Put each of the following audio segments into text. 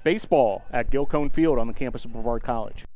baseball at Gilcone Field on the campus of Brevard College.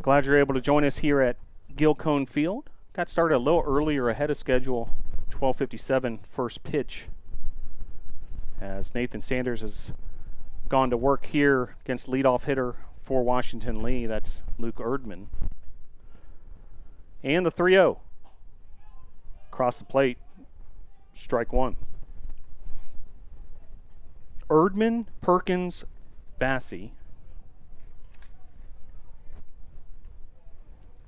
glad you're able to join us here at Gilcone Field. Got started a little earlier ahead of schedule, 12:57 first pitch, as Nathan Sanders has gone to work here against leadoff hitter for Washington Lee. That's Luke Erdman. And the 3-0. Across the plate, strike one. Erdman, Perkins, Bassey.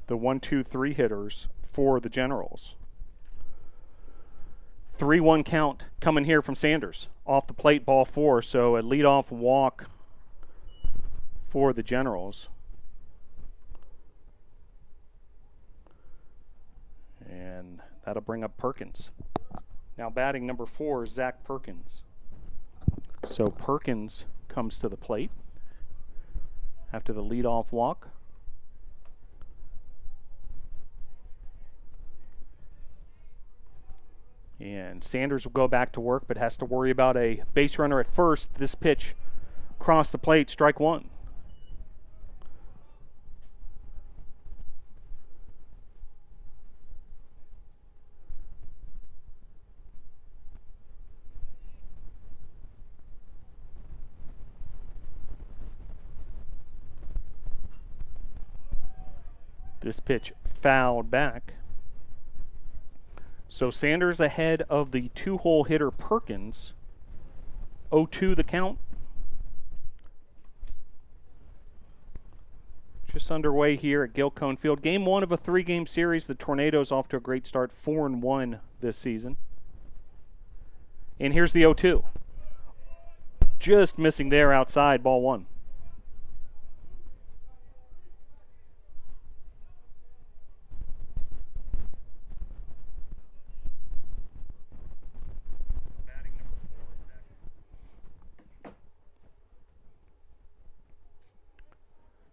The 1-2-3 hitters for the Generals. 3-1 count coming here from Sanders. Off the plate, ball four, so a leadoff walk for the Generals. And that'll bring up Perkins. Now batting number 4 is Zach Perkins. So Perkins comes to the plate after the leadoff walk. And Sanders will go back to work, but has to worry about a base runner at first. This pitch across the plate, strike one. This pitch fouled back. So Sanders ahead of the two-hole hitter Perkins. 0-2 the count. Just underway here at Gilcone Field. Game 1 of a 3-game series. The Tornadoes off to a great start, 4-1 this season. And here's the 0-2. Just missing there outside, ball one.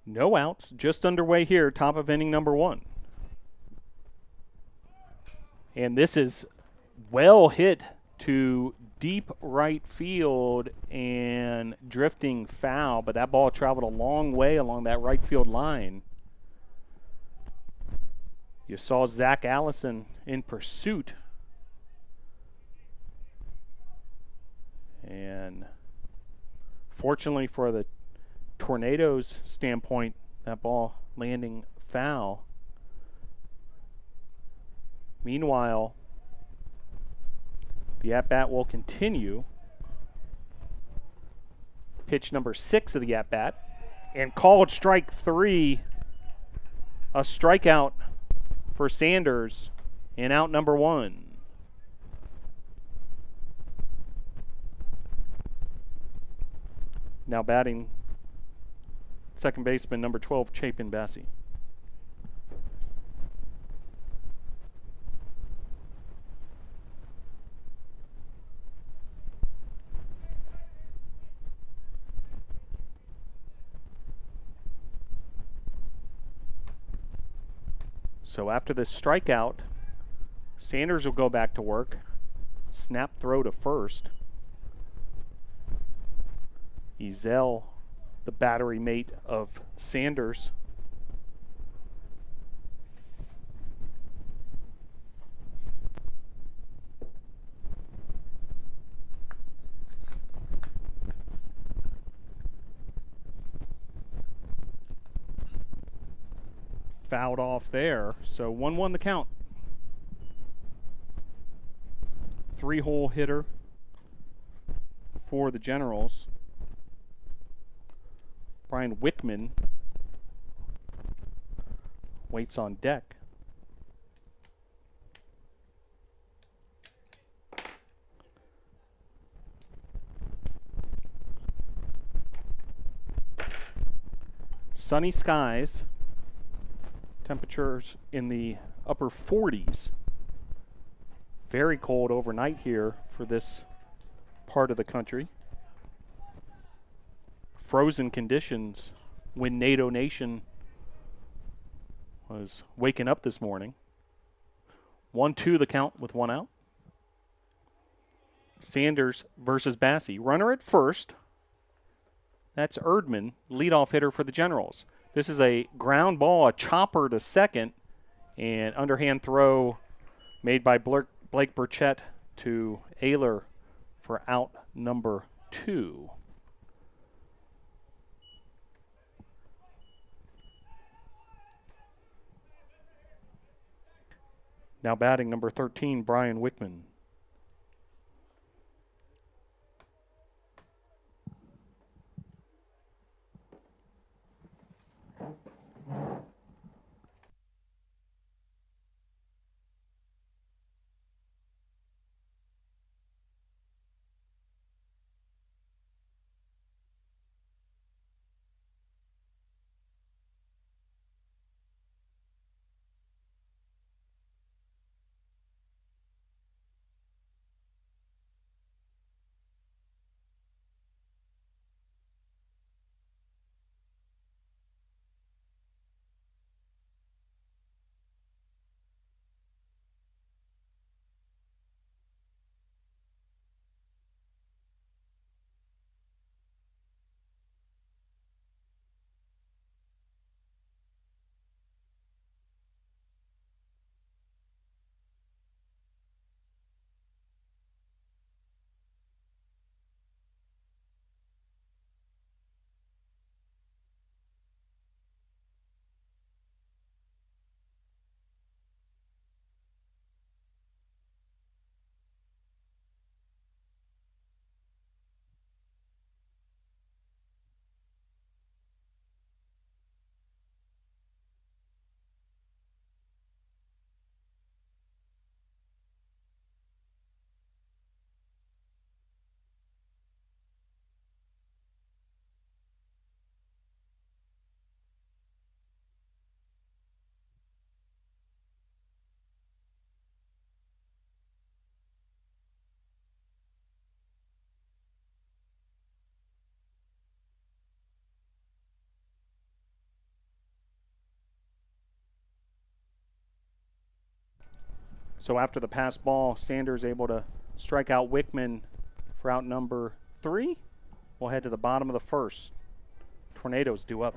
No outs, just underway here, top of inning number 1. And this is well hit to deep right field and drifting foul, but that ball traveled a long way along that right field line. You saw Zach Allison in pursuit. And fortunately for the Tornadoes' standpoint, that ball landing foul. Meanwhile, the at-bat will continue. Pitch number 6 of the at-bat. And called strike 3. A strikeout for Sanders in out number 1. Now batting second baseman number 12, Chapin Bassey. So after this strikeout, Sanders will go back to work. Snap throw to first. Ezel, the battery mate of Sanders. Fouled off there, so 1-1 the count. 3-hole hitter for the Generals. Brian Wickman waits on deck. Sunny skies. Temperatures in the upper 40s. Very cold overnight here for this part of the country. Frozen conditions when NATO Nation was waking up this morning. 1-2 the count with 1 out. Sanders versus Bassey. Runner at first. That's Erdman, leadoff hitter for the Generals. This is a ground ball, a chopper to second, and underhand throw made by Blake Burchett to Ayler for out number 2. Now batting number 13, Brian Wickman. So after the pass ball, Sanders able to strike out Wickman for out number 3. We'll head to the bottom of the first. Tornadoes due up.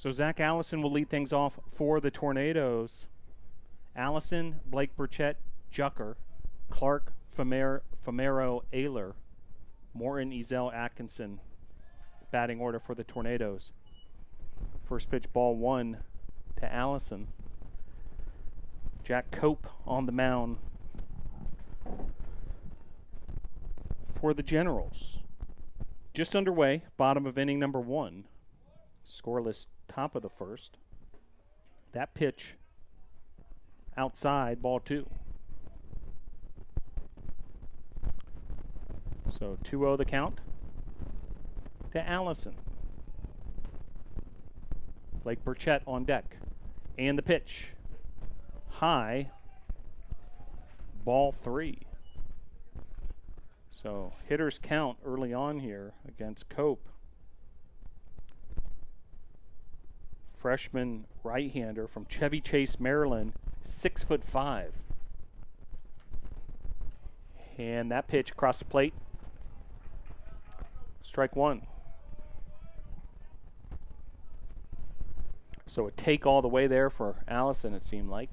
So Zach Allison will lead things off for the Tornadoes. Allison, Blake Burchett, Jucker, Clark, Famero, Ayler, Morton, Ezel, Atkinson. Batting order for the Tornadoes. First pitch, ball 1 to Allison. Jack Cope on the mound for the Generals. Just underway, bottom of inning number 1. Scoreless top of the first. That pitch outside, ball 2. So 2-0 the count to Allison. Blake Burchett on deck. And the pitch. High. Ball 3. So hitters count early on here against Cope. Freshman right-hander from Chevy Chase, Maryland, 6'5". And that pitch across the plate. Strike 1. So a take all the way there for Allison, it seemed like.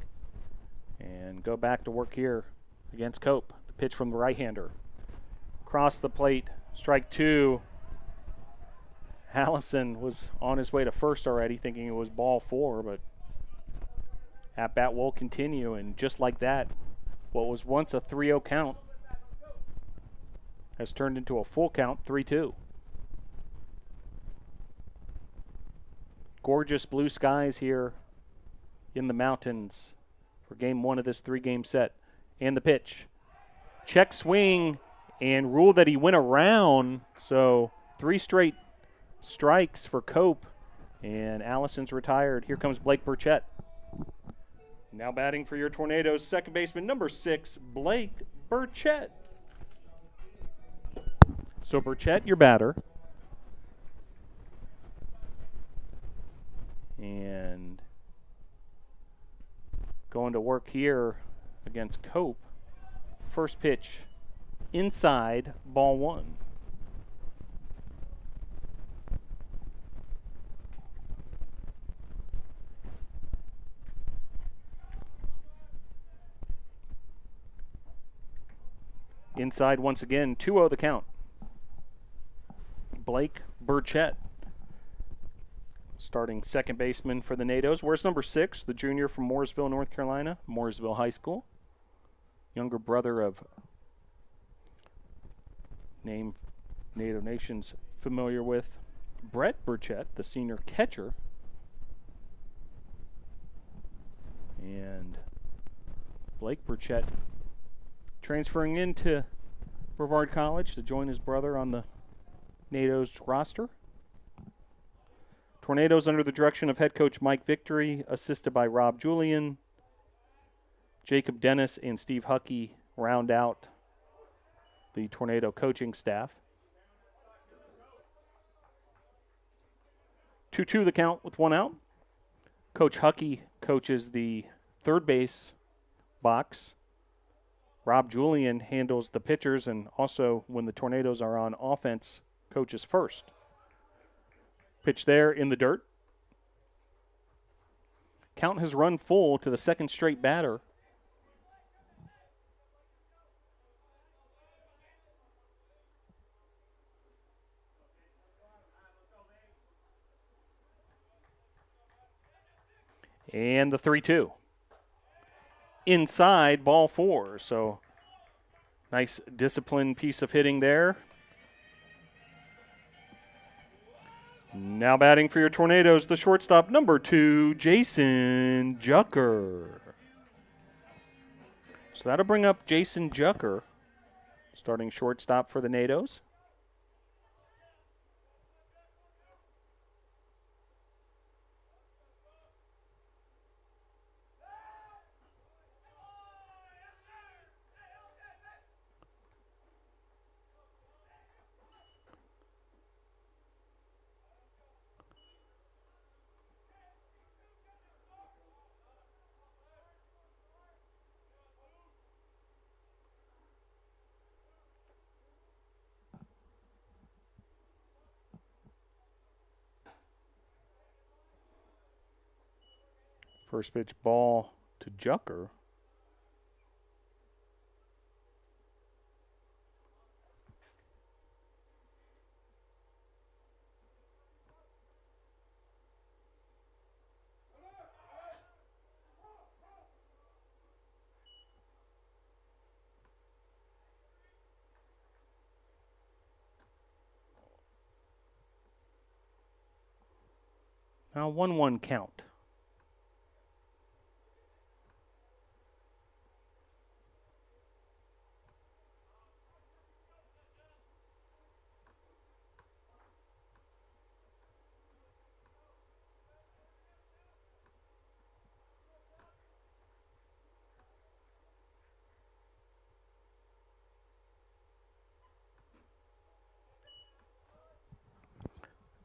And go back to work here against Cope. The pitch from the right-hander. Across the plate, strike 2. Allison was on his way to first already, thinking it was ball 4, but at-bat will continue, and just like that, what was once a 3-0 count has turned into a full count, 3-2. Gorgeous blue skies here in the mountains for game 1 of this 3-game set. And the pitch. Check swing and rule that he went around. So 3 straight strikes for Cope. And Allison's retired. Here comes Blake Burchett. Now batting for your Tornadoes, second baseman number 6, Blake Burchett. So Burchett, your batter. And going to work here against Cope. First pitch inside, ball 1. Inside once again, 2-0 the count. Blake Burchett, starting second baseman for the Nados. Where's number 6, the junior from Mooresville, North Carolina, Mooresville High School. Younger brother of name Native Nation's familiar with, Brett Burchett, the senior catcher. And Blake Burchett transferring into Brevard College to join his brother on the Nados roster. Tornadoes under the direction of head coach Mike Victory, assisted by Rob Julian. Jacob Dennis and Steve Huckey round out the Tornado coaching staff. 2-2 the count with 1 out. Coach Huckey coaches the third base box. Rob Julian handles the pitchers, and also when the Tornadoes are on offense, coaches first. Pitch there in the dirt. Count has run full to the second straight batter. And the 3-2. Inside, ball 4. So nice disciplined piece of hitting there. Now batting for your Tornadoes, the shortstop, number 2, Jason Jucker. So that'll bring up Jason Jucker, starting shortstop for the Nados. First pitch ball to Jucker. Now 1-1 count.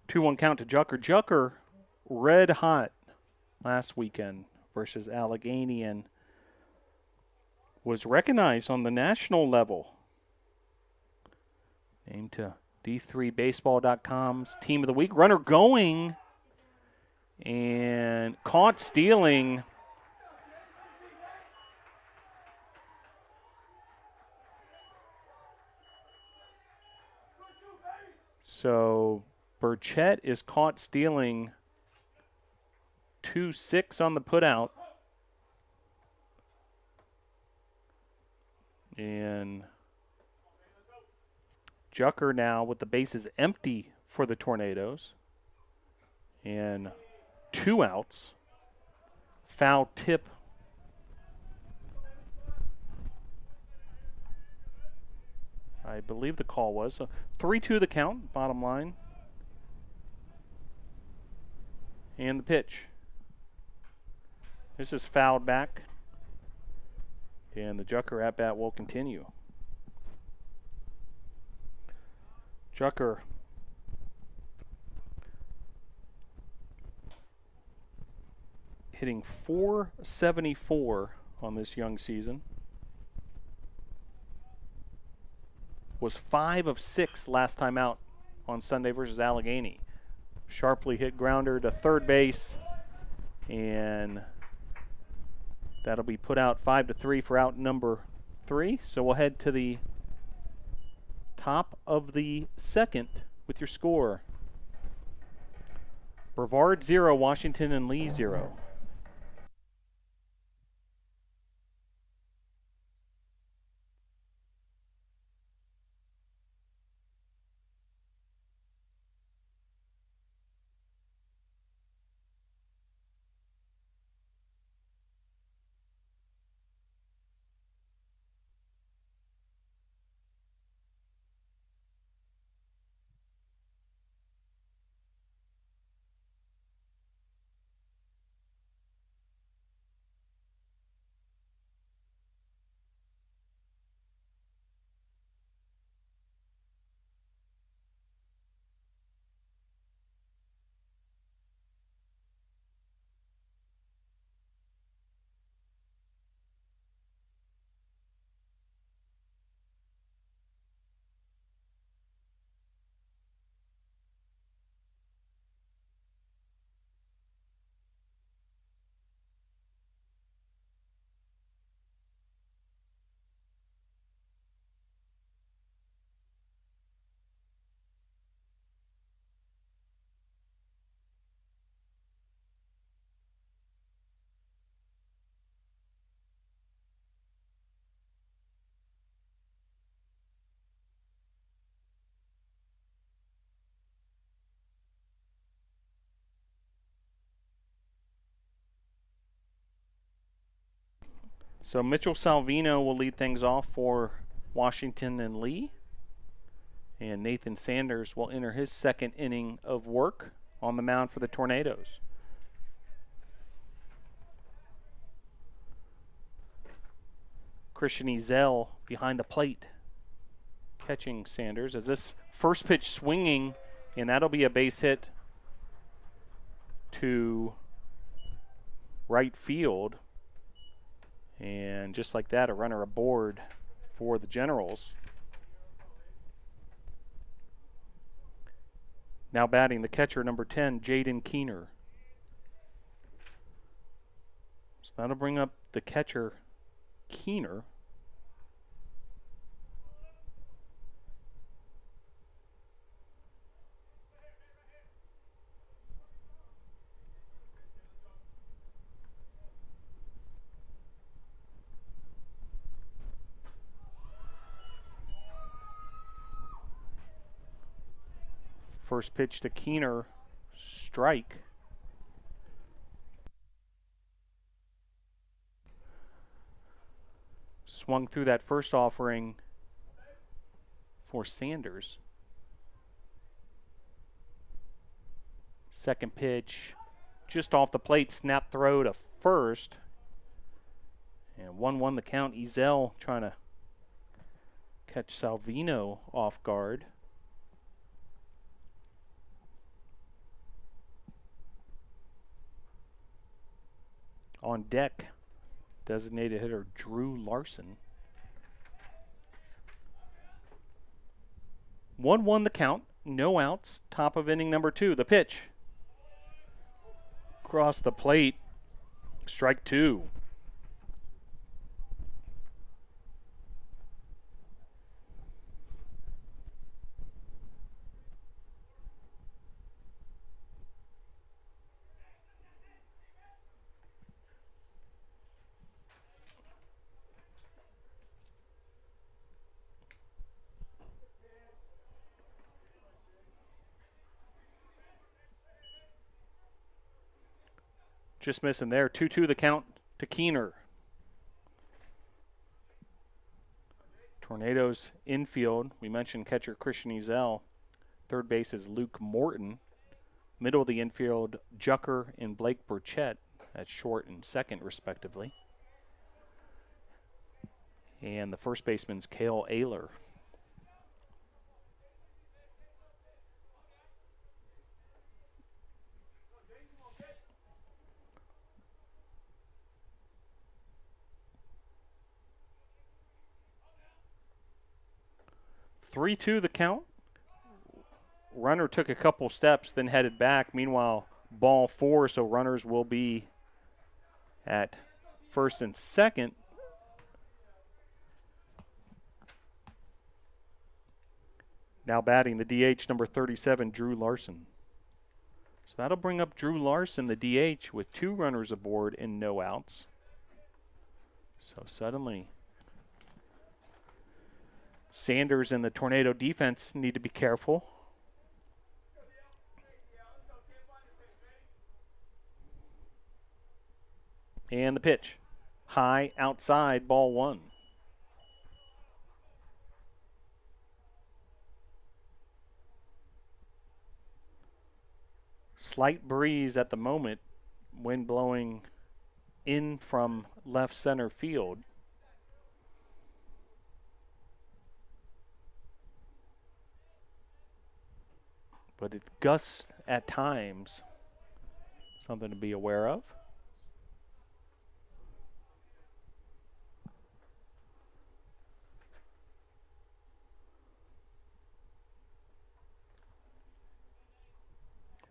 Two-one count to Jucker. Jucker, red hot last weekend versus Allegheny and was recognized on the national level. Named to D3Baseball.com's Team of the Week. Runner going and caught stealing. So Burchett is caught stealing 2-6 on the putout. And Jucker now with the bases empty for the Tornadoes. And 2 outs. Foul tip. I believe the call was. So 3-2 the count, bottom line. And the pitch. This is fouled back. And the Jucker at-bat will continue. Jucker hitting .474 on this young season. Was 5 of 6 last time out on Sunday versus Allegheny. Sharply hit grounder to third base, and that'll be put out 5-3 for out number 3. So we'll head to the top of the second with your score. Brevard 0, Washington and Lee 0. So Mitchell Salvino will lead things off for Washington and Lee. And Nathan Sanders will enter his second inning of work on the mound for the Tornadoes. Christian Ezel behind the plate catching Sanders as this first pitch swinging, and that'll be a base hit to right field. And just like that, a runner aboard for the Generals. Now batting the catcher, number 10, Jaden Keener. So that'll bring up the catcher, Keener. First pitch to Keener, strike. Swung through that first offering for Sanders. Second pitch, just off the plate, snap throw to first. And 1-1 the count. Ezel trying to catch Salvino off guard. On deck, designated hitter Drew Larson. 1-1 the count. No outs. Top of inning number 2. The pitch. Across the plate. Strike 2. Just missing there. 2-2 the count to Keener. Tornadoes infield. We mentioned catcher Christian Ezel. Third base is Luke Morton. Middle of the infield, Jucker and Blake Burchett at short and second, respectively. And the first baseman's Cale Ayler. Three-two the count. Runner took a couple steps, then headed back. Meanwhile, ball 4, so runners will be at first and second. Now batting the DH, number 37, Drew Larson. So that'll bring up Drew Larson, the DH, with 2 runners aboard and no outs. So suddenly, Sanders and the Tornado defense need to be careful. And the pitch. High, outside, ball 1. Slight breeze at the moment. Wind blowing in from left center field. But it gusts at times. Something to be aware of.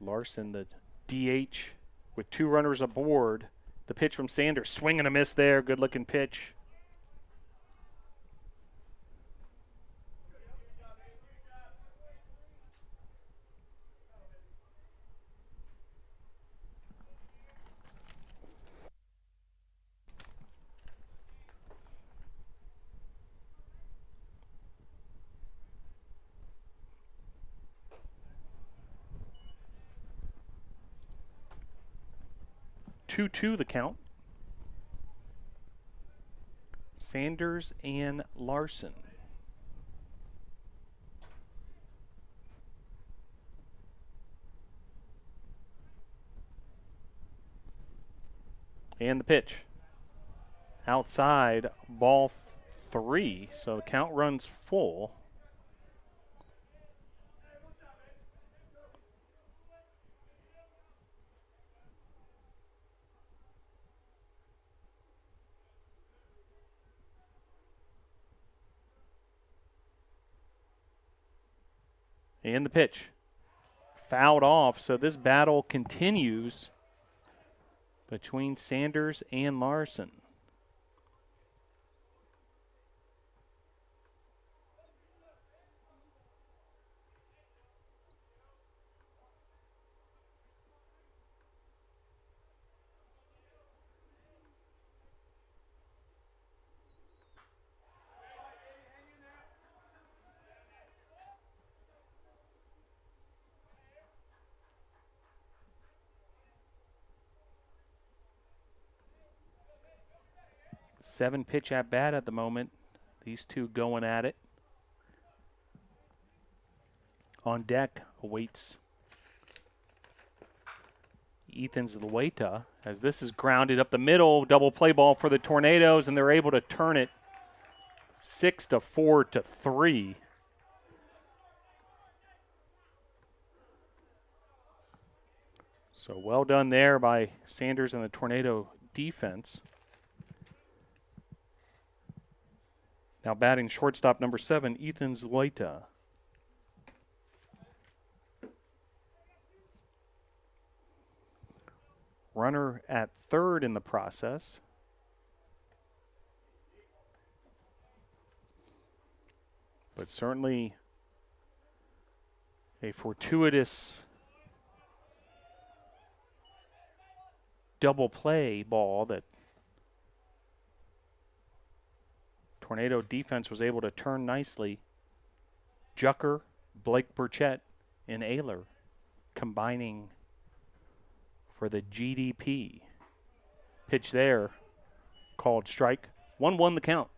Larson, the DH, with 2 runners aboard. The pitch from Sanders, swing and a miss there. Good looking pitch. Two the count. Sanders and Larson. And the pitch. Outside, ball 3, so the count runs full. And the pitch. Fouled off, so this battle continues between Sanders and Larson. 7-pitch at bat at the moment. These two going at it. On deck awaits Ethan Zlueta as this is grounded up the middle. Double play ball for the Tornadoes, and they're able to turn it 6-4 to 3. So well done there by Sanders and the Tornado defense. Now batting shortstop number 7, Ethan Zlueta. Runner at third in the process. But certainly a fortuitous double play ball that Tornado defense was able to turn nicely. Jucker, Blake Burchett, and Ayler combining for the GDP. Pitch there, called strike. 1-1 the count.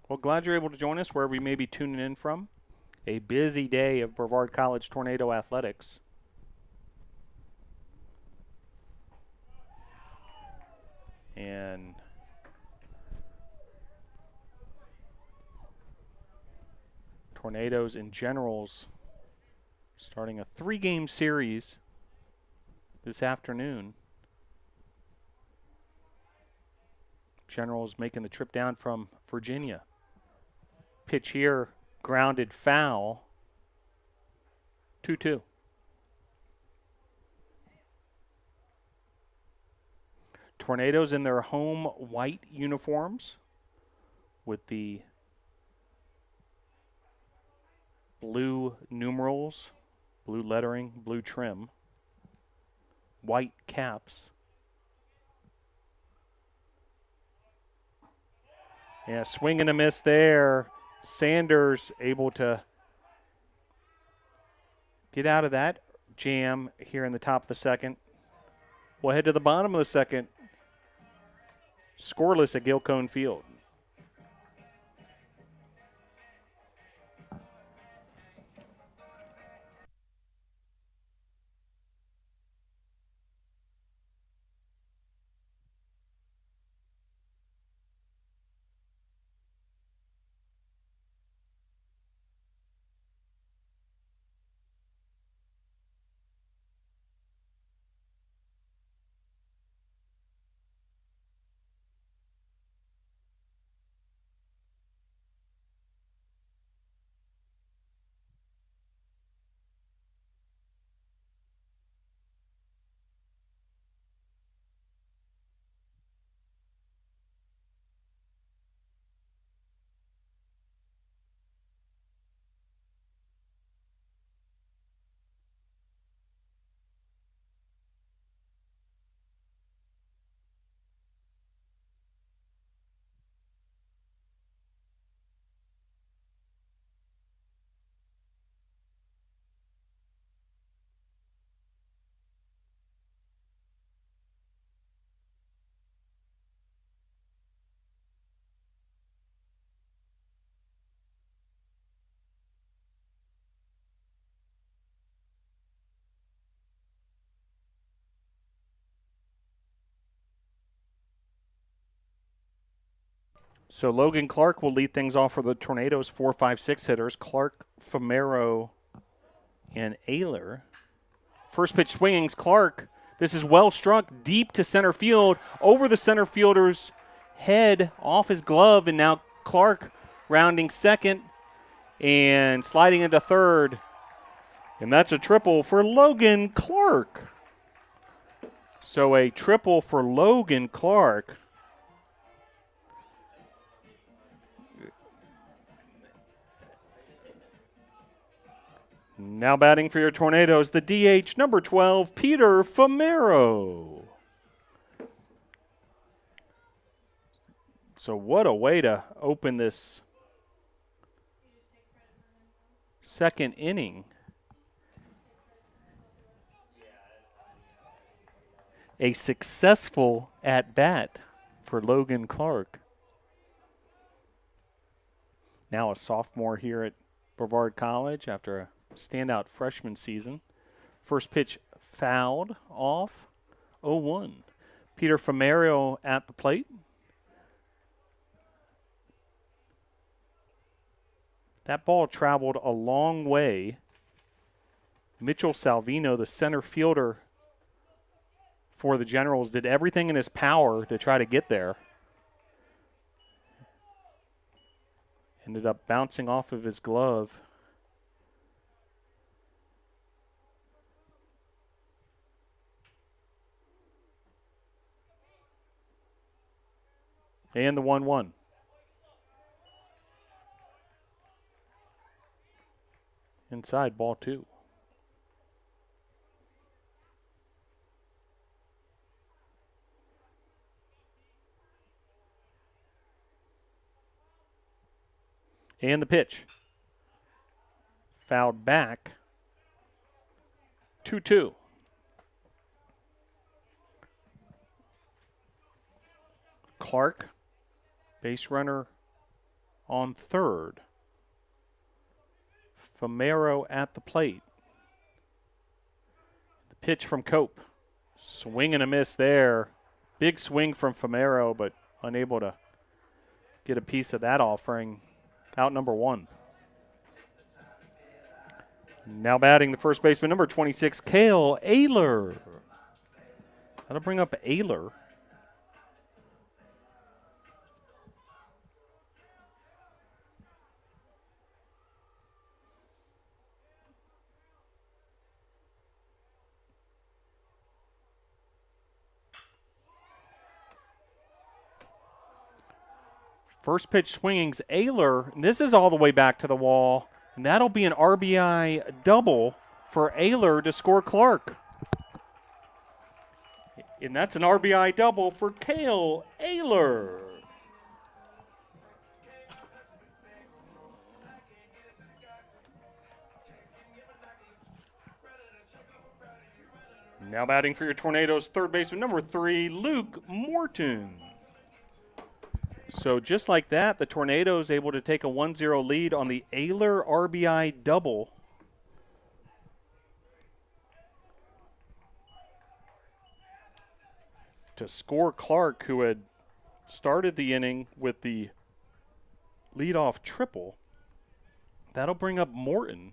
Well, glad you're able to join us wherever you may be tuning in from. A busy day of Brevard College Tornado athletics. And Tornadoes and Generals starting a 3-game series this afternoon. Generals making the trip down from Virginia. Pitch here, grounded foul. 2-2. Tornadoes in their home white uniforms with the blue numerals, blue lettering, blue trim, white caps. Yeah, swing and a miss there. Sanders able to get out of that jam here in the top of the second. We'll head to the bottom of the second. Scoreless at Gilcone Field. So Logan Clark will lead things off for the Tornadoes, 4, 5, 6 hitters. Clark, Famero, and Ayler. First pitch swingings, Clark. This is well struck deep to center field, over the center fielder's head, off his glove, and now Clark rounding second and sliding into third. And that's a triple for Logan Clark. So a triple for Logan Clark. Now batting for your Tornadoes, the DH, number 12, Peter Famero. So what a way to open this second inning. a successful at-bat for Logan Clark. Now a sophomore here at Brevard College after a standout freshman season. First pitch fouled off, 0-1. Peter Famero at the plate. That ball traveled a long way. Mitchell Salvino, the center fielder for the Generals, did everything in his power to try to get there. Ended up bouncing off of his glove. And the 1-1. Inside, ball 2. And the pitch. Fouled back. 2-2. Clark, base runner on third. Famero at the plate. The pitch from Cope. Swing and a miss there. Big swing from Famero, but unable to get a piece of that offering. Out number 1. Now batting the first baseman, number 26, Cale Ayler. That'll bring up Ayler. First pitch swinging's Ayler. And this is all the way back to the wall. And that'll be an RBI double for Ayler to score Clark. And that's an RBI double for Cale Ayler. Now batting for your Tornadoes, third baseman, number 3, Luke Morton. So just like that, the Tornadoes able to take a 1-0 lead on the Ayler RBI double. To score Clark, who had started the inning with the leadoff triple. That'll bring up Morton.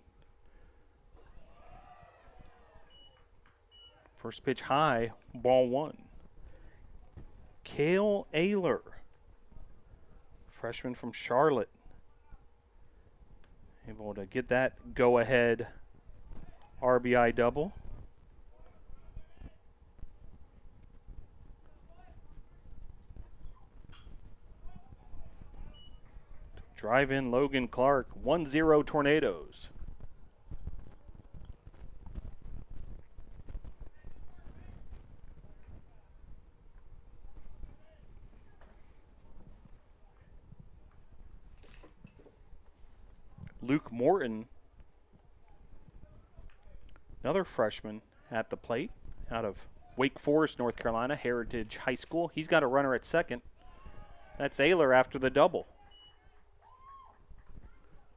First pitch high, ball 1. Cale Ayler, freshman from Charlotte, able to get that go-ahead RBI double. Drive in Logan Clark, 1-0 Tornadoes. Luke Morton, another freshman at the plate out of Wake Forest, North Carolina, Heritage High School. He's got a runner at second. That's Ayler after the double.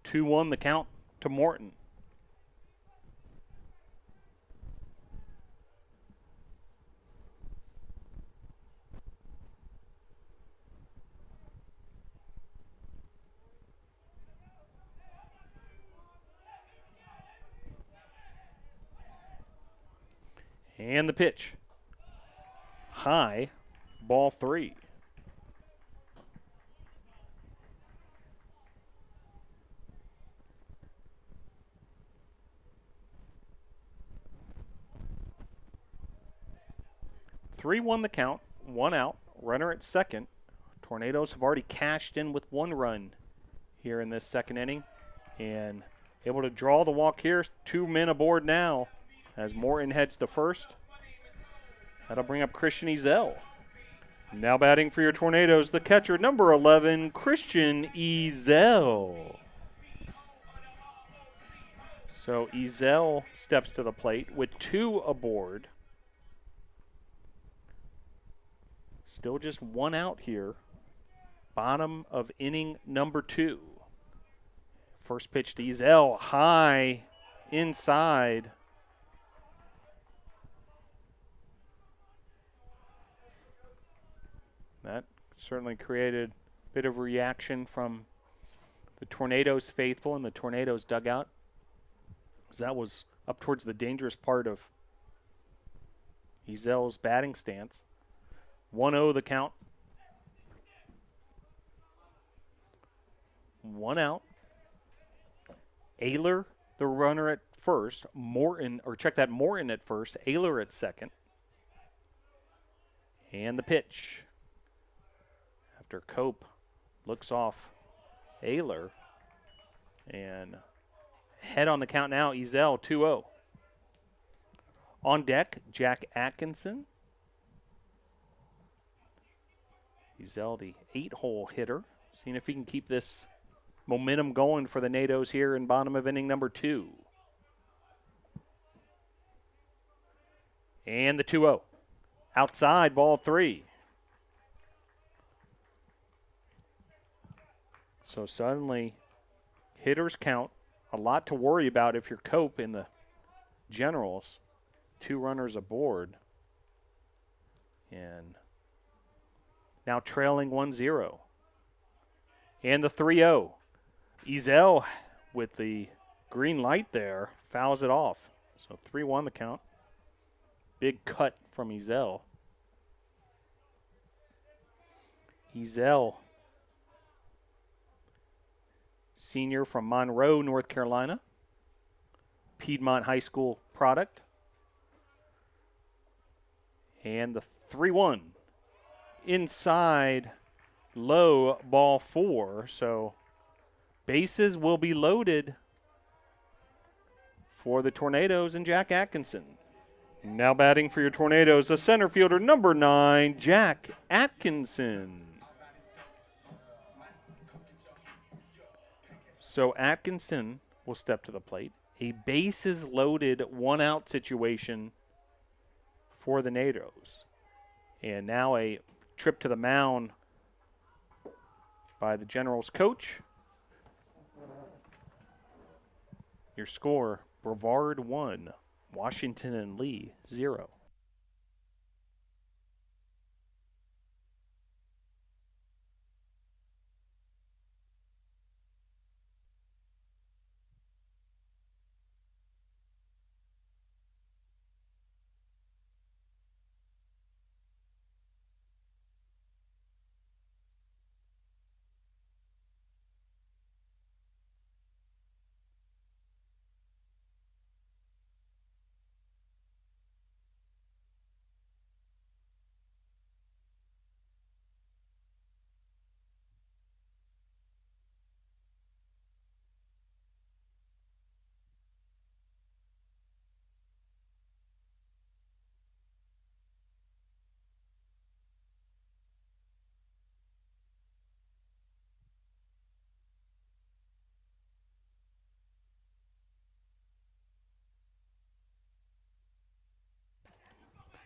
2-1 the count to Morton. And the pitch. High, ball 3. Three-1 the count, 1 out, runner at second. Tornadoes have already cashed in with 1 run here in this second inning and able to draw the walk here. 2 men aboard now as Morton heads to first. That'll bring up Christian Ezel. Now batting for your Tornadoes, the catcher, number 11, Christian Ezel. So Ezel steps to the plate with 2 aboard. Still just one out here. Bottom of inning number 2. First pitch to Ezel, high inside. That certainly created a bit of reaction from the Tornadoes faithful in the Tornadoes dugout. That was up towards the dangerous part of Ezel's batting stance. 1-0 the count. 1 out. Ayler, the runner at first. Morton at first. Ayler at second. And the pitch. After Cope looks off Ayler. And head on the count now, Ezel, 2-0. On deck, Jack Atkinson. Ezel, the 8-hole hitter. Seeing if he can keep this momentum going for the NATOs here in bottom of inning number 2. And the 2-0. Outside, ball 3. So suddenly, hitters count. A lot to worry about if you're Cope in the Generals. 2 runners aboard. And now trailing 1-0. And the 3-0. Ezel with the green light there fouls it off. So 3-1 the count. Big cut from Ezel. Ezel, senior from Monroe, North Carolina. Piedmont High School product. And the 3-1. Inside, low, ball 4. So bases will be loaded for the Tornadoes and Jack Atkinson. Now batting for your Tornadoes, the center fielder, number 9, Jack Atkinson. So Atkinson will step to the plate. A bases loaded 1-out situation for the NATOs. And now a trip to the mound by the Generals coach. Your score, Brevard 1, Washington and Lee 0.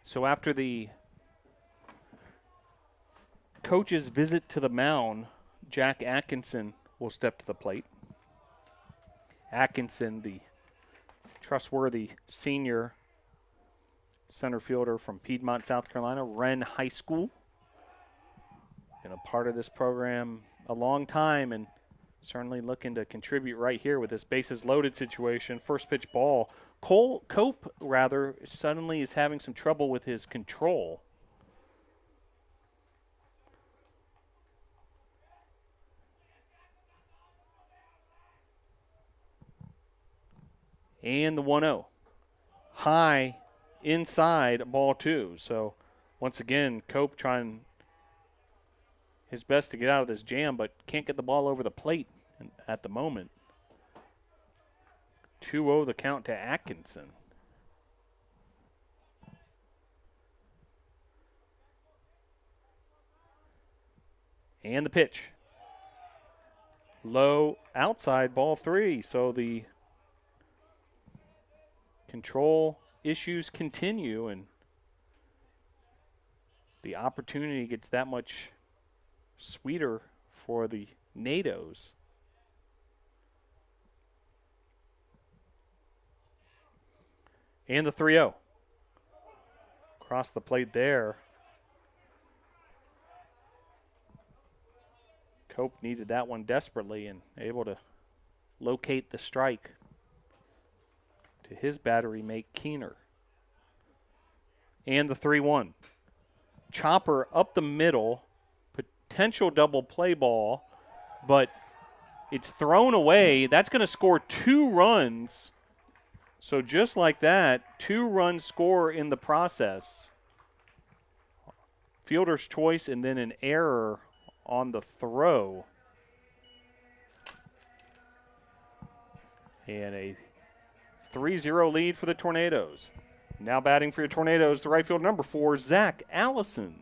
So after the coach's visit to the mound, Jack Atkinson will step to the plate. Atkinson, the trustworthy senior center fielder from Piedmont, South Carolina, Wren High School. Been a part of this program a long time and certainly looking to contribute right here with this bases loaded situation. First pitch ball. Cope, suddenly is having some trouble with his control. And the 1-0. High inside, ball 2. So once again, Cope trying his best to get out of this jam, but can't get the ball over the plate at the moment. 2-0 the count to Atkinson. And the pitch. Low outside, ball 3. So the control issues continue, and the opportunity gets that much sweeter for the NATOs. And the 3-0. Across the plate there. Cope needed that one desperately and able to locate the strike to his battery mate Keener. And the 3-1. Chopper up the middle, potential double play ball, but it's thrown away. That's going to score 2 runs. So just like that, 2 runs score in the process. Fielder's choice and then an error on the throw. And a 3-0 lead for the Tornadoes. Now batting for your Tornadoes, the right field number 4, Zach Allison.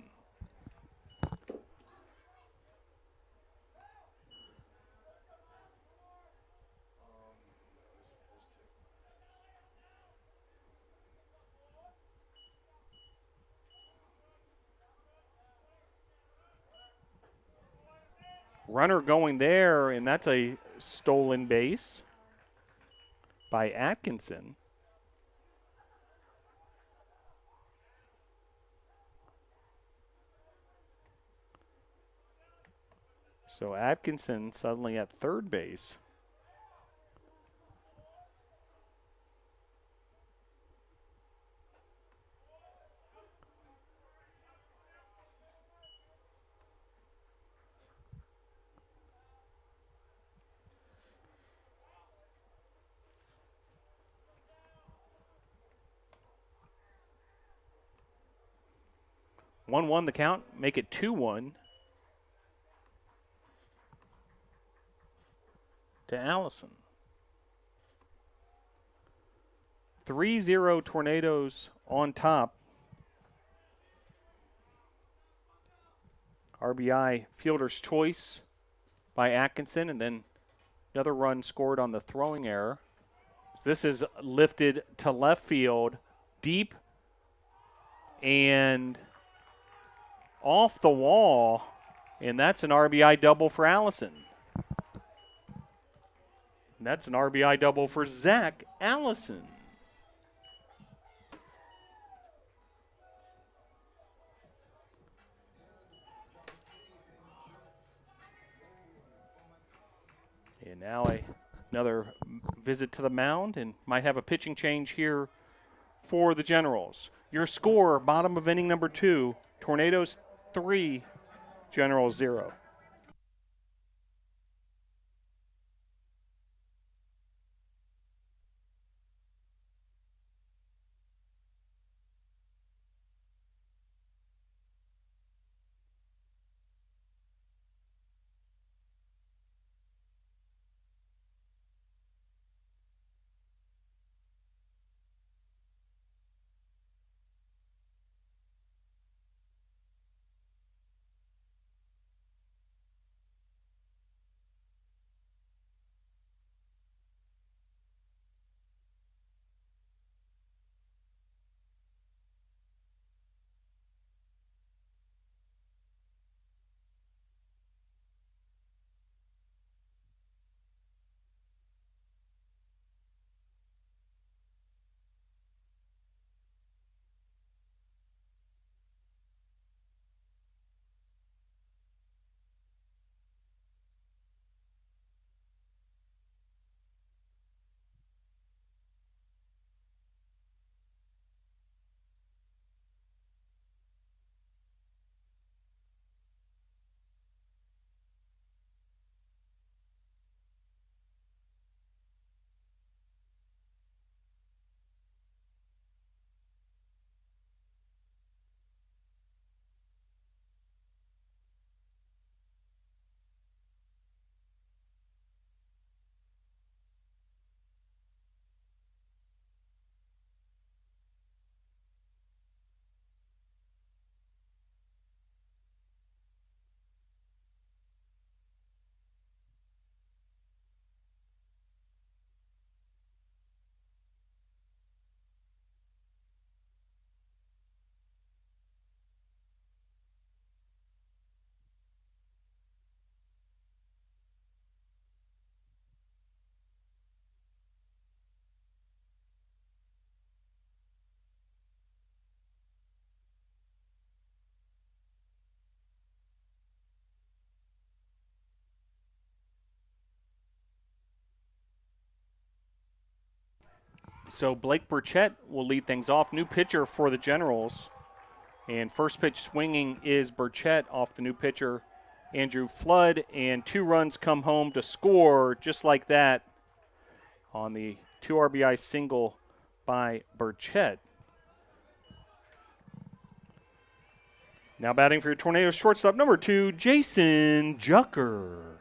Runner going there, and that's a stolen base by Atkinson. So Atkinson suddenly at third base. One the count, make it 2-1 to Allison. 3-0 Tornadoes on top. RBI fielder's choice by Atkinson, and then another run scored on the throwing error. So this is lifted to left field, deep and off the wall, and that's an RBI double for Allison. And that's an RBI double for Zach Allison. And now another visit to the mound, and might have a pitching change here for the Generals. Your score, bottom of inning number 2, Tornadoes 3, Generals 0. So Blake Burchett will lead things off. New pitcher for the Generals. And first pitch swinging is Burchett off the new pitcher, Andrew Flood. And 2 runs come home to score just like that on the 2 RBI single by Burchett. Now batting for your Tornadoes shortstop, number 2, Jason Jucker.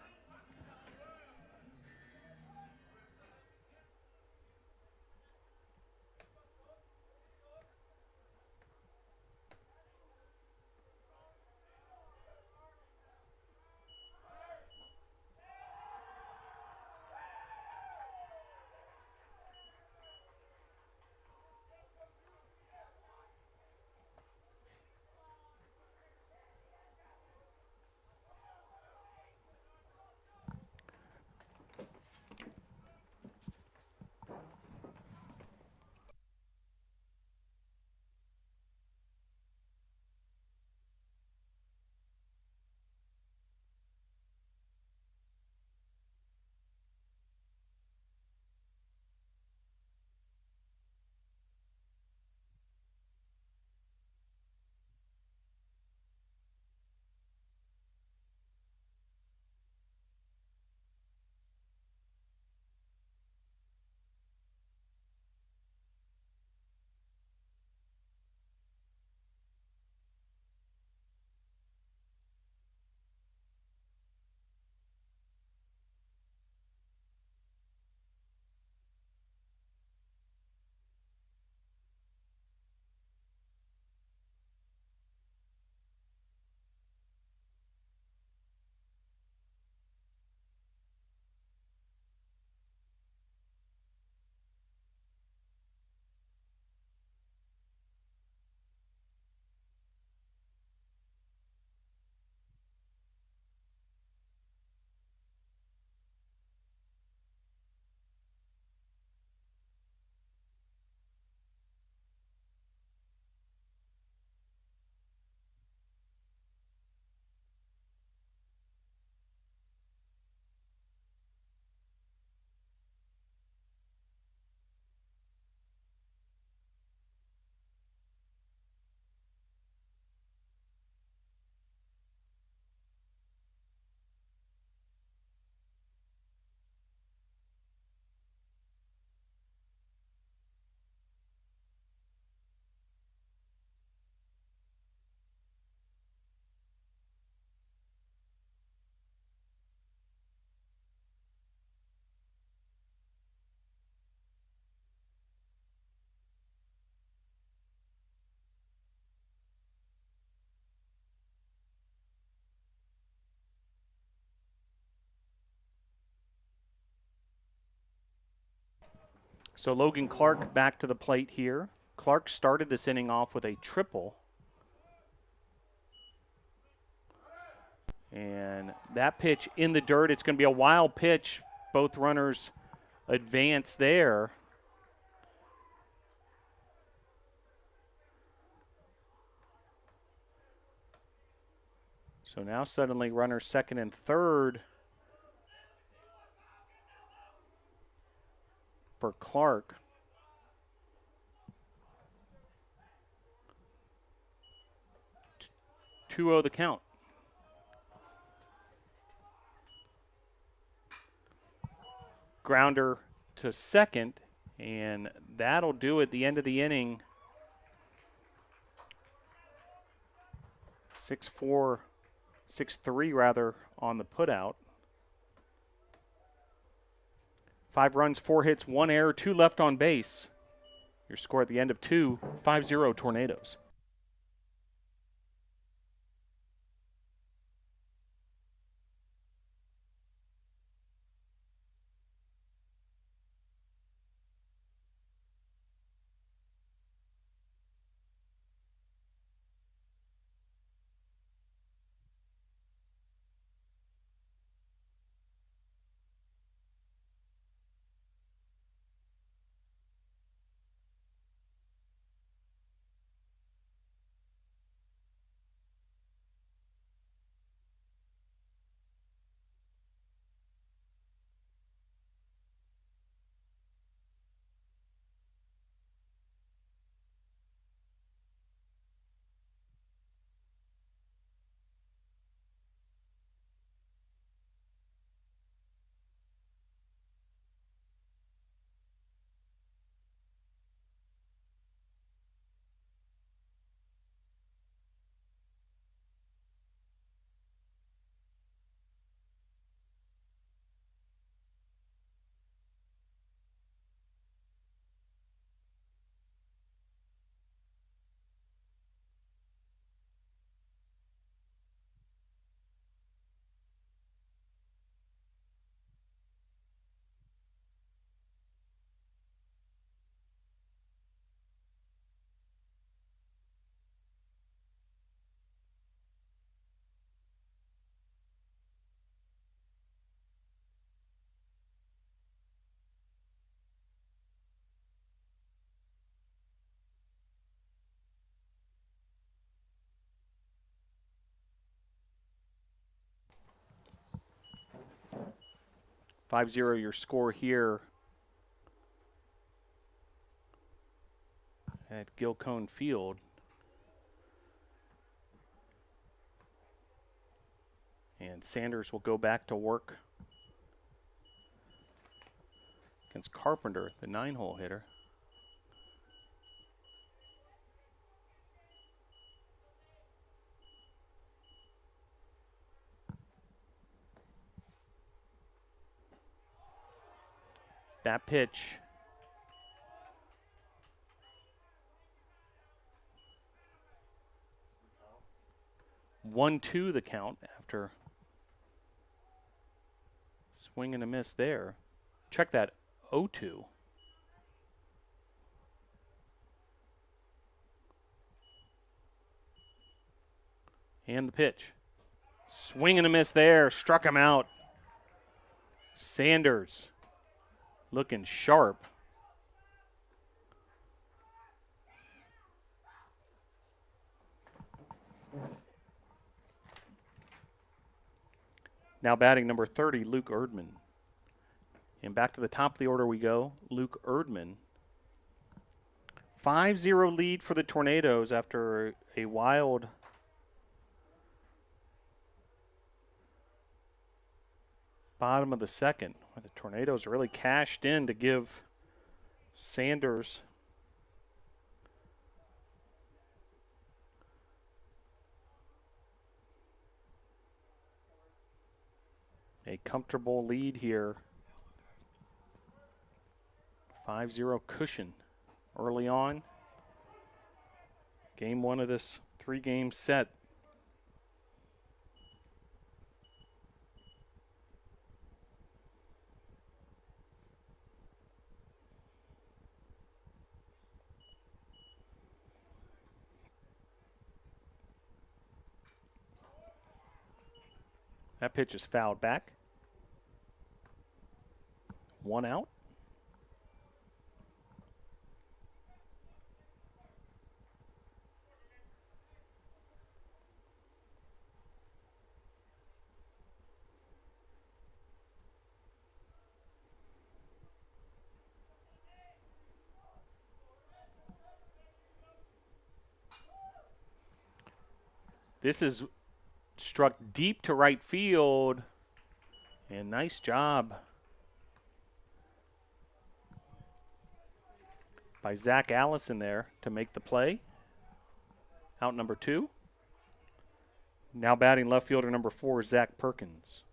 So Logan Clark back to the plate here. Clark started this inning off with a triple. And that pitch in the dirt, it's going to be a wild pitch. Both runners advance there. So now suddenly runners second and third for Clark. 2-0 the count. Grounder to second, and that'll do it. The end of the inning. 6-4, 6-3 rather on the putout. 5 runs, 4 hits, 1 error, 2 left on base. Your score at the end of 2, 5-0 Tornadoes. 5-0 your score here at Gilcone Field. And Sanders will go back to work against Carpenter, the 9-hole hitter. That pitch. One-two the count after swing and a miss there. Check that 0-2. And the pitch. Swing and a miss there. Struck him out. Sanders looking sharp. Now batting number 30, Luke Erdman. And back to the top of the order we go. Luke Erdman. 5-0 lead for the Tornadoes after a wild bottom of the second. The Tornadoes really cashed in to give Sanders a comfortable lead here. 5-0 cushion early on. Game one of this 3-game set. That pitch is fouled back. 1 out. This is struck deep to right field, and nice job by Zach Allison there to make the play. Out number 2. Now batting left fielder number 4, Zach Perkins.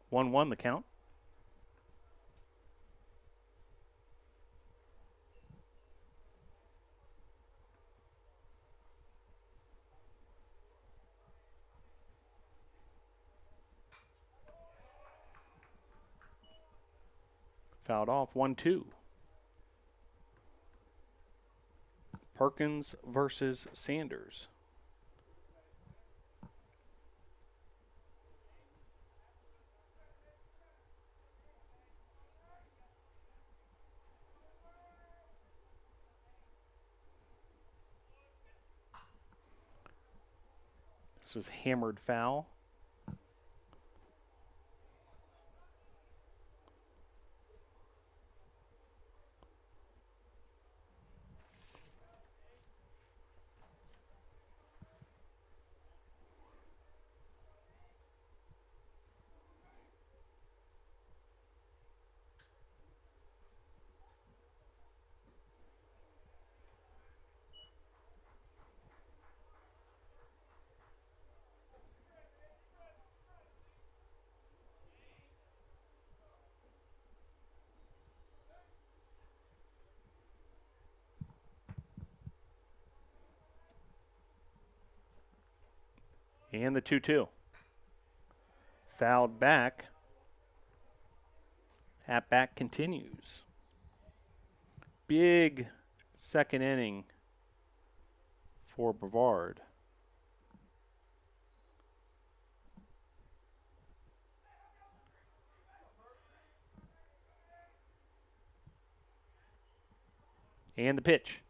One the count. Fouled off. 1-2. Perkins versus Sanders. This is hammered foul. And the 2-2. Fouled back. At bat continues. Big second inning for Brevard. And the pitch.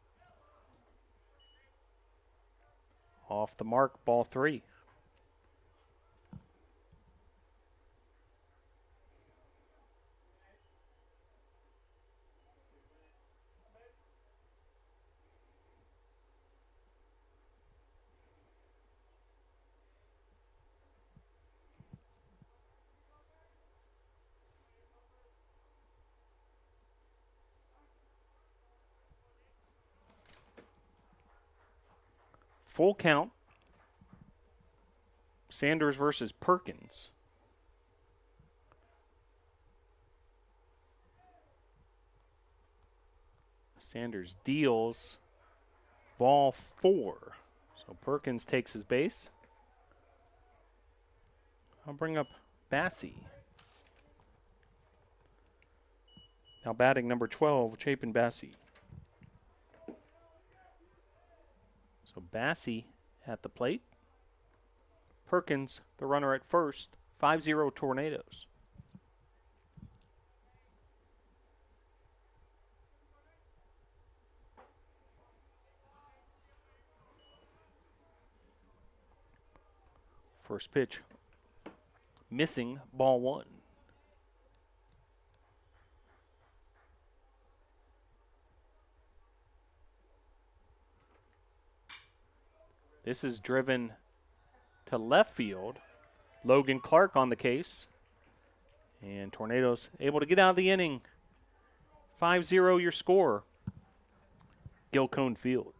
Off the mark, ball 3. Full count. Sanders versus Perkins. Sanders deals. Ball 4. So Perkins takes his base. I'll bring up Bassey. Now batting number 12, Chapin Bassey. So Bassey at the plate. Perkins, the runner at first. 5-0 Tornadoes. First pitch. Missing, ball 1. This is driven to left field. Logan Clark on the case. And Tornadoes able to get out of the inning. 5-0 your score. Gilcone Field.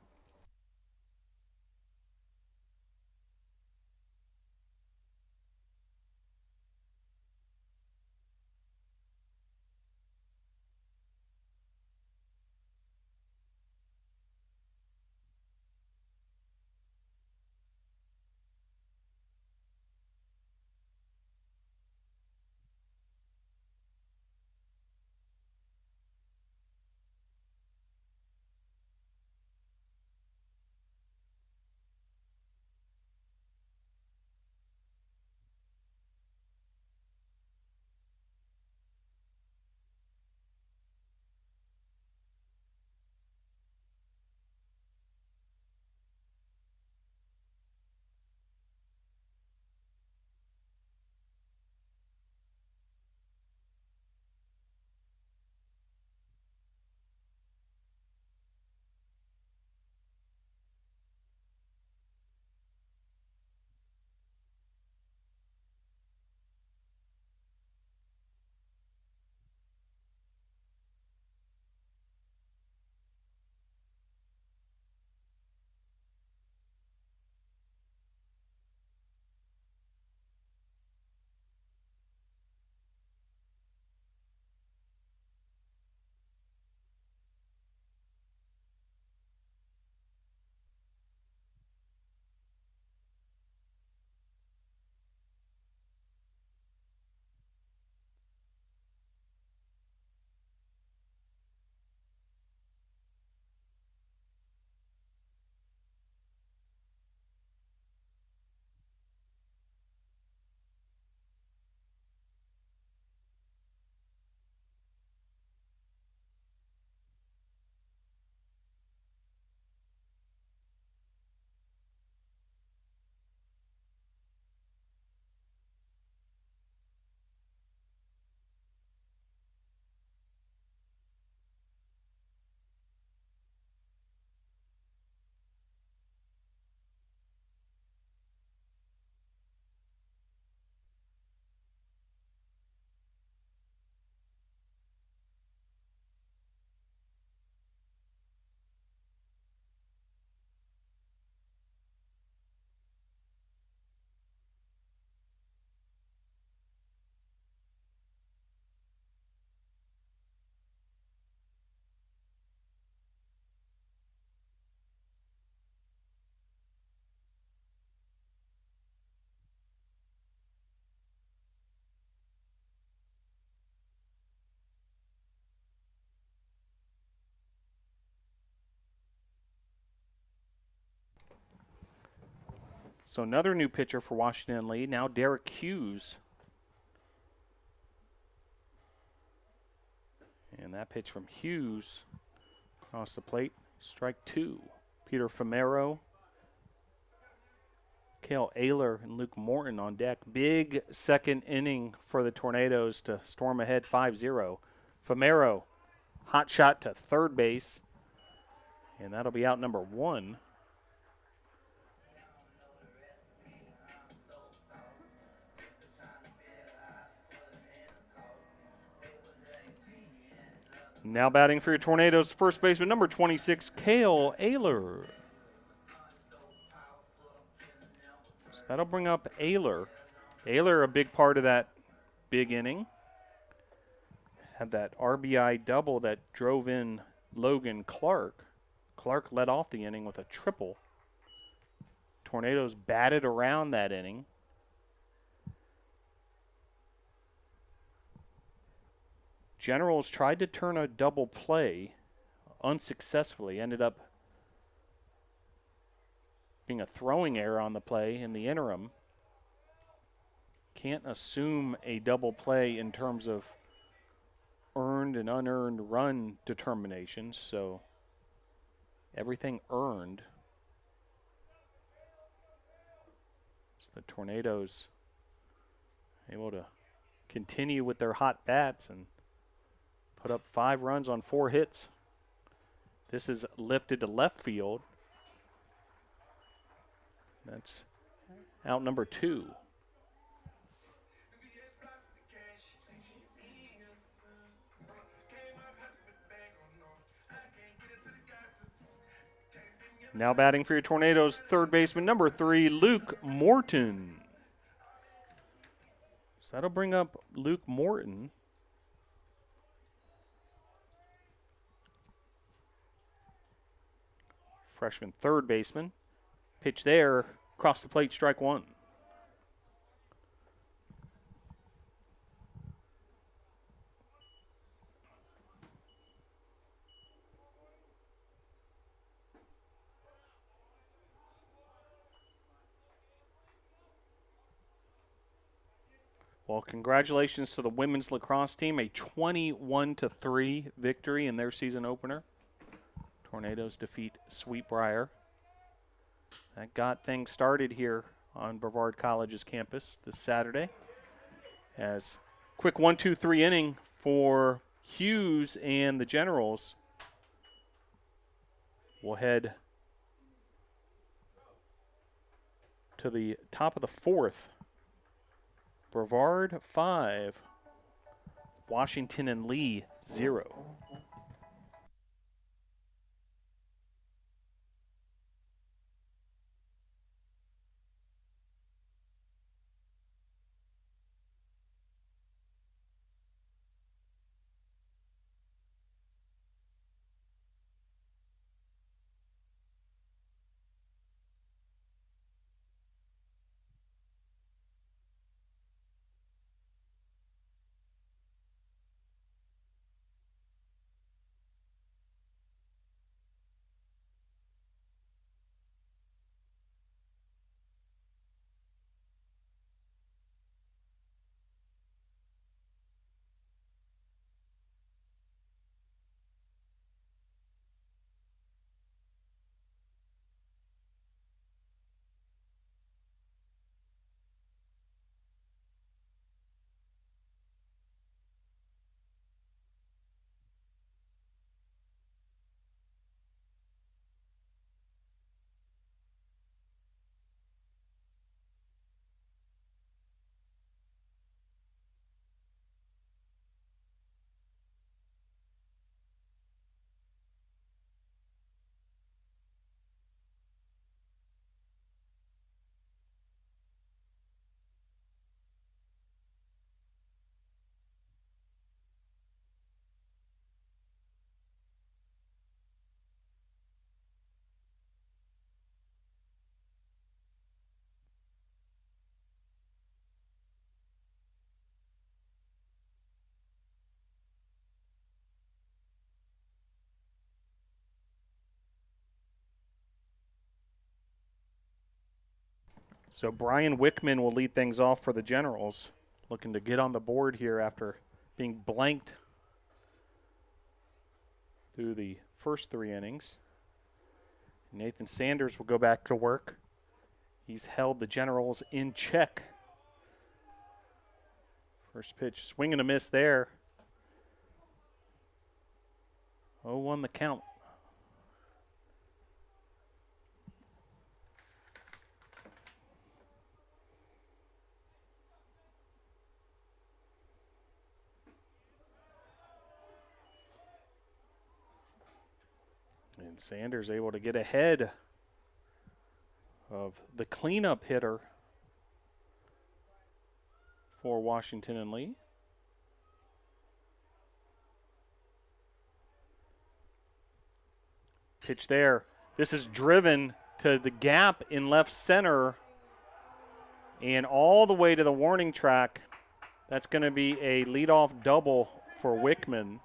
So another new pitcher for Washington Lee. Now Derek Hughes. And that pitch from Hughes across the plate. Strike 2. Peter Famero, Cale Ayler, and Luke Morton on deck. Big second inning for the Tornadoes to storm ahead 5-0. Famero, hot shot to third base. And that'll be out number 1. Now batting for your Tornadoes, first baseman number 26, Cale Ayler. So that'll bring up Ayler. Ayler, a big part of that big inning. Had that RBI double that drove in Logan Clark. Clark led off the inning with a triple. Tornadoes batted around that inning. Generals tried to turn a double play unsuccessfully. Ended up being a throwing error on the play in the interim. Can't assume a double play in terms of earned and unearned run determinations, so everything earned. It's the Tornadoes able to continue with their hot bats and put up 5 runs on 4 hits. This is lifted to left field. That's out number 2. Now batting for your Tornadoes, third baseman number 3, Luke Morton. So that'll bring up Luke Morton. Freshman third baseman. Pitch there, across the plate, strike 1. Well, congratulations to the women's lacrosse team, a 21-3 victory in their season opener. Tornadoes defeat Sweetbriar. That got things started here on Brevard College's campus this Saturday. As quick 1-2-3 inning for Hughes and the Generals. We'll head to the top of the 4th. Brevard 5, Washington and Lee 0. So Brian Wickman will lead things off for the Generals, looking to get on the board here after being blanked through the first 3 innings. Nathan Sanders will go back to work. He's held the Generals in check. First pitch, swing and a miss there. 0-1 the count. And Sanders able to get ahead of the cleanup hitter for Washington and Lee. Pitch there. This is driven to the gap in left center and all the way to the warning track. That's going to be a leadoff double for Wickman.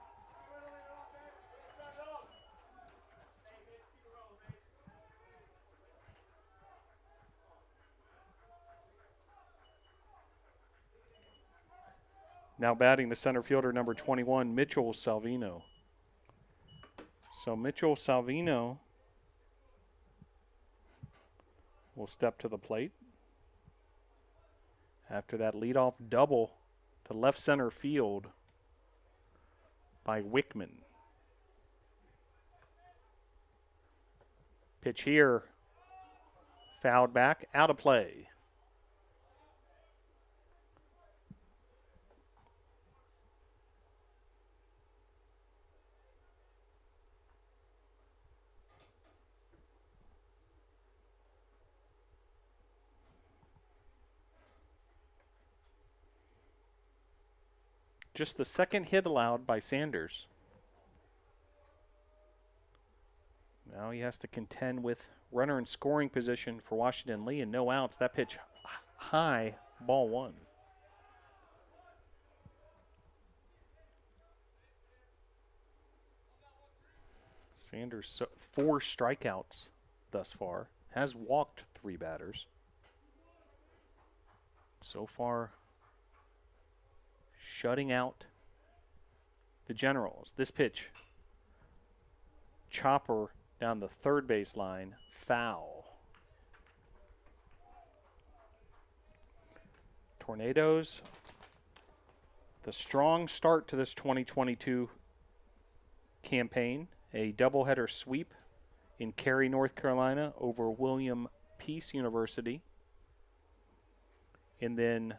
Now batting the center fielder, number 21, Mitchell Salvino. So Mitchell Salvino will step to the plate after that leadoff double to left center field by Wickman. Pitch here, fouled back, out of play. Just the second hit allowed by Sanders. Now he has to contend with runner in scoring position for Washington Lee and no outs. That pitch high, ball 1. Sanders 4 strikeouts thus far. Has walked 3 batters. So far, shutting out the Generals. This pitch, chopper down the third base line, foul. Tornadoes, the strong start to this 2022 campaign, a doubleheader sweep in Cary, North Carolina over William Peace University. And then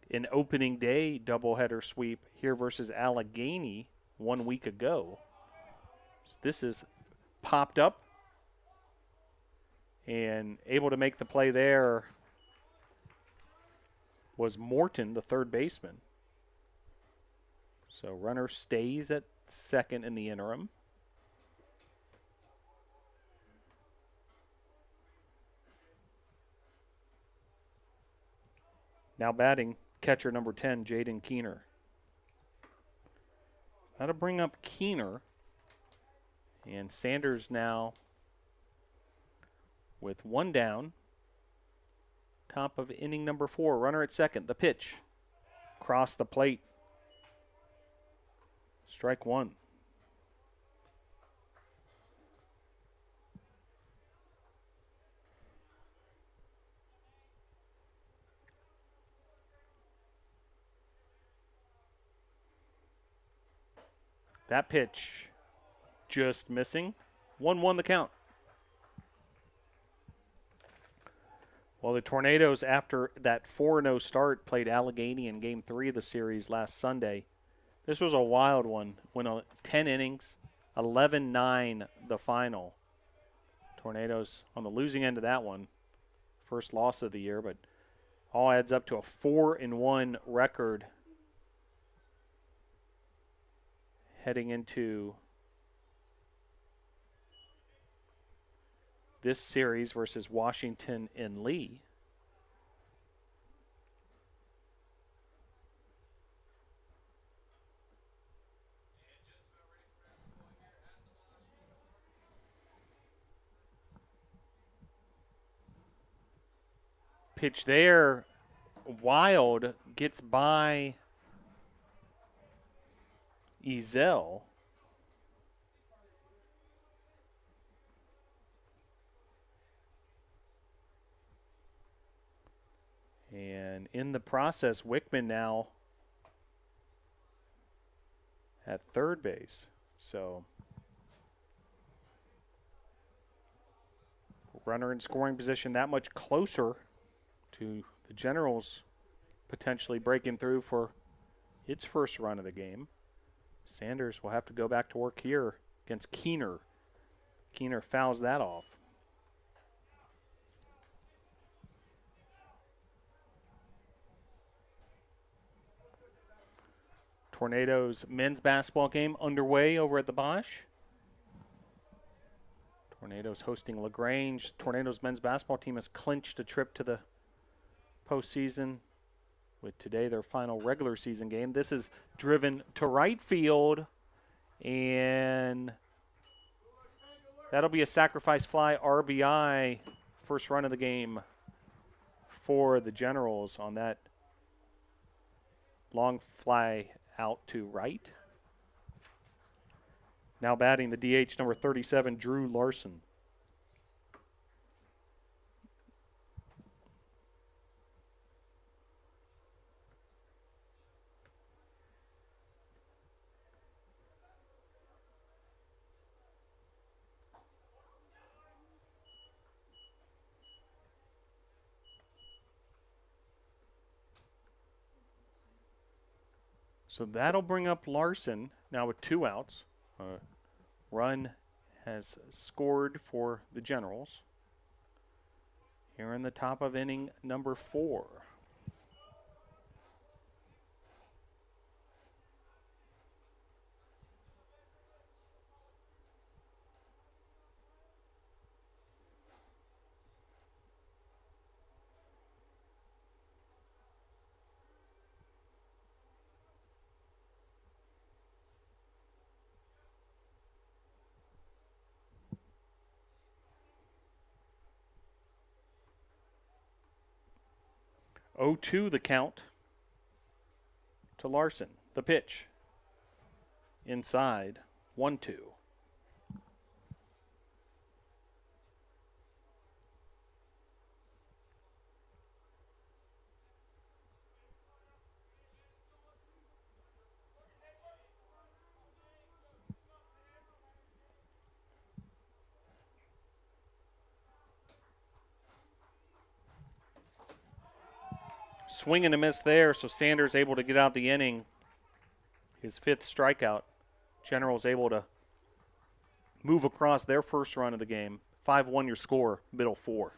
an opening day doubleheader sweep here versus Allegheny 1 week ago. So this is popped up and able to make the play there was Morton, the third baseman. So runner stays at second in the interim. Now batting, catcher number 10, Jaden Keener. That'll bring up Keener. And Sanders now with 1 down. Top of inning number 4. Runner at second. The pitch. Cross the plate. Strike 1. That pitch just missing. 1-1 the count. Well, the Tornadoes, after that 4-0 start, played Allegheny in Game 3 of the series last Sunday. This was a wild one. Went 10 innings, 11-9 the final. Tornadoes on the losing end of that one. First loss of the year, but all adds up to a 4-1 record heading into this series versus Washington and Lee. Pitch there. Wild gets by Ezel. And in the process, Wickman now at third base. So runner in scoring position that much closer to the Generals potentially breaking through for its first run of the game. Sanders will have to go back to work here against Keener. Keener fouls that off. Tornadoes men's basketball game underway over at the Bosch. Tornadoes hosting LaGrange. Tornadoes men's basketball team has clinched a trip to the postseason with today their final regular season game. This is driven to right field, and that'll be a sacrifice fly RBI, first run of the game for the Generals on that long fly out to right. Now batting the DH, number 37, Drew Larson. So that'll bring up Larson now with 2 outs. Run has scored for the Generals here in the top of inning number 4. Oh, 2 the count to Larson. The pitch. Inside. 1-2. Swing and a miss there, so Sanders able to get out the inning. His 5th strikeout. Generals able to move across their first run of the game. 5-1 your score, middle 4.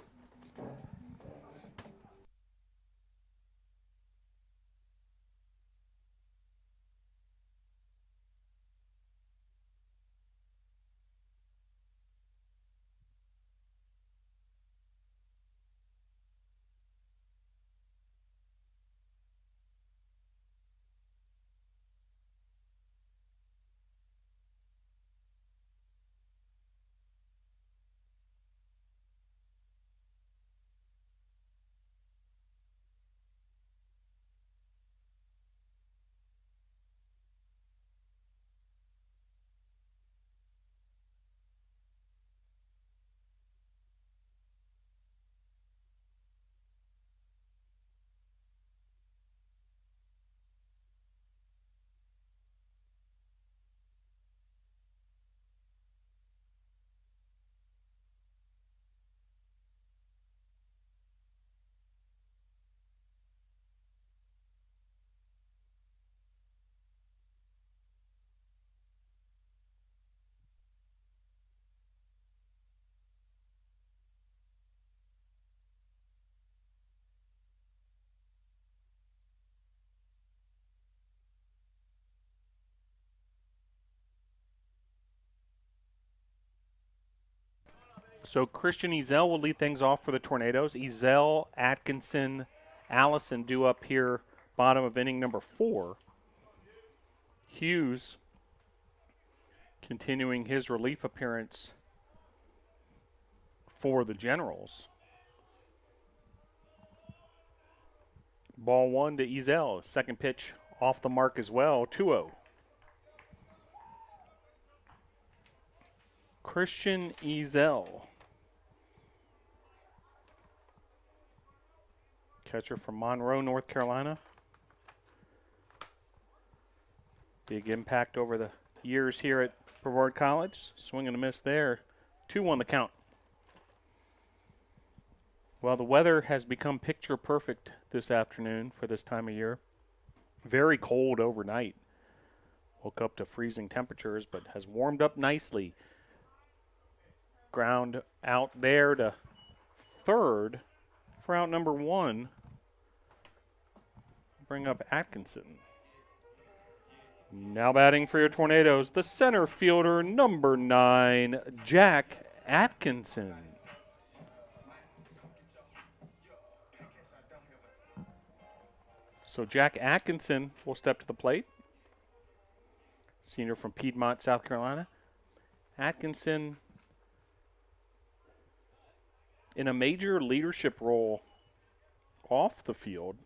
So Christian Ezel will lead things off for the Tornadoes. Ezel, Atkinson, Allison due up here, bottom of inning number 4. Hughes continuing his relief appearance for the Generals. Ball one to Ezel. Second pitch off the mark as well. 2-0. Christian Ezel, catcher from Monroe, North Carolina. Big impact over the years here at Brevard College. Swing and a miss there. 2-1 the count. Well, the weather has become picture perfect this afternoon for this time of year. Very cold overnight. Woke up to freezing temperatures, but has warmed up nicely. Ground out there to third for out number one. Bring up Atkinson. Now batting for your Tornadoes, the center fielder, number 9, Jack Atkinson. So Jack Atkinson will step to the plate. Senior from Piedmont, South Carolina. Atkinson in a major leadership role off the field.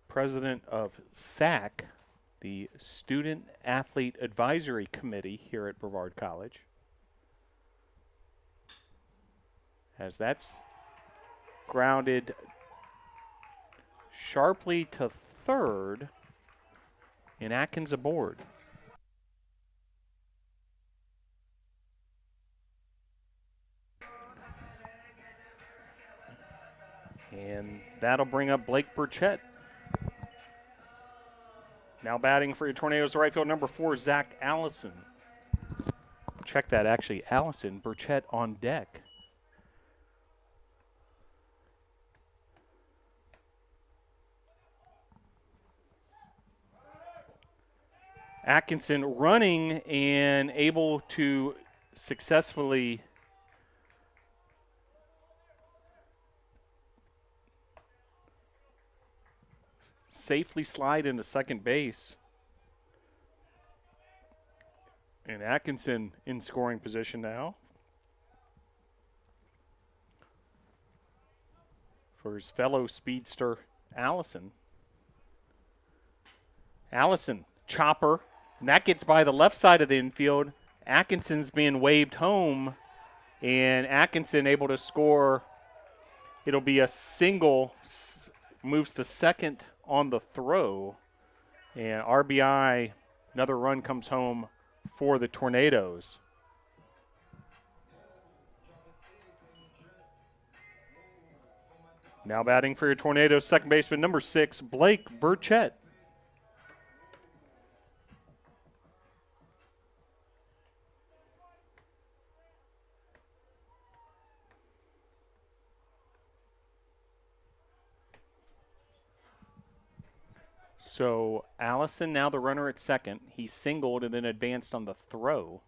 President of SAC, the Student Athlete Advisory Committee here at Brevard College. As that's grounded sharply to third, and Atkins aboard. And that'll bring up Blake Burchett. Now batting for your Tornadoes, the right field, number 4, Zach Allison. Check that, actually, Allison, Burchett on deck. Atkinson running and able to successfully safely slide into second base. And Atkinson in scoring position now for his fellow speedster, Allison. Allison, chopper, and that gets by the left side of the infield. Atkinson's being waved home, and Atkinson able to score. It'll be a single, moves to second on the throw, and RBI, another run comes home for the Tornadoes. Now batting for your Tornadoes, second baseman, number 6, Blake Burchett. So Allison now the runner at second. He singled and then advanced on the throw.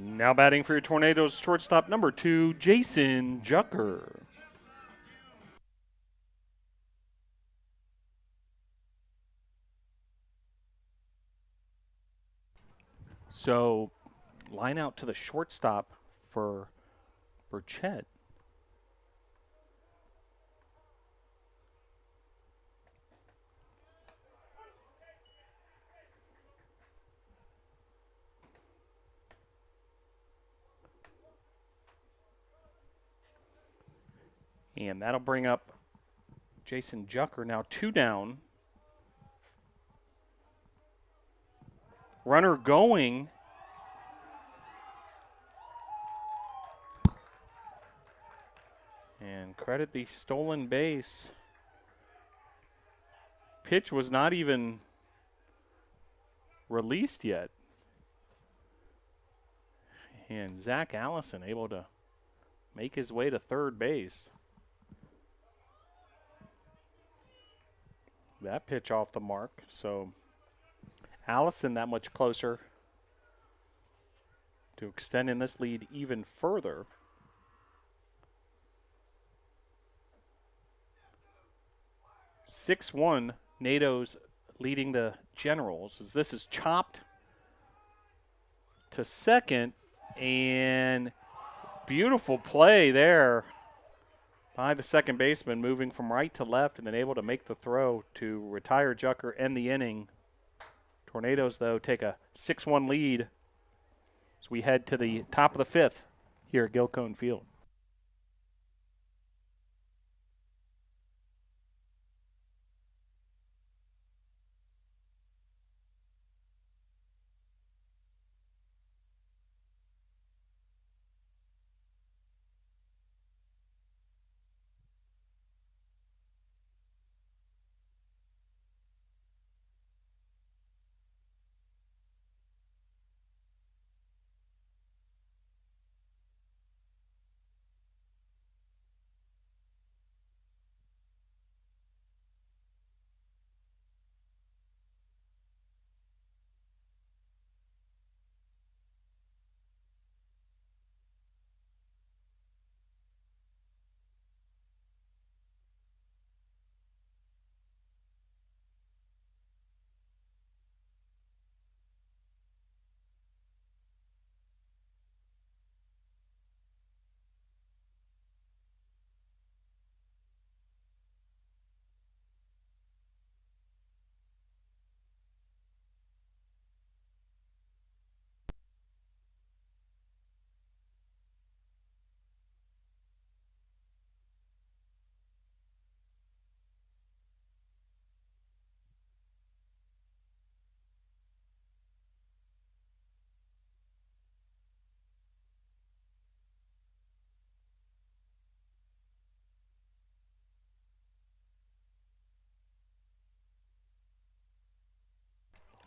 Now batting for your Tornadoes, shortstop number 2, Jason Jucker. So line out to the shortstop for Burchett. And that'll bring up Jason Jucker, now 2 down. Runner going. And credit the stolen base. Pitch was not even released yet. And Zach Allison able to make his way to third base. That pitch off the mark. So Allison that much closer to extending this lead even further. (6-1), NATO's leading the Generals as this is chopped to second, and beautiful play there by the second baseman, moving from right to left and then able to make the throw to retire Jucker, end the inning. Tornadoes, though, take a 6-1 lead as we head to the top of the fifth here at Gilcone Field.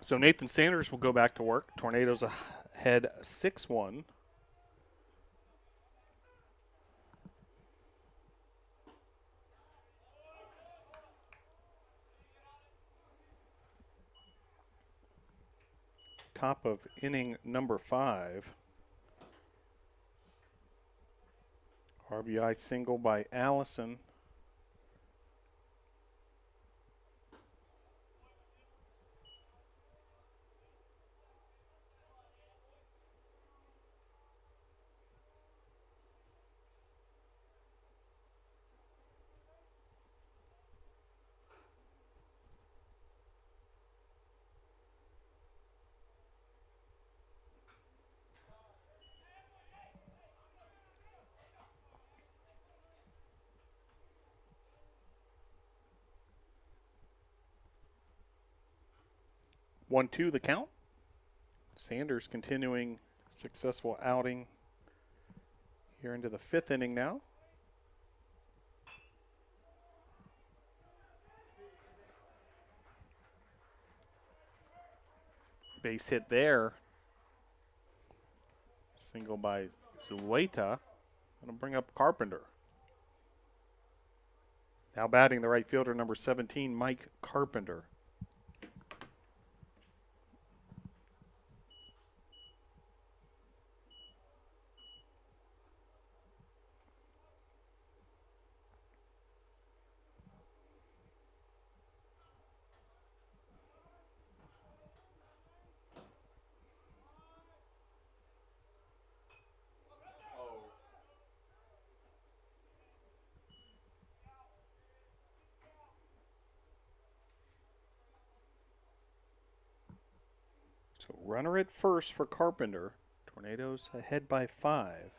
So Nathan Sanders will go back to work. Tornadoes ahead 6-1. Top of inning number 5. RBI single by Allison. One, two, the count. Sanders continuing successful outing here into the 5th inning now. Base hit there. Single by Zueta. That'll bring up Carpenter. Now batting the right fielder, number 17, Mike Carpenter. So runner at first for Carpenter. Tornadoes ahead by 5.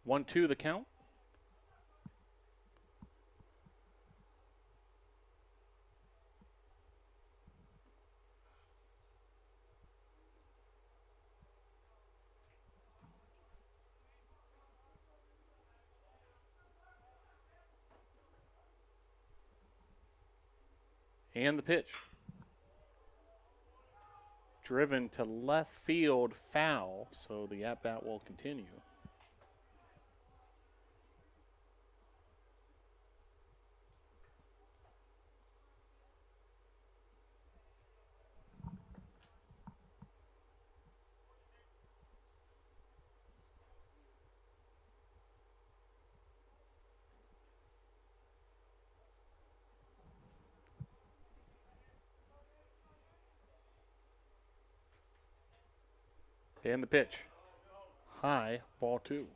1-2 the count. And the pitch. Driven to left field, foul, so the at-bat will continue. And the pitch. High, ball 2.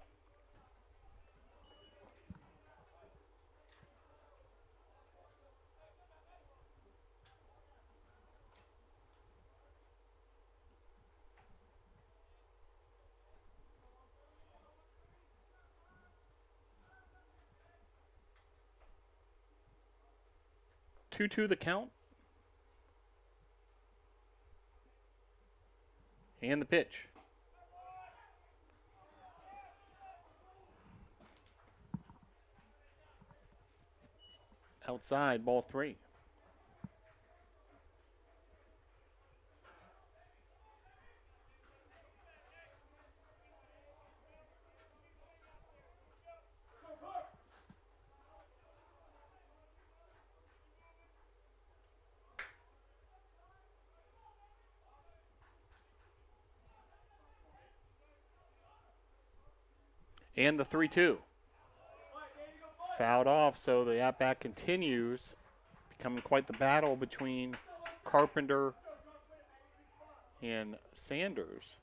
Two the count. And the pitch. Outside, ball 3. And the 3-2. Fouled off, so the at-bat continues, becoming quite the battle between Carpenter and Sanders.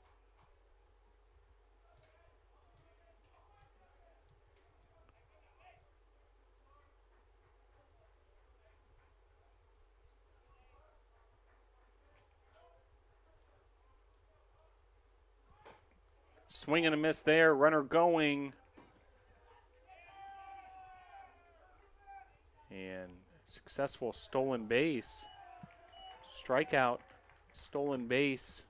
Swing and a miss there, runner going. And successful stolen base. Strikeout, stolen base.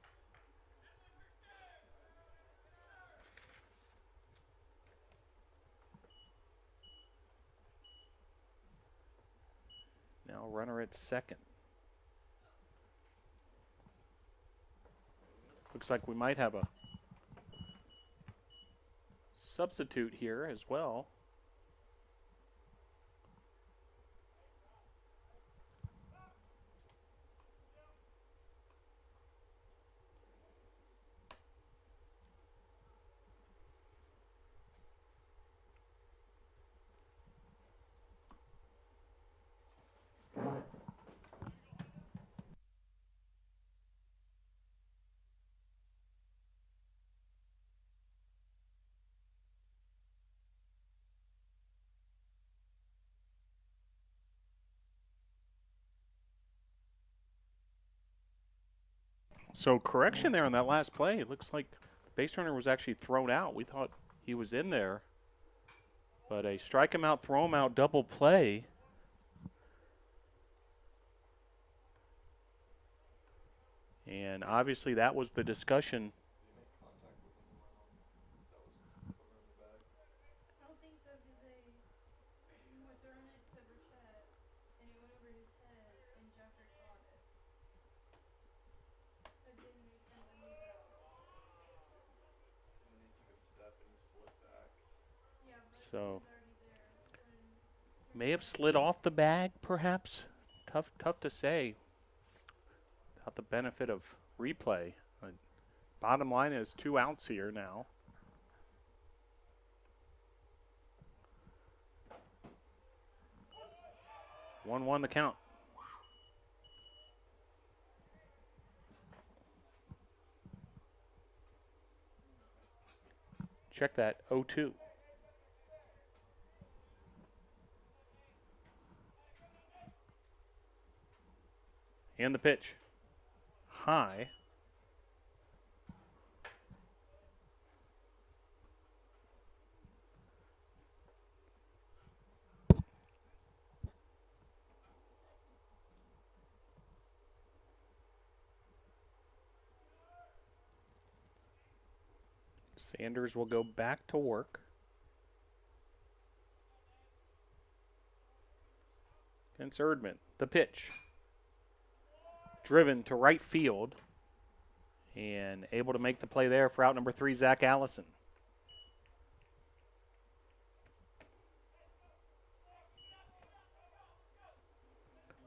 Now runner at second. Looks like we might have a substitute here as well. So correction there on that last play. It looks like the base runner was actually thrown out. We thought he was in there. But a strike him out, throw him out double play. And obviously that was the discussion. So may have slid off the bag, perhaps. Tough to say. Without the benefit of replay. Bottom line is 2 outs here now. One the count. Check that, 0-2. And the pitch. High. Sanders will go back to work. Against Erdman. The pitch. Driven to right field. And able to make the play there for out number 3, Zach Allison.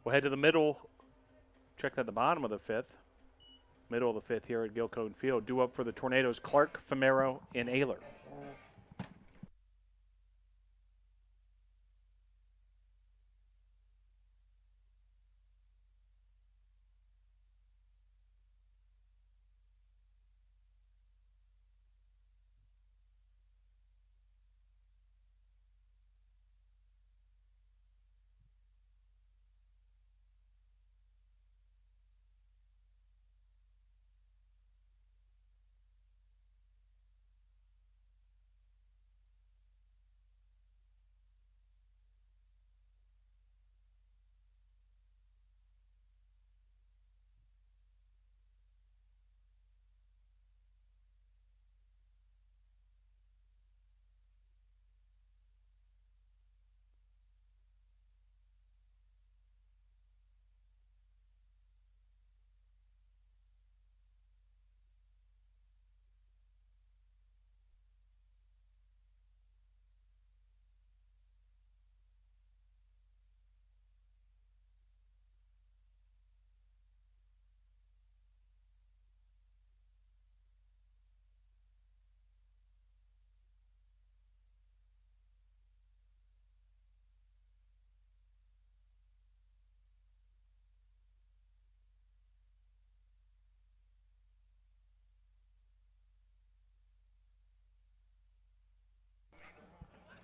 We'll head to the middle. Check at the bottom of the 5th. Middle of the 5th here at Gilcone Field. Due up for the Tornadoes, Clark, Famero, and Ayler.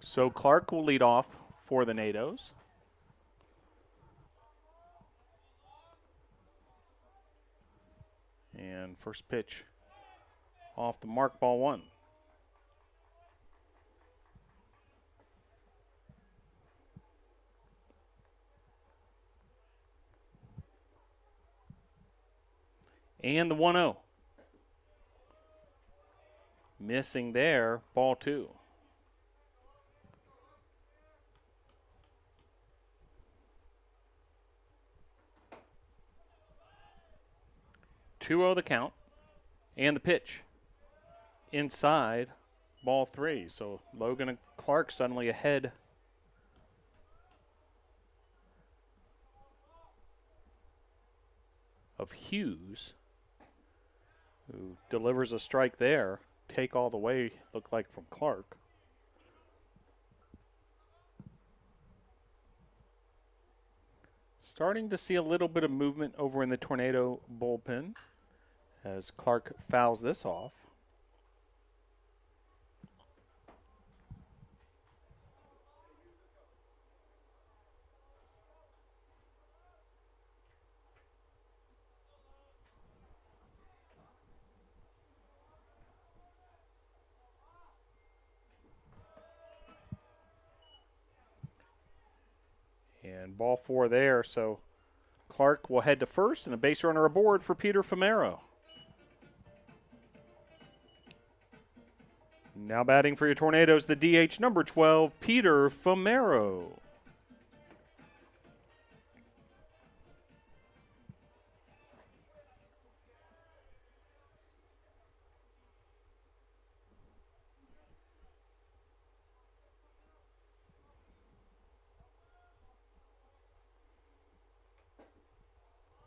So Clark will lead off for the NATOs. And first pitch off the mark, ball 1. And the 1-0. Missing there, ball 2. The count. And the pitch. Inside, ball 3. So Logan and Clark suddenly ahead of Hughes, who delivers a strike there. Take all the way, looked like, from Clark. Starting to see a little bit of movement over in the Tornado bullpen as Clark fouls this off. And ball 4 there, so Clark will head to first, and a base runner aboard for Peter Famero. Now batting for your Tornadoes, the DH number 12, Peter Famero.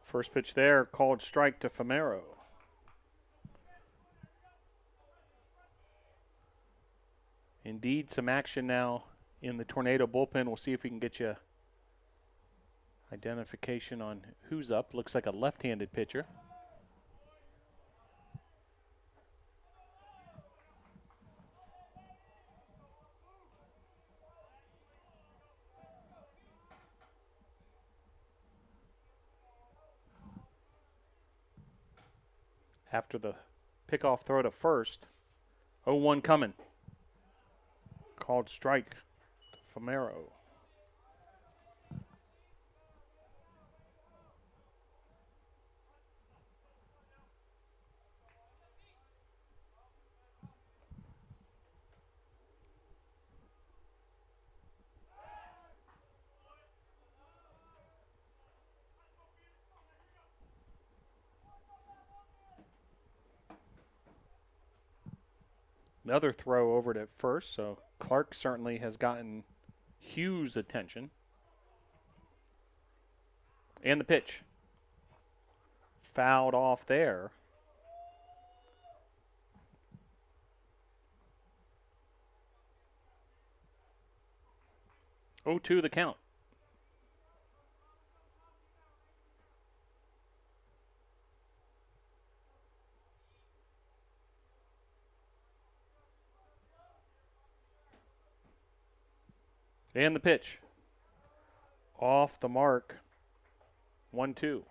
First pitch there, called strike to Famero. Indeed, some action now in the Tornado bullpen. We'll see if we can get you identification on who's up. Looks like a left-handed pitcher. After the pickoff throw to first, 0-1 coming. Called strike to Famero. Another throw over to first, so Clark certainly has gotten Hughes' attention. And the pitch. Fouled off there. 0-2 the count. And the pitch. Off the mark. 1-2.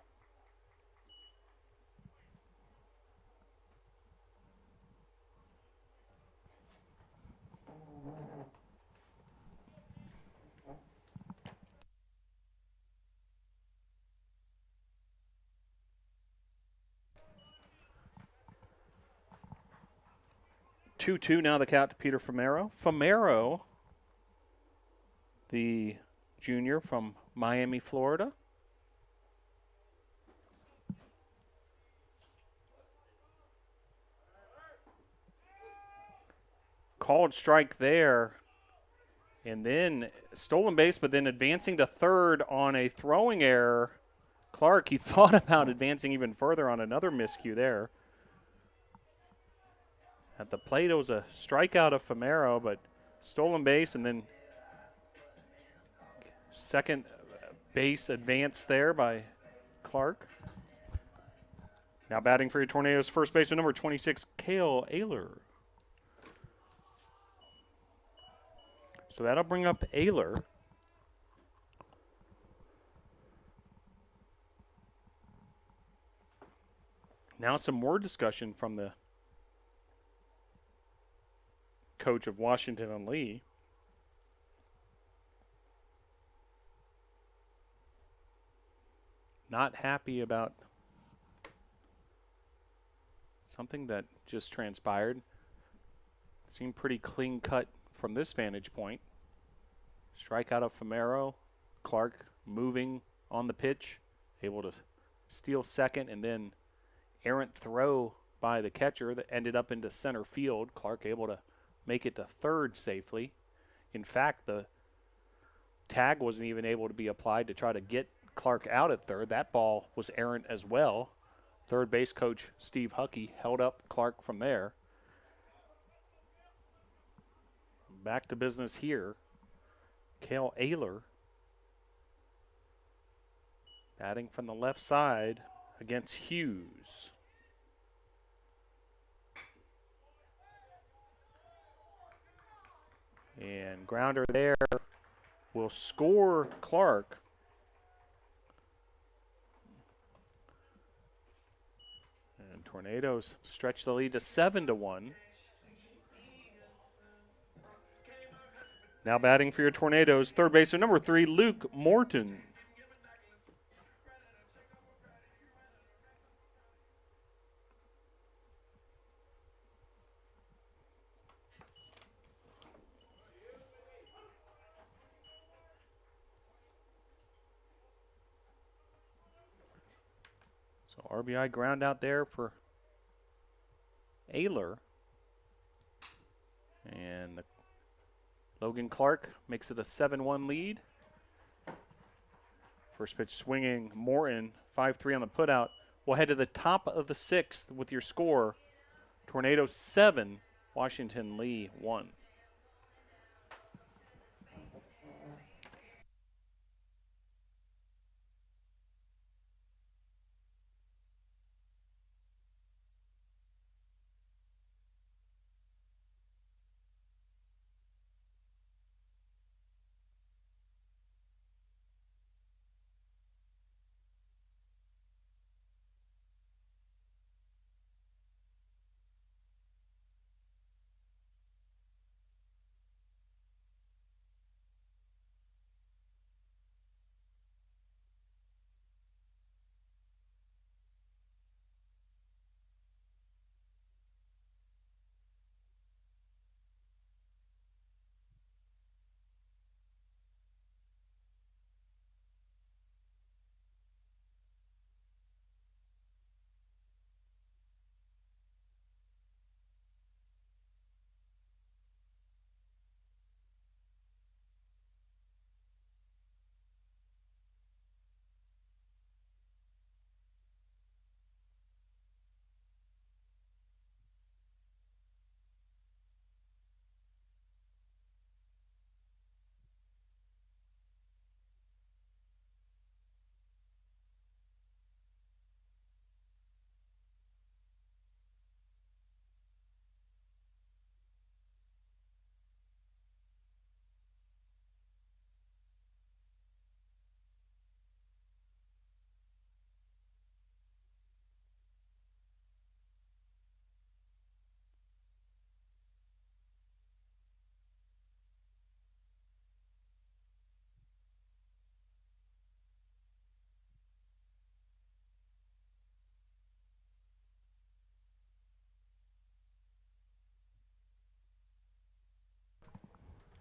Two now the count to Peter Famero. Famero, the junior from Miami, Florida. Called strike there. And then stolen base, but then advancing to third on a throwing error. Clark, he thought about advancing even further on another miscue there. At the plate, it was a strikeout of Famero, but stolen base, and then second base advance there by Clark. Now batting for your Tornadoes, first baseman number 26, Cale Ayler. So that'll bring up Ayler. Now some more discussion from the coach of Washington and Lee. Not happy about something that just transpired. Seemed pretty clean cut from this vantage point. Strikeout of Famero. Clark moving on the pitch, able to steal second, and then errant throw by the catcher that ended up into center field. Clark able to make it to third safely. In fact, the tag wasn't even able to be applied to try to get Clark out at third. That ball was errant as well. Third base coach Steve Huckey held up Clark from there. Back to business here. Cale Ayler batting from the left side against Hughes. And grounder there will score Clark. And Tornadoes stretch the lead to 7-1. Now batting for your Tornadoes, third baseman number 3, Luke Morton. So RBI ground out there for Ayler. And the Logan Clark makes it a 7-1 lead. First pitch swinging, Morton, 5-3 on the putout. We'll head to the top of the 6th with your score. Tornadoes 7, Washington Lee 1.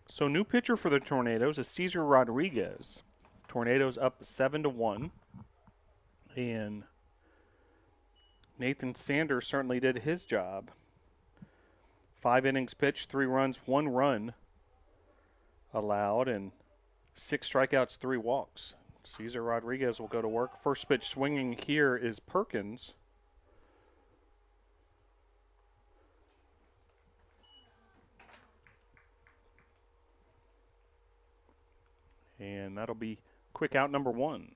So new pitcher for the Tornadoes is Cesar Rodriguez. Tornadoes up 7-1. And Nathan Sanders certainly did his job. 5 innings pitched, 3 runs, 1 run allowed, and 6 strikeouts, 3 walks. Cesar Rodriguez will go to work. First pitch swinging here is Perkins. And that'll be quick out number 1.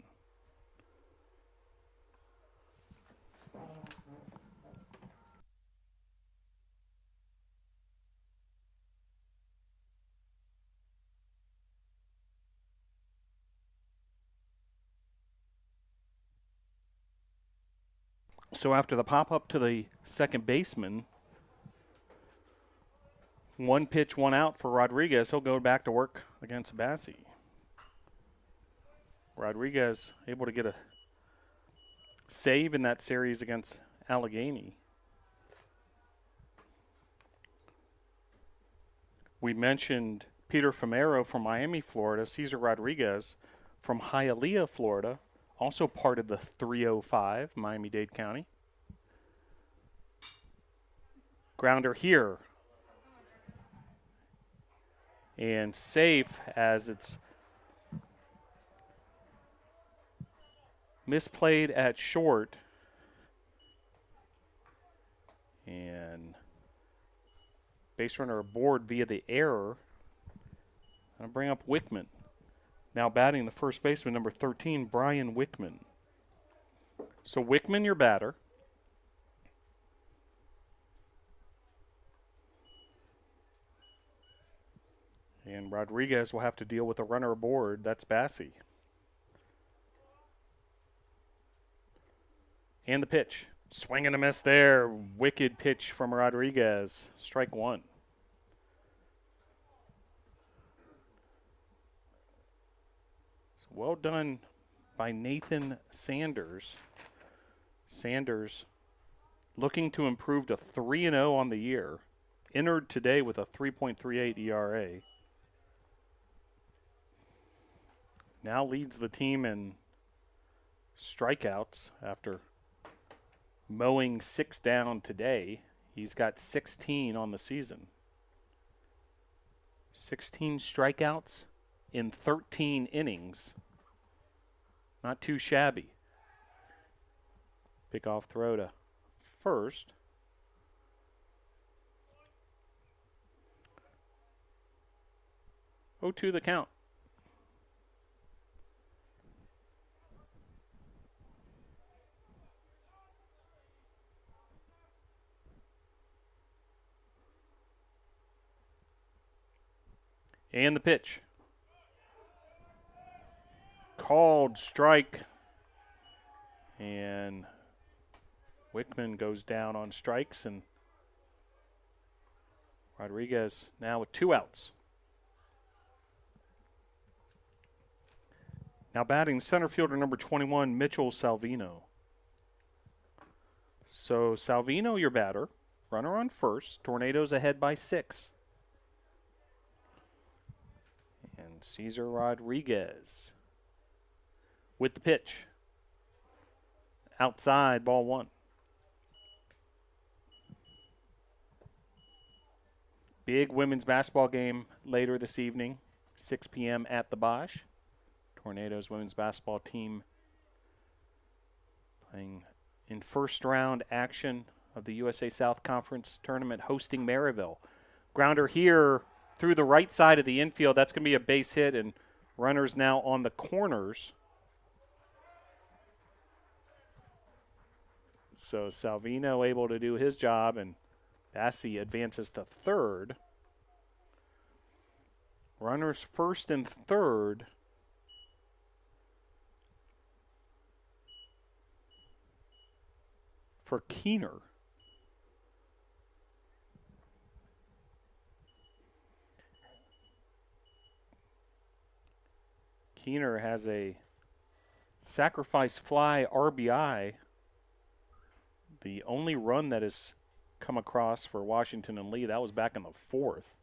So after the pop-up to the second baseman, 1 pitch, 1 out for Rodriguez. He'll go back to work against Bassi. Rodriguez able to get a save in that series against Allegheny. We mentioned Peter Famero from Miami, Florida. Cesar Rodriguez from Hialeah, Florida, also part of the 305, Miami-Dade County. Grounder here. And safe as it's misplayed at short. And base runner aboard via the error. I'll bring up Wickman. Now batting the first baseman, number 13, Brian Wickman. So Wickman, your batter. And Rodriguez will have to deal with a runner aboard. That's Bassi. And the pitch. Swing and a miss there. Wicked pitch from Rodriguez. Strike 1. So well done by Nathan Sanders. Sanders looking to improve to 3-0 on the year. Entered today with a 3.38 ERA. Now leads the team in strikeouts after mowing 6 down today. He's got 16 on the season. 16 strikeouts in 13 innings. Not too shabby. Pick-off throw to first. Oh, 2 the count. And the pitch. Called strike. And Wickman goes down on strikes, and Rodriguez now with 2 outs. Now batting center fielder number 21, Mitchell Salvino. So Salvino, your batter. Runner on first. Tornadoes ahead by 6. And Cesar Rodriguez with the pitch. Outside, ball 1. Big women's basketball game later this evening, 6 p.m. at the Bosch. Tornadoes women's basketball team playing in first round action of the USA South Conference tournament, hosting Maryville. Grounder here through the right side of the infield. That's going to be a base hit, and runners now on the corners. So Salvino able to do his job, and Bassi advances to third. Runners first and third. For Keener. Keener has a sacrifice fly RBI. The only run that has come across for Washington and Lee, that was back in the 4th.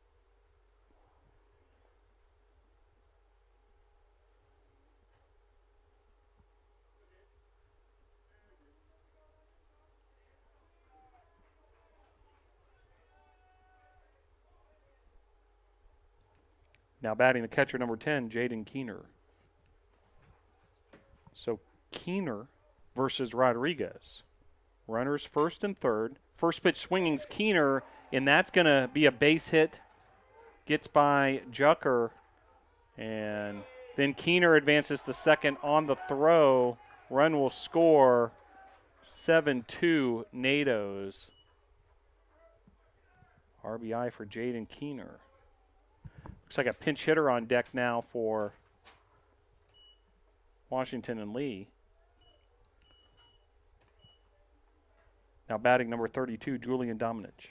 Now batting the catcher, number 10, Jaden Keener. So Keener versus Rodriguez. Runners first and third. First pitch swinging's Keener, and that's going to be a base hit. Gets by Jucker, and then Keener advances the second on the throw. Run will score. 7-2 NATO's. RBI for Jaden Keener. Looks like a pinch hitter on deck now for Washington and Lee. Now batting number 32, Julian Dominich.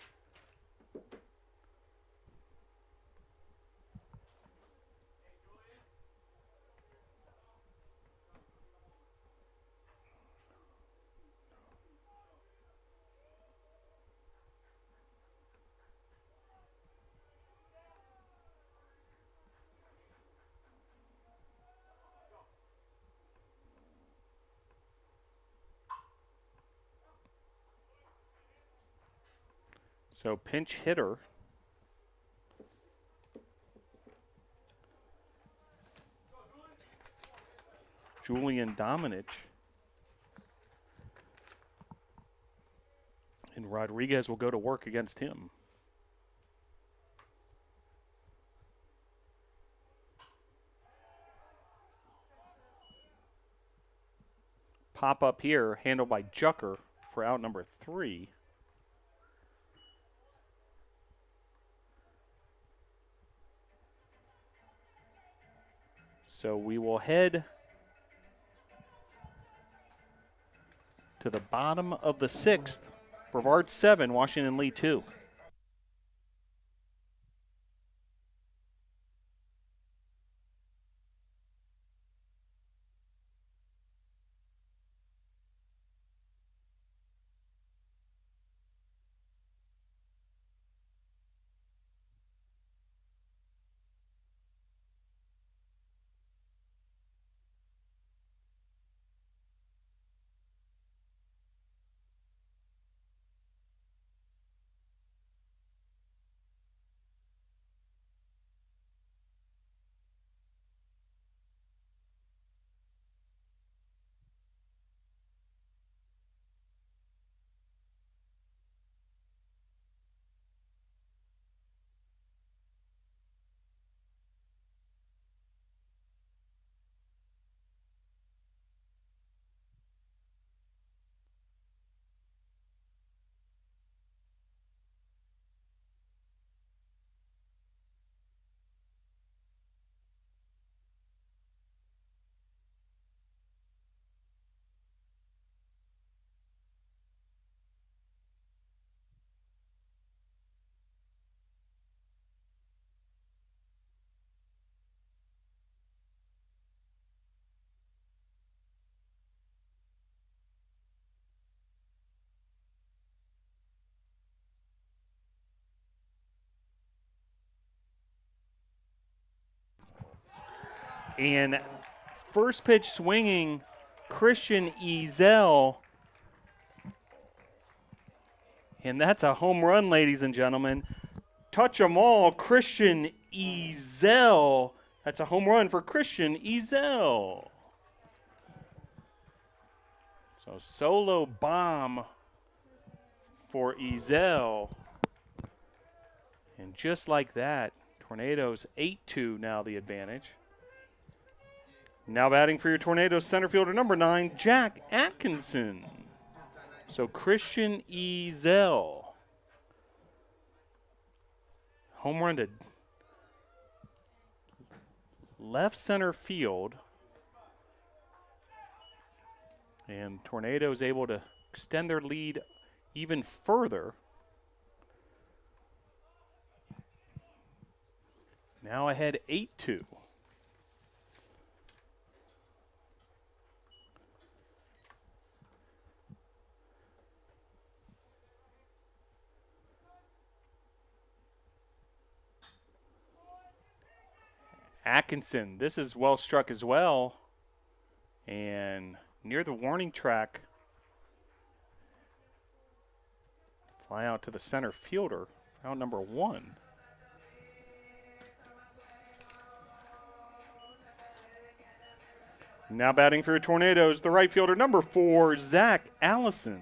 So pinch hitter. Julian Dominich. And Rodriguez will go to work against him. Pop up here, handled by Jucker for out number 3. So we will head to the bottom of the 6th. Brevard 7, Washington Lee 2. And first pitch swinging, Christian Ezel. And that's a home run, ladies and gentlemen. Touch 'em all, Christian Ezel. That's a home run for Christian Ezel. So solo bomb for Ezel. And just like that, Tornadoes 8-2 now the advantage. Now batting for your Tornadoes center fielder number 9, Jack Atkinson. So Christian Ezel. Home run to left center field. And Tornadoes able to extend their lead even further. Now ahead 8-2. Atkinson, this is well struck as well. And near the warning track, fly out to the center fielder, out number 1. Now batting for your Tornadoes, the right fielder, number 4, Zach Allison.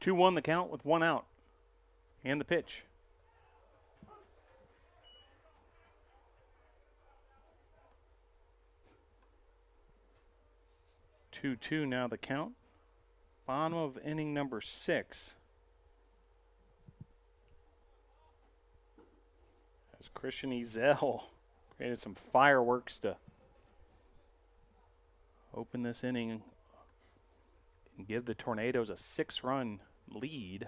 Two one the count with 1 out. And the pitch. 2-2 now the count. Bottom of inning number 6. As Christian Ezel created some fireworks to open this inning and give the Tornadoes a 6-run lead.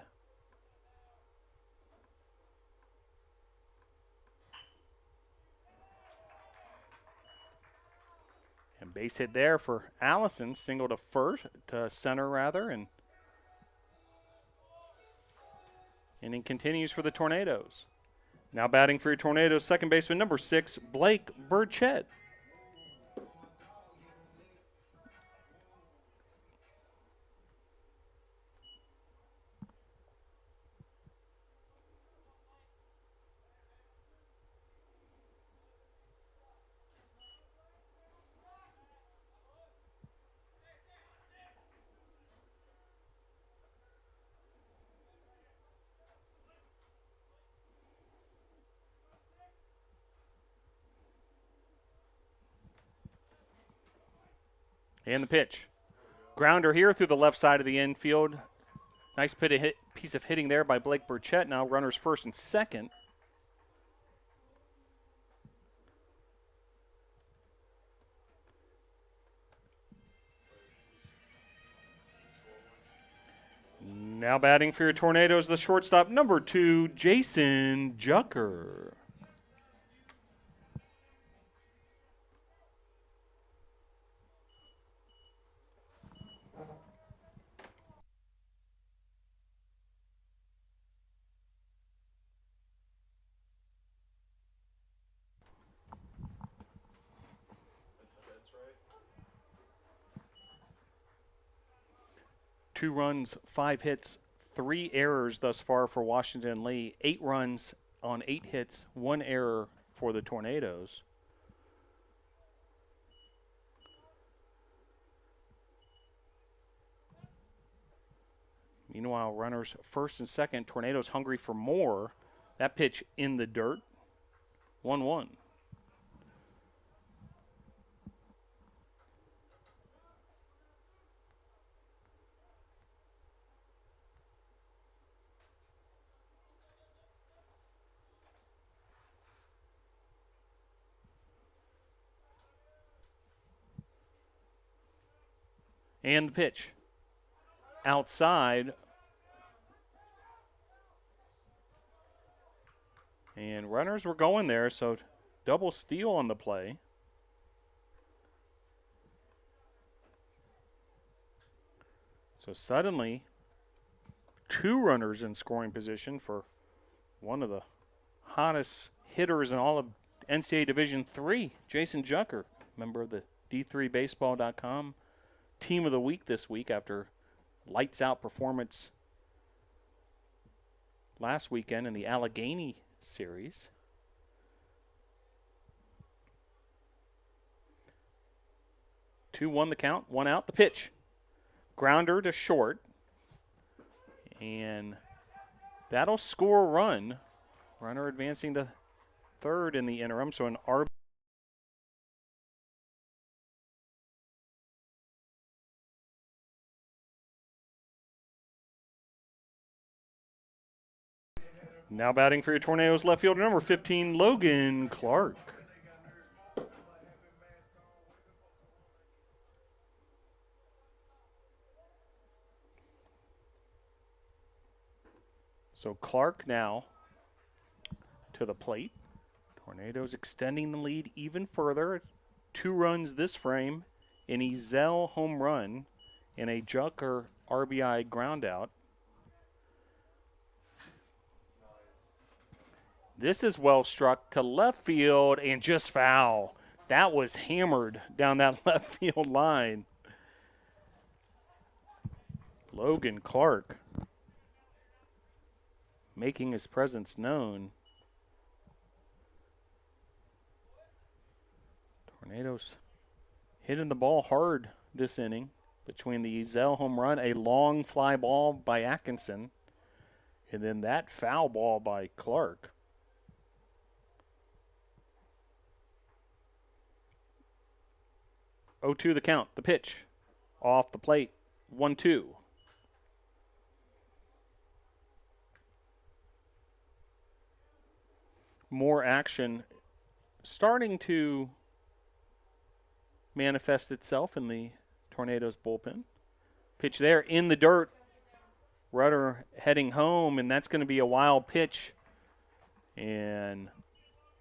And base hit there for Allison, single to center rather, and inning continues for the Tornadoes. Now batting for your Tornadoes, second baseman number 6, Blake Burchett. And the pitch. Grounder here through the left side of the infield. Nice piece of hitting there by Blake Burchett. Now runners first and second. Now batting for your Tornadoes, the shortstop, number 2, Jason Jucker. Two runs, 5 hits, 3 errors thus far for Washington Lee. 8 runs on 8 hits, 1 error for the Tornadoes. Meanwhile, runners first and second, Tornadoes hungry for more. That pitch in the dirt, 1-1. And the pitch. Outside. And runners were going there, so double steal on the play. So suddenly, 2 runners in scoring position for one of the hottest hitters in all of NCAA Division III, Jason Jucker, member of the D3Baseball.com Team of the Week this week after lights out performance last weekend in the Allegheny series. Two one the count, 1 out. The pitch. Grounder to short. And that'll score a run. Runner advancing to third in the interim, so an RB. Now batting for your Tornadoes left fielder, number 15, Logan Clark. So Clark now to the plate. Tornadoes extending the lead even further. 2 runs this frame, an Ezel home run, and a Jucker RBI groundout. This is well struck to left field and just foul. That was hammered down that left field line. Logan Clark making his presence known. Tornadoes hitting the ball hard this inning between the Ezel home run, a long fly ball by Atkinson, and then that foul ball by Clark. Oh, 2 the count. The pitch off the plate. 1-2. More action starting to manifest itself in the Tornadoes bullpen. Pitch there in the dirt. Rudder heading home, and that's going to be a wild pitch. And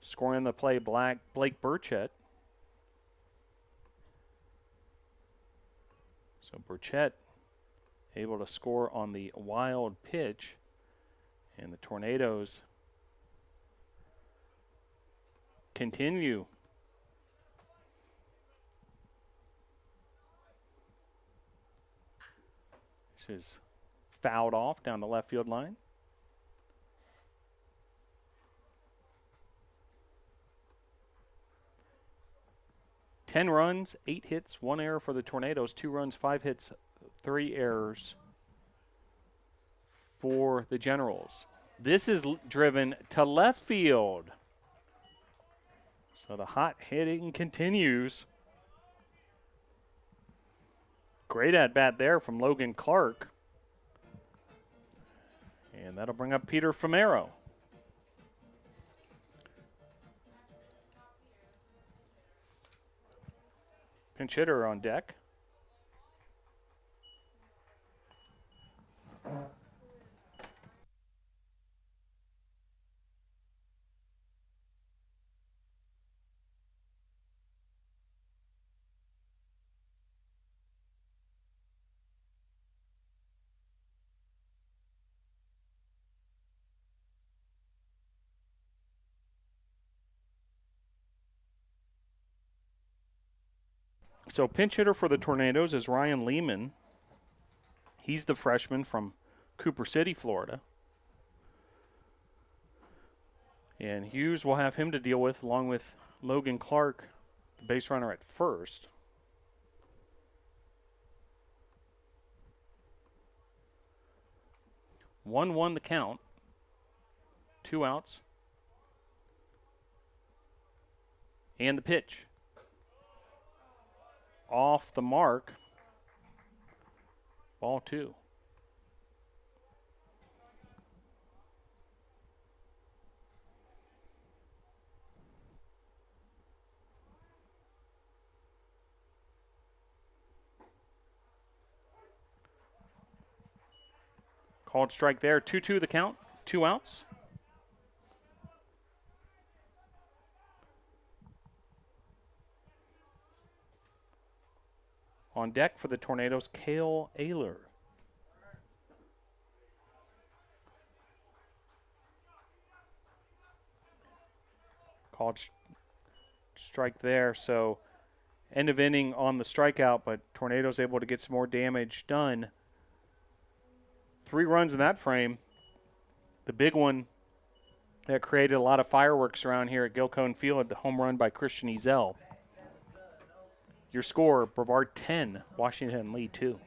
scoring the play, Blake Burchett. So Burchett able to score on the wild pitch, and the Tornadoes continue. This is fouled off down the left field line. Ten runs, 8 hits, 1 error for the Tornadoes. 2 runs, 5 hits, 3 errors for the Generals. This is driven to left field. So the hot hitting continues. Great at-bat there from Logan Clark. And that'll bring up Peter Famero. Pinch hitter on deck. So pinch hitter for the Tornadoes is Ryan Lehman. He's the freshman from Cooper City, Florida. And Hughes will have him to deal with along with Logan Clark, the base runner at first. One the count. 2 outs. And the pitch. Off the mark. Ball 2. Called strike there. 2-2 the count. 2 outs. On deck for the Tornadoes, Cale Ayler. Called strike there, so end of inning on the strikeout, but Tornadoes able to get some more damage done. 3 runs in that frame. The big one that created a lot of fireworks around here at Gilcone Field, the home run by Christian Ezel. Your score, Brevard 10, Washington lead 2.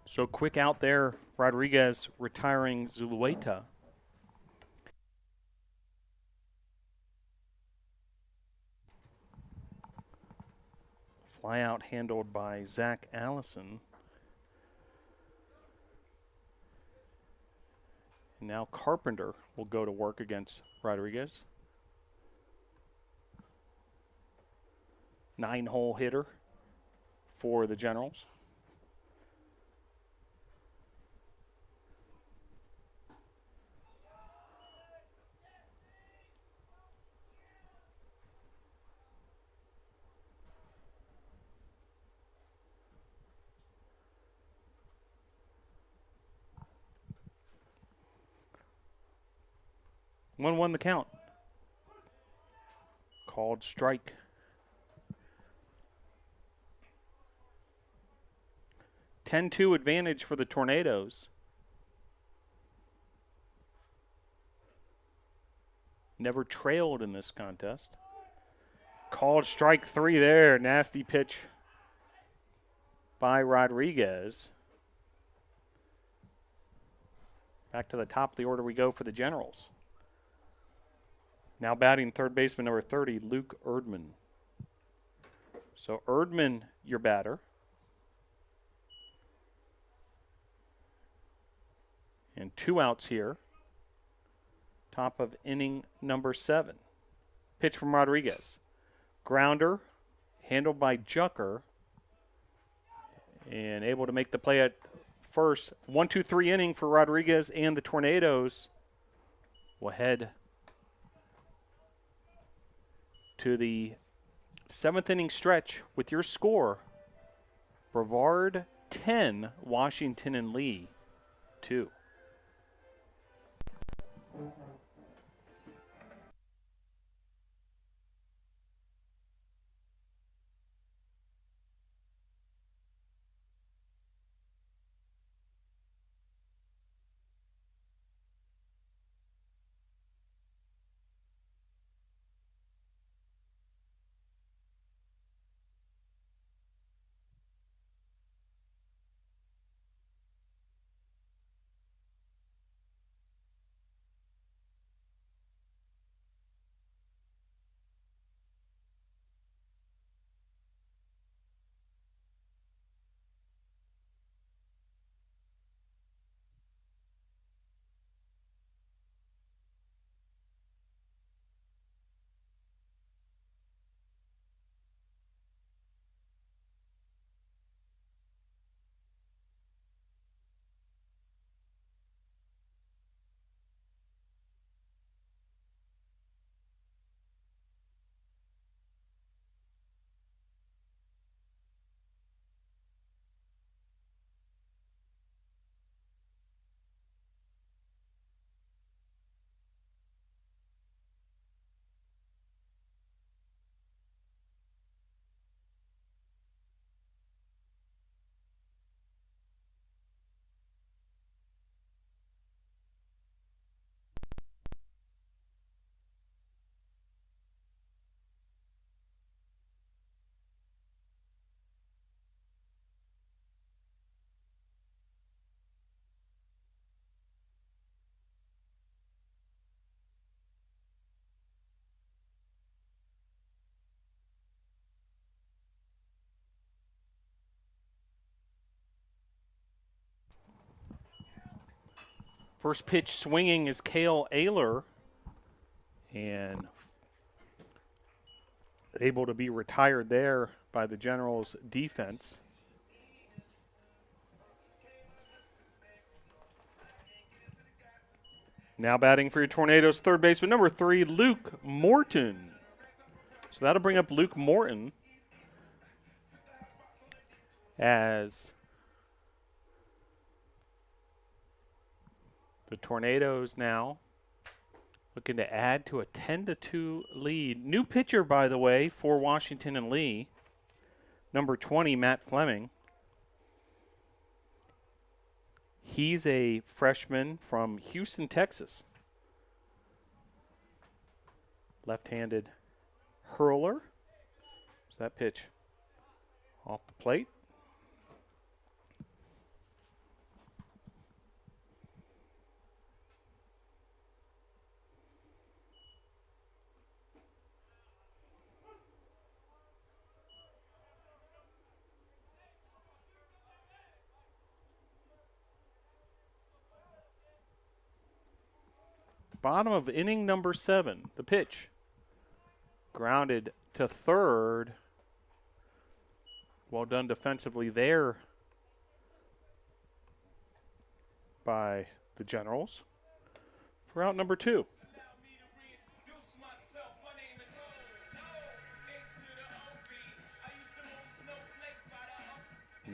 So quick out there, Rodriguez retiring Zulueta. Fly out handled by Zach Allison. And now Carpenter will go to work against Rodriguez. 9-hole hitter for the Generals. Won the count. Called strike. (10-2) advantage for the Tornadoes. Never trailed in this contest. Called strike 3 there. Nasty pitch by Rodriguez. Back to the top of the order we go for the Generals. Now batting third baseman number 30, Luke Erdman. So Erdman, your batter. And 2 outs here. Top of inning number 7. Pitch from Rodriguez. Grounder, handled by Jucker. And able to make the play at first. 1-2-3 inning for Rodriguez, and the Tornadoes will head to the 7th inning stretch with your score. Brevard 10, Washington and Lee 2. First pitch swinging is Cale Ayler, and able to be retired there by the Generals defense. Now batting for your Tornadoes, third baseman number 3, Luke Morton. So that'll bring up Luke Morton as the Tornadoes now looking to add to a 10-2 lead. New pitcher, by the way, for Washington and Lee, number 20, Matt Fleming. He's a freshman from Houston, Texas. Left-handed hurler. So that pitch off the plate. Bottom of inning number 7. The pitch. Grounded to third. Well done defensively there by the Generals for out number 2.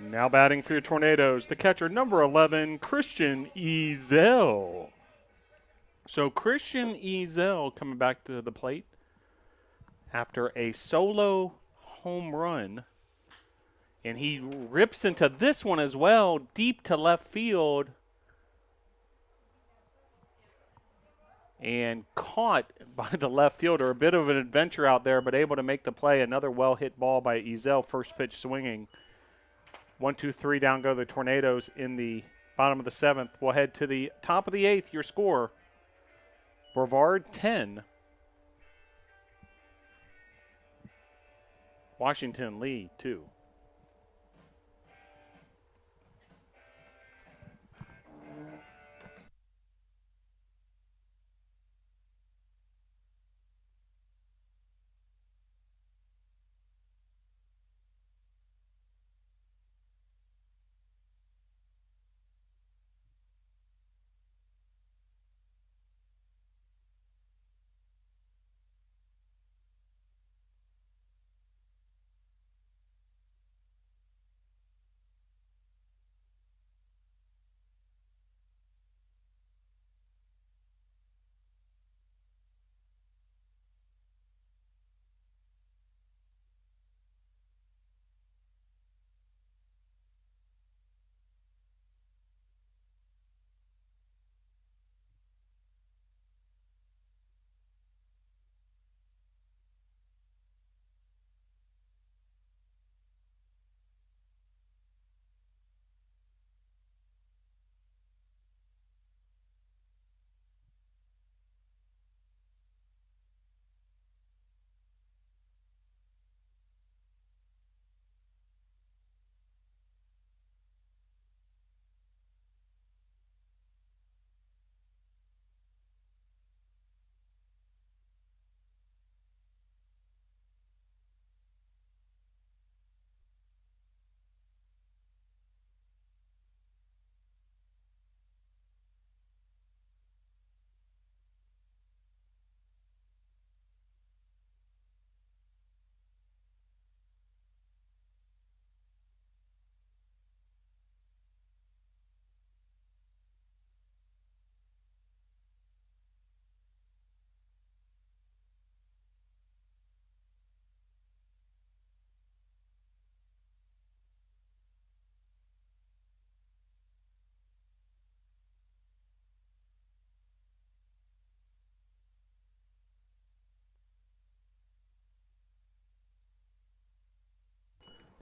Now batting for your Tornadoes, the catcher, number 11, Christian Ezel. So Christian Ezel coming back to the plate after a solo home run. And he rips into this one as well, deep to left field. And caught by the left fielder. A bit of an adventure out there, but able to make the play. Another well-hit ball by Ezel, first pitch swinging. 1, 2, 3, down go the Tornadoes in the bottom of the 7th. We'll head to the top of the 8th. Your score, Brevard 10. Washington Lee 2.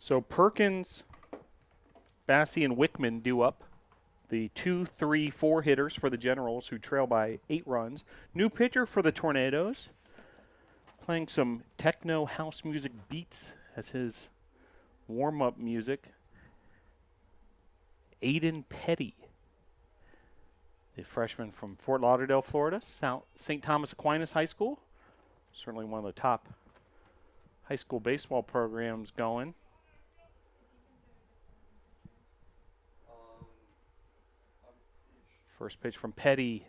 So Perkins, Bassey, and Wickman do up. The 2, 3, 4 hitters for the Generals, who trail by 8 runs. New pitcher for the Tornadoes, playing some techno house music beats as his warm-up music. Aiden Petty, the freshman from Fort Lauderdale, Florida, St. Thomas Aquinas High School. Certainly one of the top high school baseball programs going. First pitch from Petty.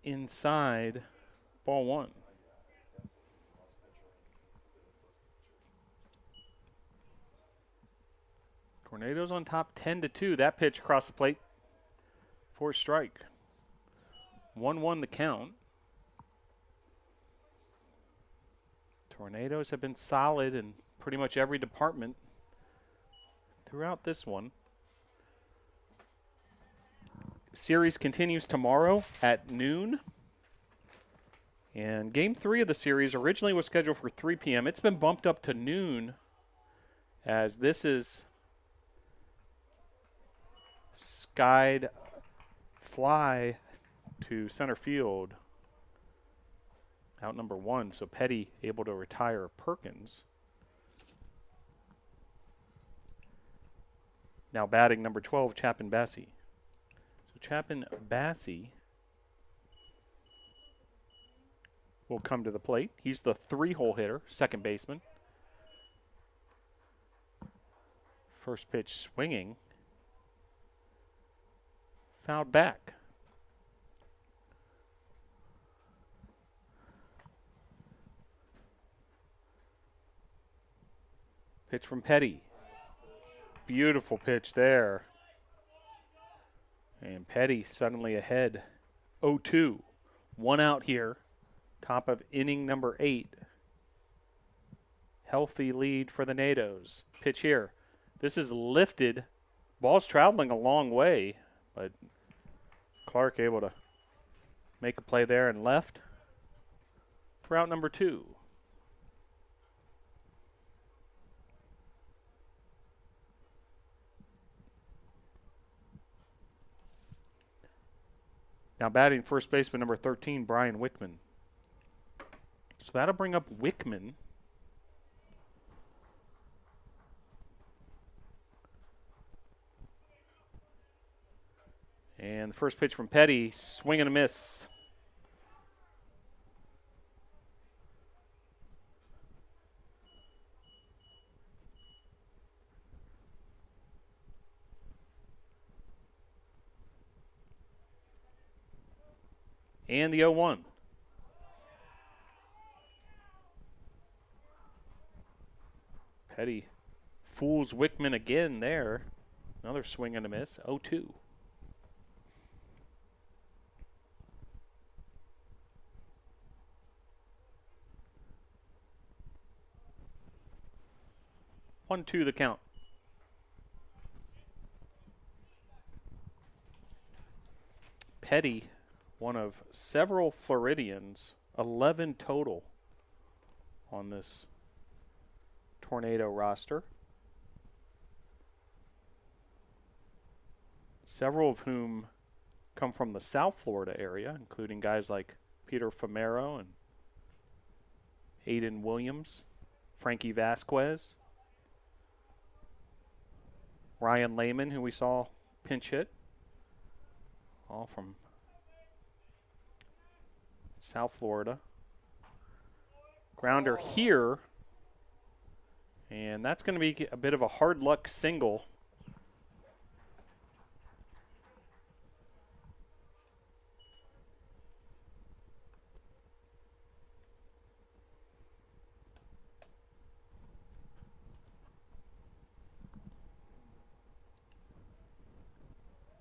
Inside, ball 1. Tornadoes on top 10-2. That pitch across the plate for a strike. 1-1 the count. Tornadoes have been solid in pretty much every department throughout this one. Series continues tomorrow at noon. And game 3 of the series originally was scheduled for 3 p.m. It's been bumped up to noon, as this is skied fly to center field. Out number 1, so Petty able to retire Perkins. Now batting number 12, Chapin Bassey. So Chapin Bassey will come to the plate. He's the 3-hole hitter, second baseman. First pitch swinging. Fouled back. Pitch from Petty. Beautiful pitch there. And Petty suddenly ahead 0-2. 1 out here. Top of inning number 8. Healthy lead for the NATOs. Pitch here. This is lifted. Ball's traveling a long way, but Clark able to make a play there and left for out number 2. Now batting first baseman number 13, Brian Wickman. So that'll bring up Wickman. And the first pitch from Petty, swing and a miss. And the 0-1. Petty fools Wickman again there. Another swing and a miss, 0-2. One, two, the count. Petty, one of several Floridians, 11 total on this Tornado roster. Several of whom come from the South Florida area, including guys like Peter Famero and Aiden Williams, Frankie Vasquez, Ryan Lehman, who we saw pinch hit, all from South Florida. Grounder here, and that's going to be a bit of a hard luck single.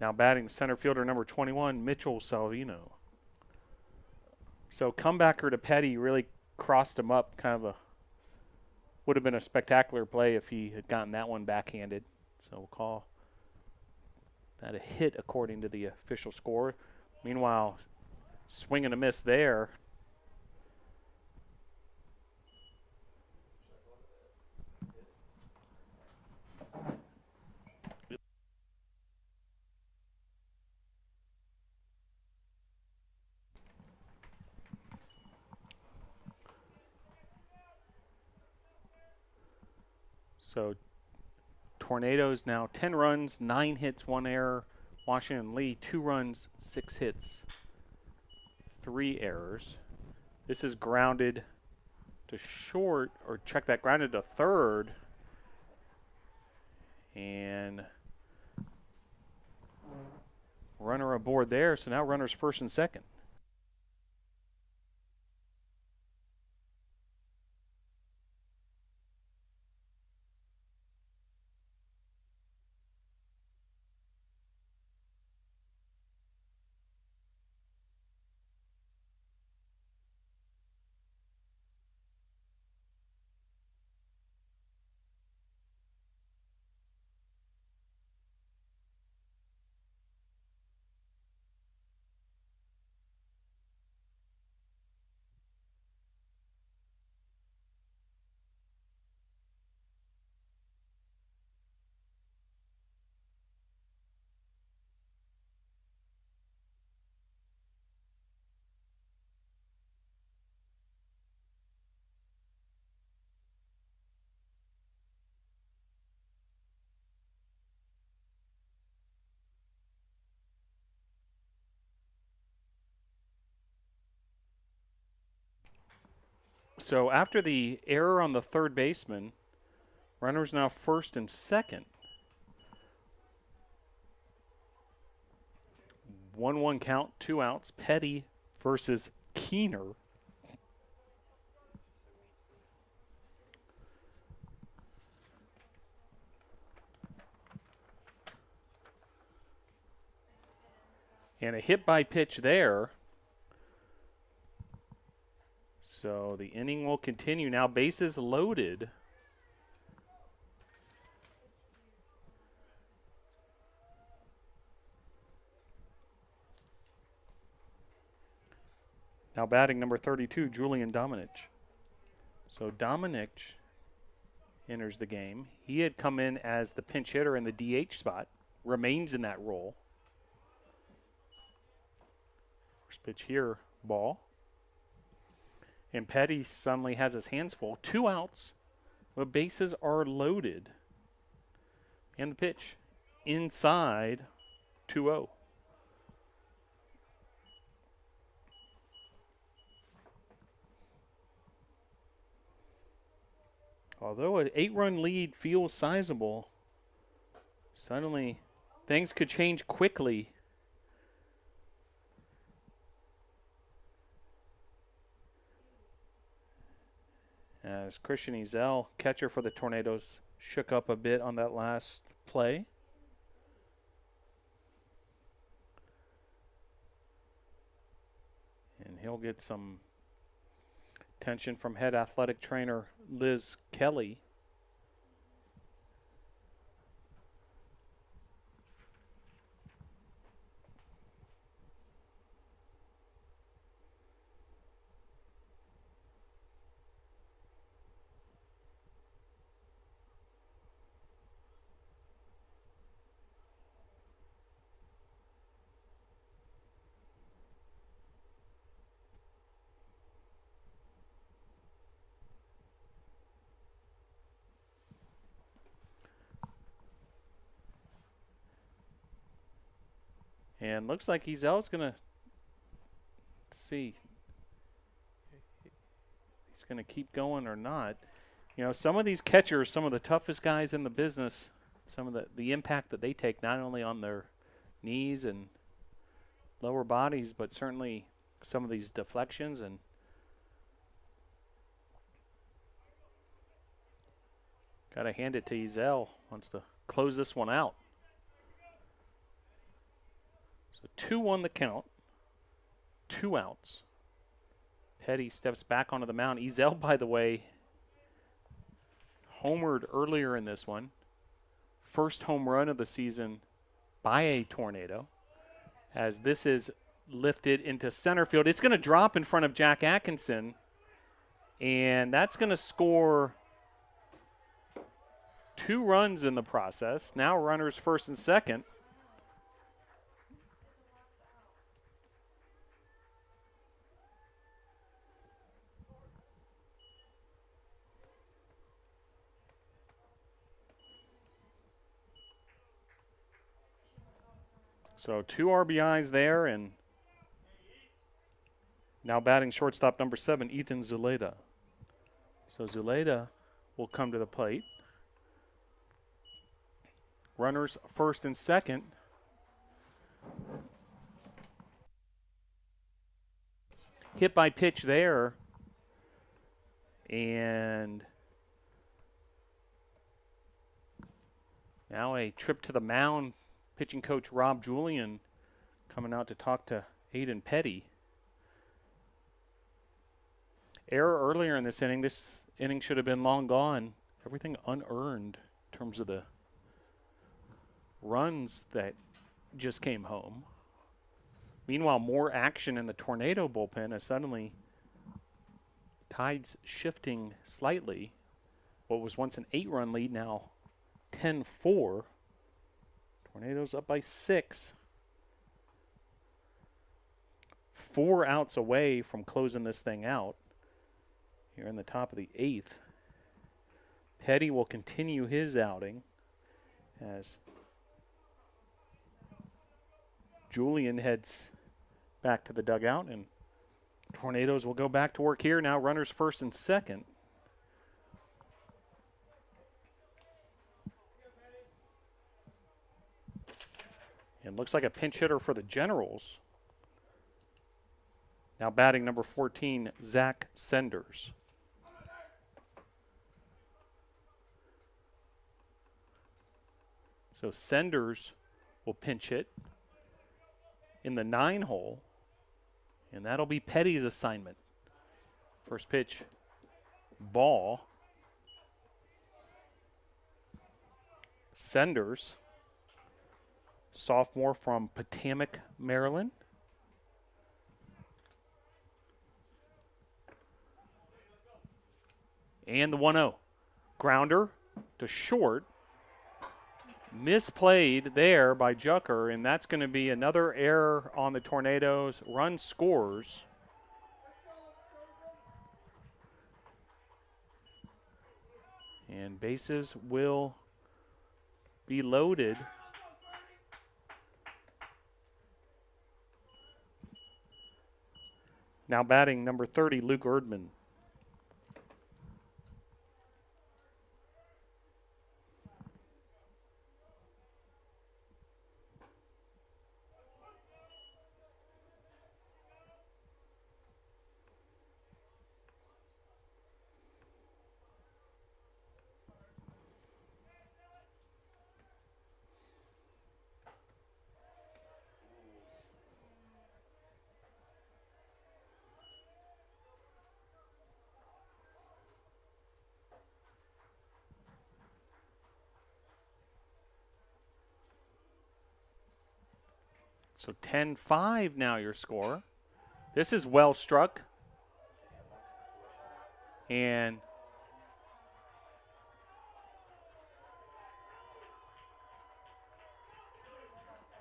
Now batting center fielder number 21, Mitchell Salvino. So comebacker to Petty really crossed him up. Kind of would have been a spectacular play if he had gotten that one backhanded. So we'll call that a hit according to the official score. Meanwhile, swing and a miss there. So Tornadoes now 10 runs, 9 hits, 1 error. Washington Lee 2 runs, 6 hits, 3 errors. This is grounded to short, or check that, grounded to third. And runner aboard there, so now runners first and second. So after the error on the third baseman, runners now first and second. 1-1 count, 2 outs. Petty versus Keener. And a hit by pitch there. So the inning will continue now. Bases loaded. Now batting number 32, Julian Dominic. So Dominic enters the game. He had come in as the pinch hitter in the DH spot, remains in that role. First pitch here, ball. And Petty suddenly has his hands full. 2 outs. The bases are loaded. And the pitch inside 2-0. Although an 8-run lead feels sizable, suddenly things could change quickly. As Christian Ezel, catcher for the Tornadoes, shook up a bit on that last play. And he'll get some attention from head athletic trainer Liz Kelly. And looks like Ezel's going to see he's going to keep going or not. You know, some of these catchers, some of the toughest guys in the business, some of the impact that they take not only on their knees and lower bodies, but certainly some of these deflections. And got to hand it to Ezel. Wants to close this one out. So 2-1 the count, 2 outs. Petty steps back onto the mound. Ezel, by the way, homered earlier in this one. First home run of the season by a Tornado. As this is lifted into center field. It's going to drop in front of Jack Atkinson. And that's going to score 2 runs in the process. Now runners first and second. So 2 RBIs there, and now batting shortstop number 7, Ethan Zuleta. So Zuleta will come to the plate. Runners first and second. Hit by pitch there. And now a trip to the mound. Pitching coach Rob Julian coming out to talk to Aiden Petty. Error earlier in this inning. This inning should have been long gone. Everything unearned in terms of the runs that just came home. Meanwhile, more action in the Tornado bullpen as suddenly tides shifting slightly. What was once an 8-run lead, now 10-4. Tornadoes up by 6. 4 outs away from closing this thing out. Here in the top of the 8th. Petty will continue his outing as Julian heads back to the dugout, and Tornadoes will go back to work here. Now runners first and second. And looks like a pinch hitter for the Generals. Now batting number 14, Zach Senders. So Senders will pinch hit in the 9 hole, and that'll be Petty's assignment. First pitch, ball. Senders, sophomore from Potomac, Maryland. And the 1-0. Grounder to short. Misplayed there by Jucker, and that's going to be another error on the Tornadoes. Run scores. And bases will be loaded. Now batting number 30, Luke Erdman. So 10-5 now your score. This is well struck. And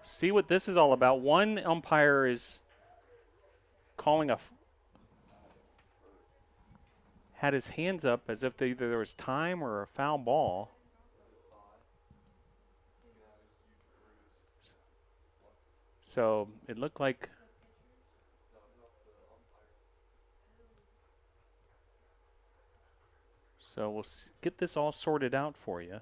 see what this is all about. One umpire is calling had his hands up as if either there was time or a foul ball. So it looked like so we'll get this all sorted out for you.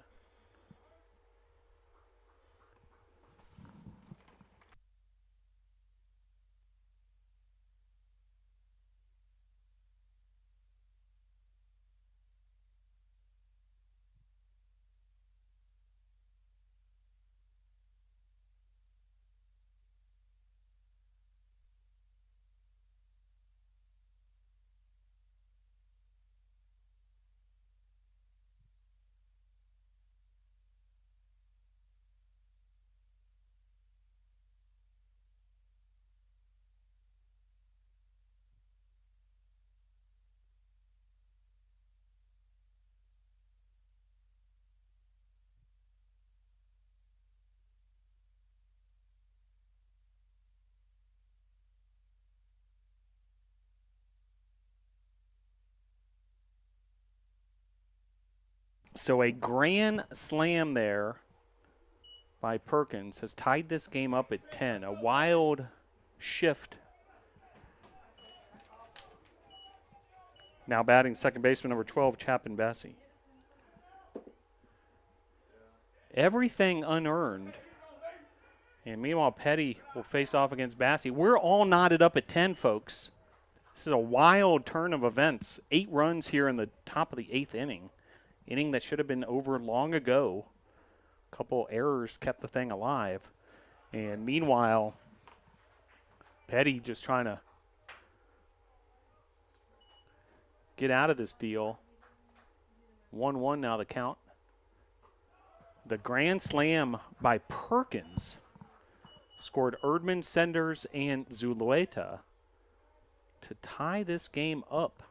So a grand slam there by Perkins has tied this game up at 10. A wild shift. Now batting second baseman number 12, Chapin Bassi. Everything unearned. And meanwhile, Petty will face off against Bassi. We're all knotted up at 10, folks. This is a wild turn of events. 8 runs here in the top of the 8th inning. Inning that should have been over long ago. A couple errors kept the thing alive. And meanwhile, Petty just trying to get out of this deal. 1-1 now the count. The grand slam by Perkins scored Erdman, Senders, and Zulueta to tie this game up.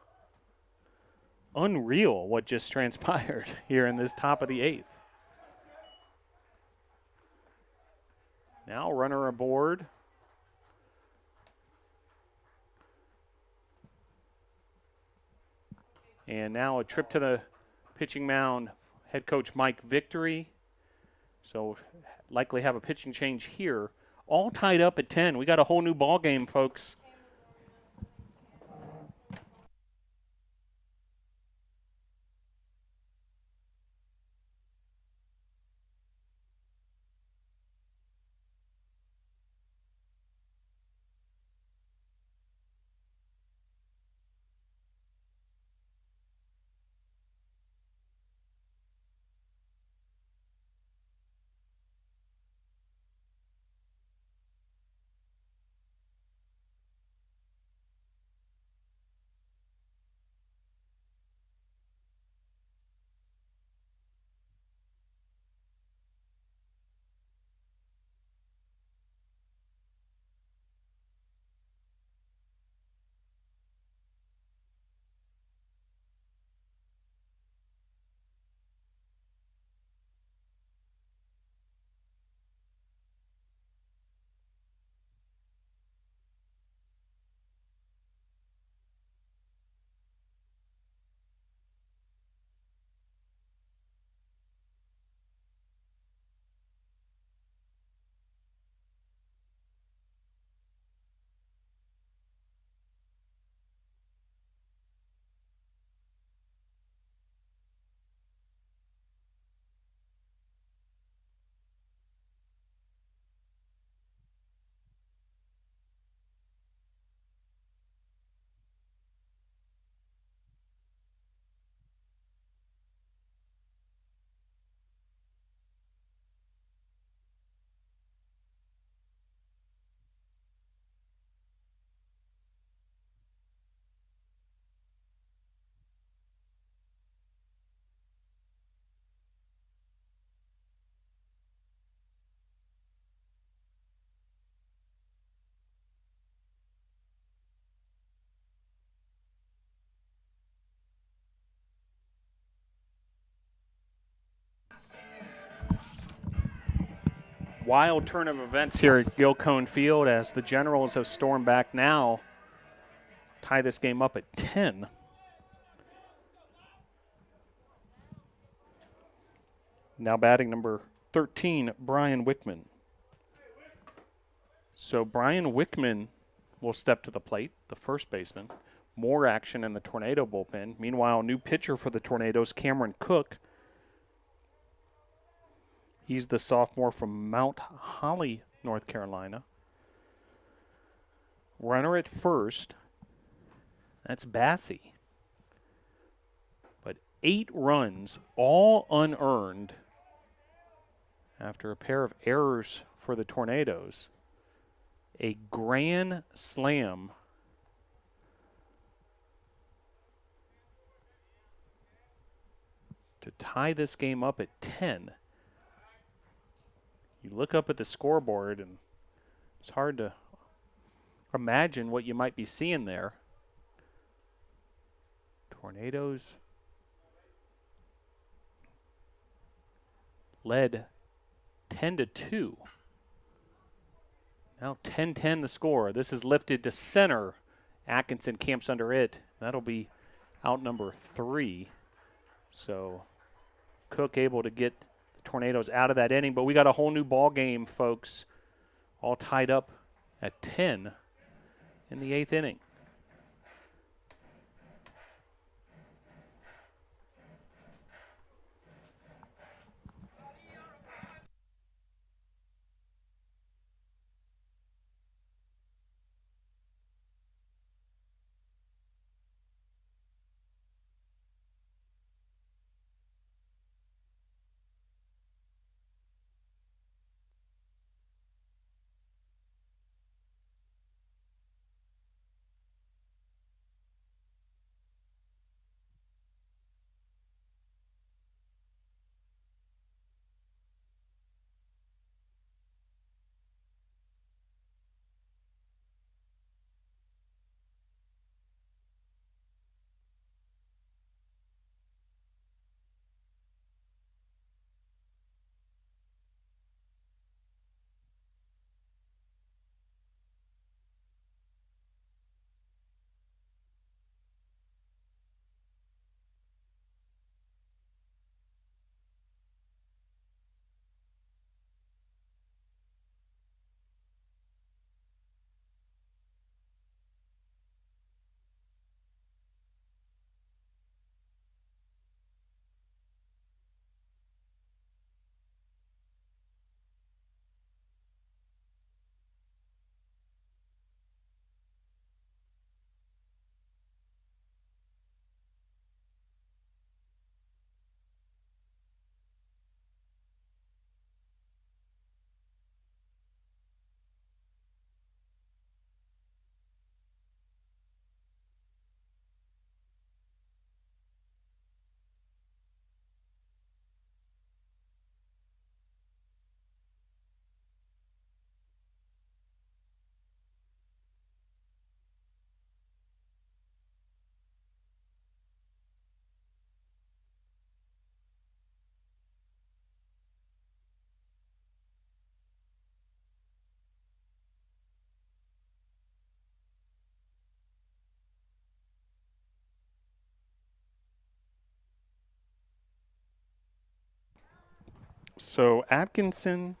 Unreal what just transpired here in this top of the 8th. Now runner aboard. And now a trip to the pitching mound. Head coach Mike Victory. So likely have a pitching change here. All tied up at 10. We got a whole new ball game, folks. Wild turn of events here at Gilcone Field as the Generals have stormed back now. Tie this game up at 10. Now batting number 13, Brian Wickman. So Brian Wickman will step to the plate, the first baseman. More action in the Tornado bullpen. Meanwhile, new pitcher for the Tornadoes, Cameron Cook. He's the sophomore from Mount Holly, North Carolina. Runner at first, that's Bassey. But 8 runs, all unearned, after a pair of errors for the Tornadoes. A grand slam to tie this game up at 10. You look up at the scoreboard and it's hard to imagine what you might be seeing there. Tornadoes led 10-2. Now 10-10 the score. This is lifted to center. Atkinson camps under it. That'll be out number 3. So Cook able to get the Tornadoes out of that inning. But we got a whole new ball game, folks. All tied up at 10 in the 8th inning. So Atkinson,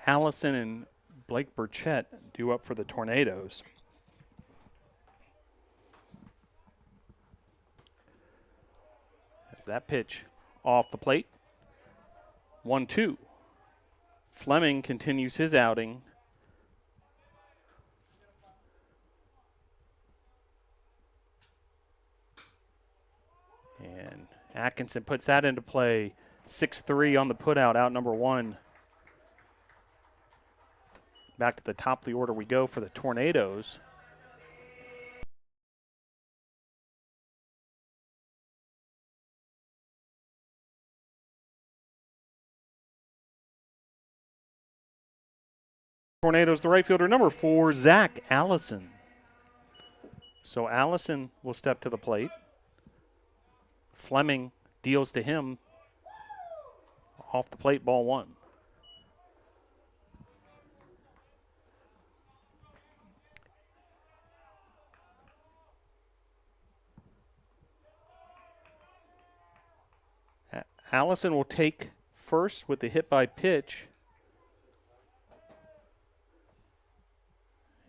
Allison, and Blake Burchett due up for the Tornadoes. As that pitch off the plate. 1-2. Fleming continues his outing. And Atkinson puts that into play. 6-3 on the putout, out number 1. Back to the top of the order we go for the Tornadoes. Tornadoes, the right fielder, number 4, Zach Allison. So Allison will step to the plate. Fleming deals to him. Off the plate, ball 1. Allison will take first with the hit by pitch.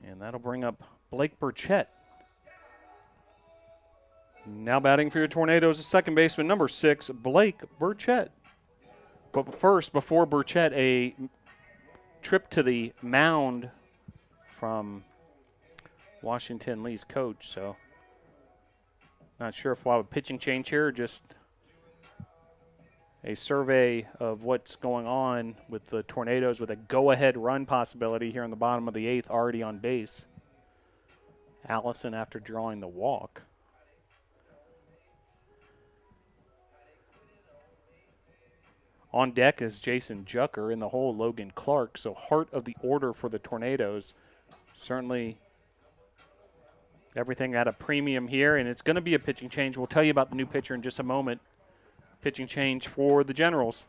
And that'll bring up Blake Burchett. Now batting for your Tornadoes is second baseman number 6, Blake Burchett. But first, before Burchett, a trip to the mound from Washington Lee's coach. So not sure if we'll have a pitching change here or just a survey of what's going on with the Tornadoes with a go-ahead run possibility here in the bottom of the 8th, already on base. Allison after drawing the walk. On deck is Jason Jucker, in the hole Logan Clark. So heart of the order for the Tornadoes. Certainly everything at a premium here, and it's going to be a pitching change. We'll tell you about the new pitcher in just a moment. Pitching change for the Generals.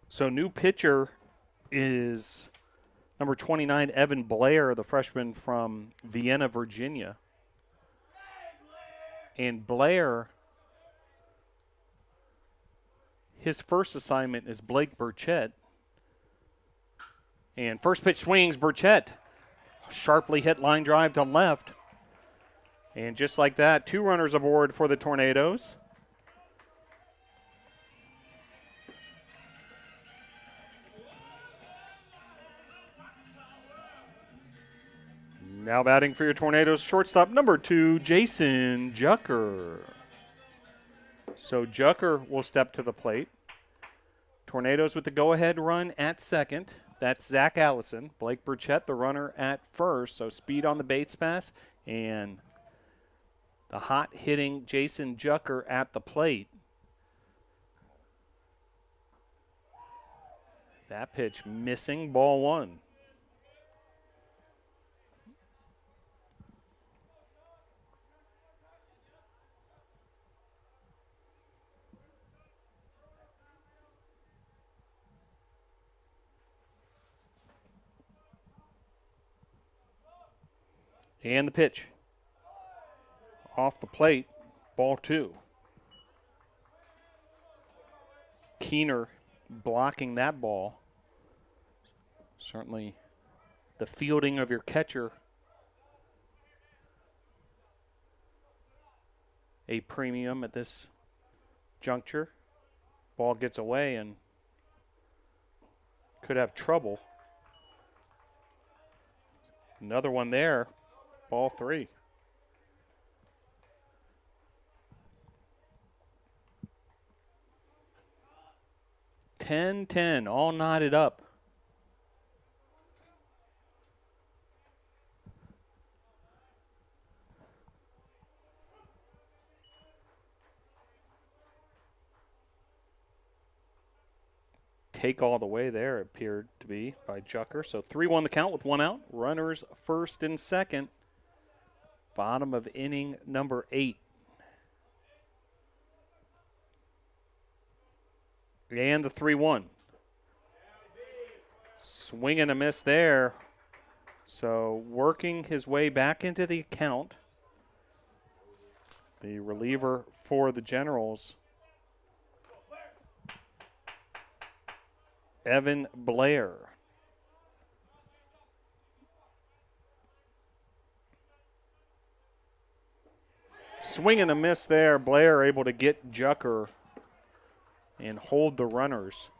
So new pitcher is number 29, Evan Blair, the freshman from Vienna, Virginia. And Blair, his first assignment is Blake Burchett. And first pitch swings, Burchett. Sharply hit line drive to left. And just like that, 2 runners aboard for the Tornadoes. Now batting for your Tornadoes, shortstop number 2, Jason Jucker. So Jucker will step to the plate. Tornadoes with the go-ahead run at second. That's Zach Allison. Blake Burchett, the runner at first. So speed on the base pass and the hot-hitting Jason Jucker at the plate. That pitch missing, ball 1. And the pitch. Off the plate, ball 2. Keener blocking that ball. Certainly the fielding of your catcher a premium at this juncture. Ball gets away and could have trouble. Another one there. Ball 3. 10-10, all knotted up. Take all the way there, it appeared to be, by Jucker. So 3-1 the count with one out. Runners first and second. Bottom of inning number 8. And the 3-1. Swing and a miss there. So working his way back into the account. The reliever for the Generals, Evan Blair. Swing and a miss there. Blair able to get Jucker and hold the runners.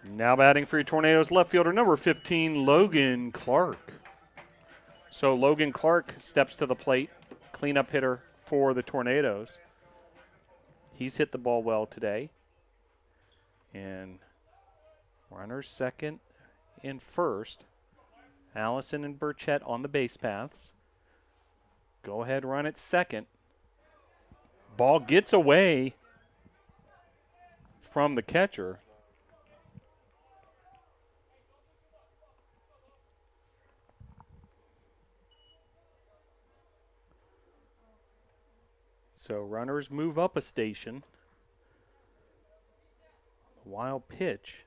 Now batting for your Tornadoes, left fielder number 15, Logan Clark. So Logan Clark steps to the plate, cleanup hitter for the Tornadoes. He's hit the ball well today. And runners second and first. Allison and Burchett on the base paths. Go ahead, run at second. Ball gets away from the catcher. So runners move up a station. Wild pitch.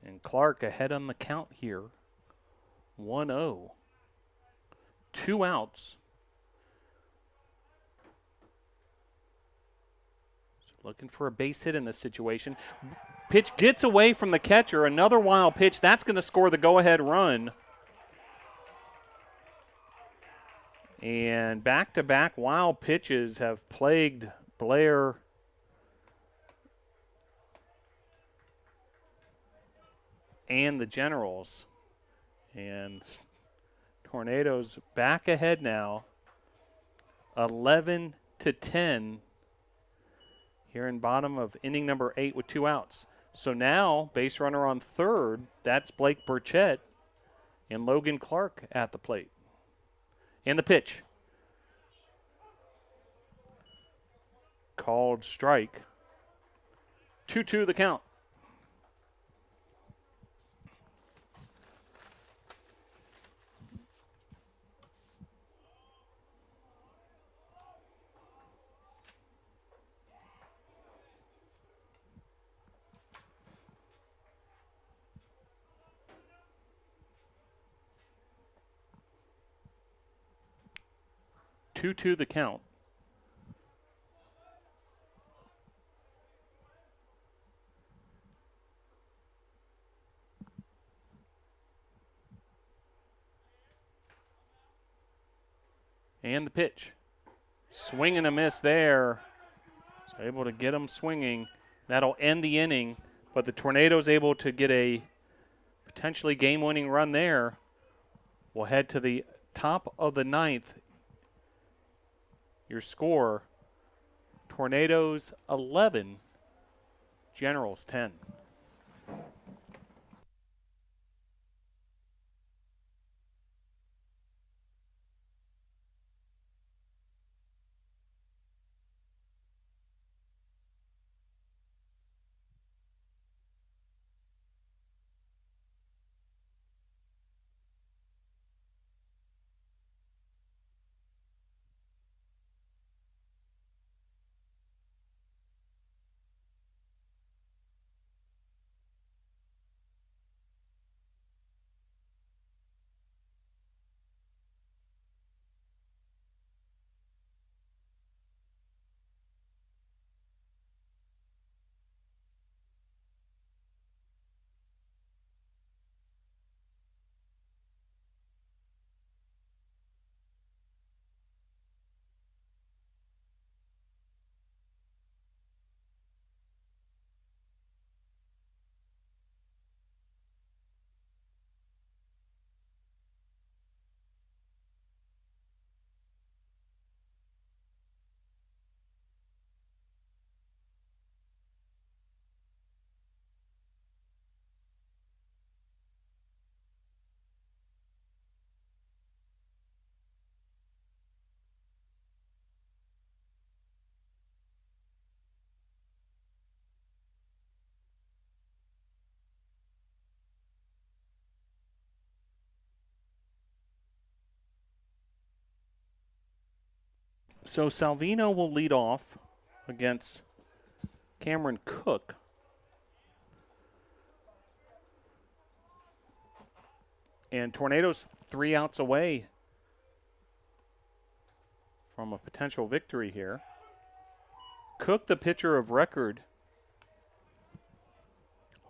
And Clark ahead on the count here. 1-0. 2 outs. Looking for a base hit in this situation. Pitch gets away from the catcher. Another wild pitch. That's going to score the go-ahead run. And back-to-back wild pitches have plagued Blair and the Generals. And Tornadoes back ahead now, 11-10 here in bottom of inning number 8 with 2 outs. So now, base runner on third, that's Blake Burchett and Logan Clark at the plate. And the pitch. Called strike. 2-2 the count. Two the count. And the pitch. Swing and a miss there. So able to get him swinging. That'll end the inning, but the Tornadoes able to get a potentially game-winning run there. We'll head to the top of the 9th. Your score, Tornadoes 11, Generals 10. So Salvino will lead off against Cameron Cook. And Tornadoes 3 outs away from a potential victory here. Cook, the pitcher of record,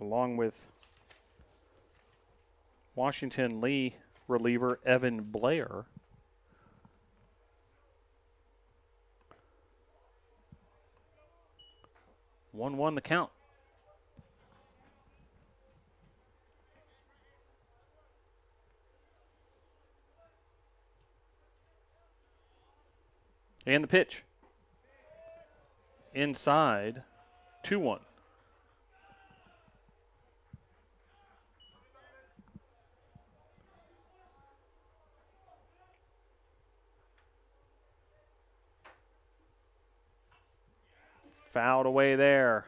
along with Washington Lee reliever Evan Blair. One the count. And the pitch. Inside, 2-1. Fouled away there.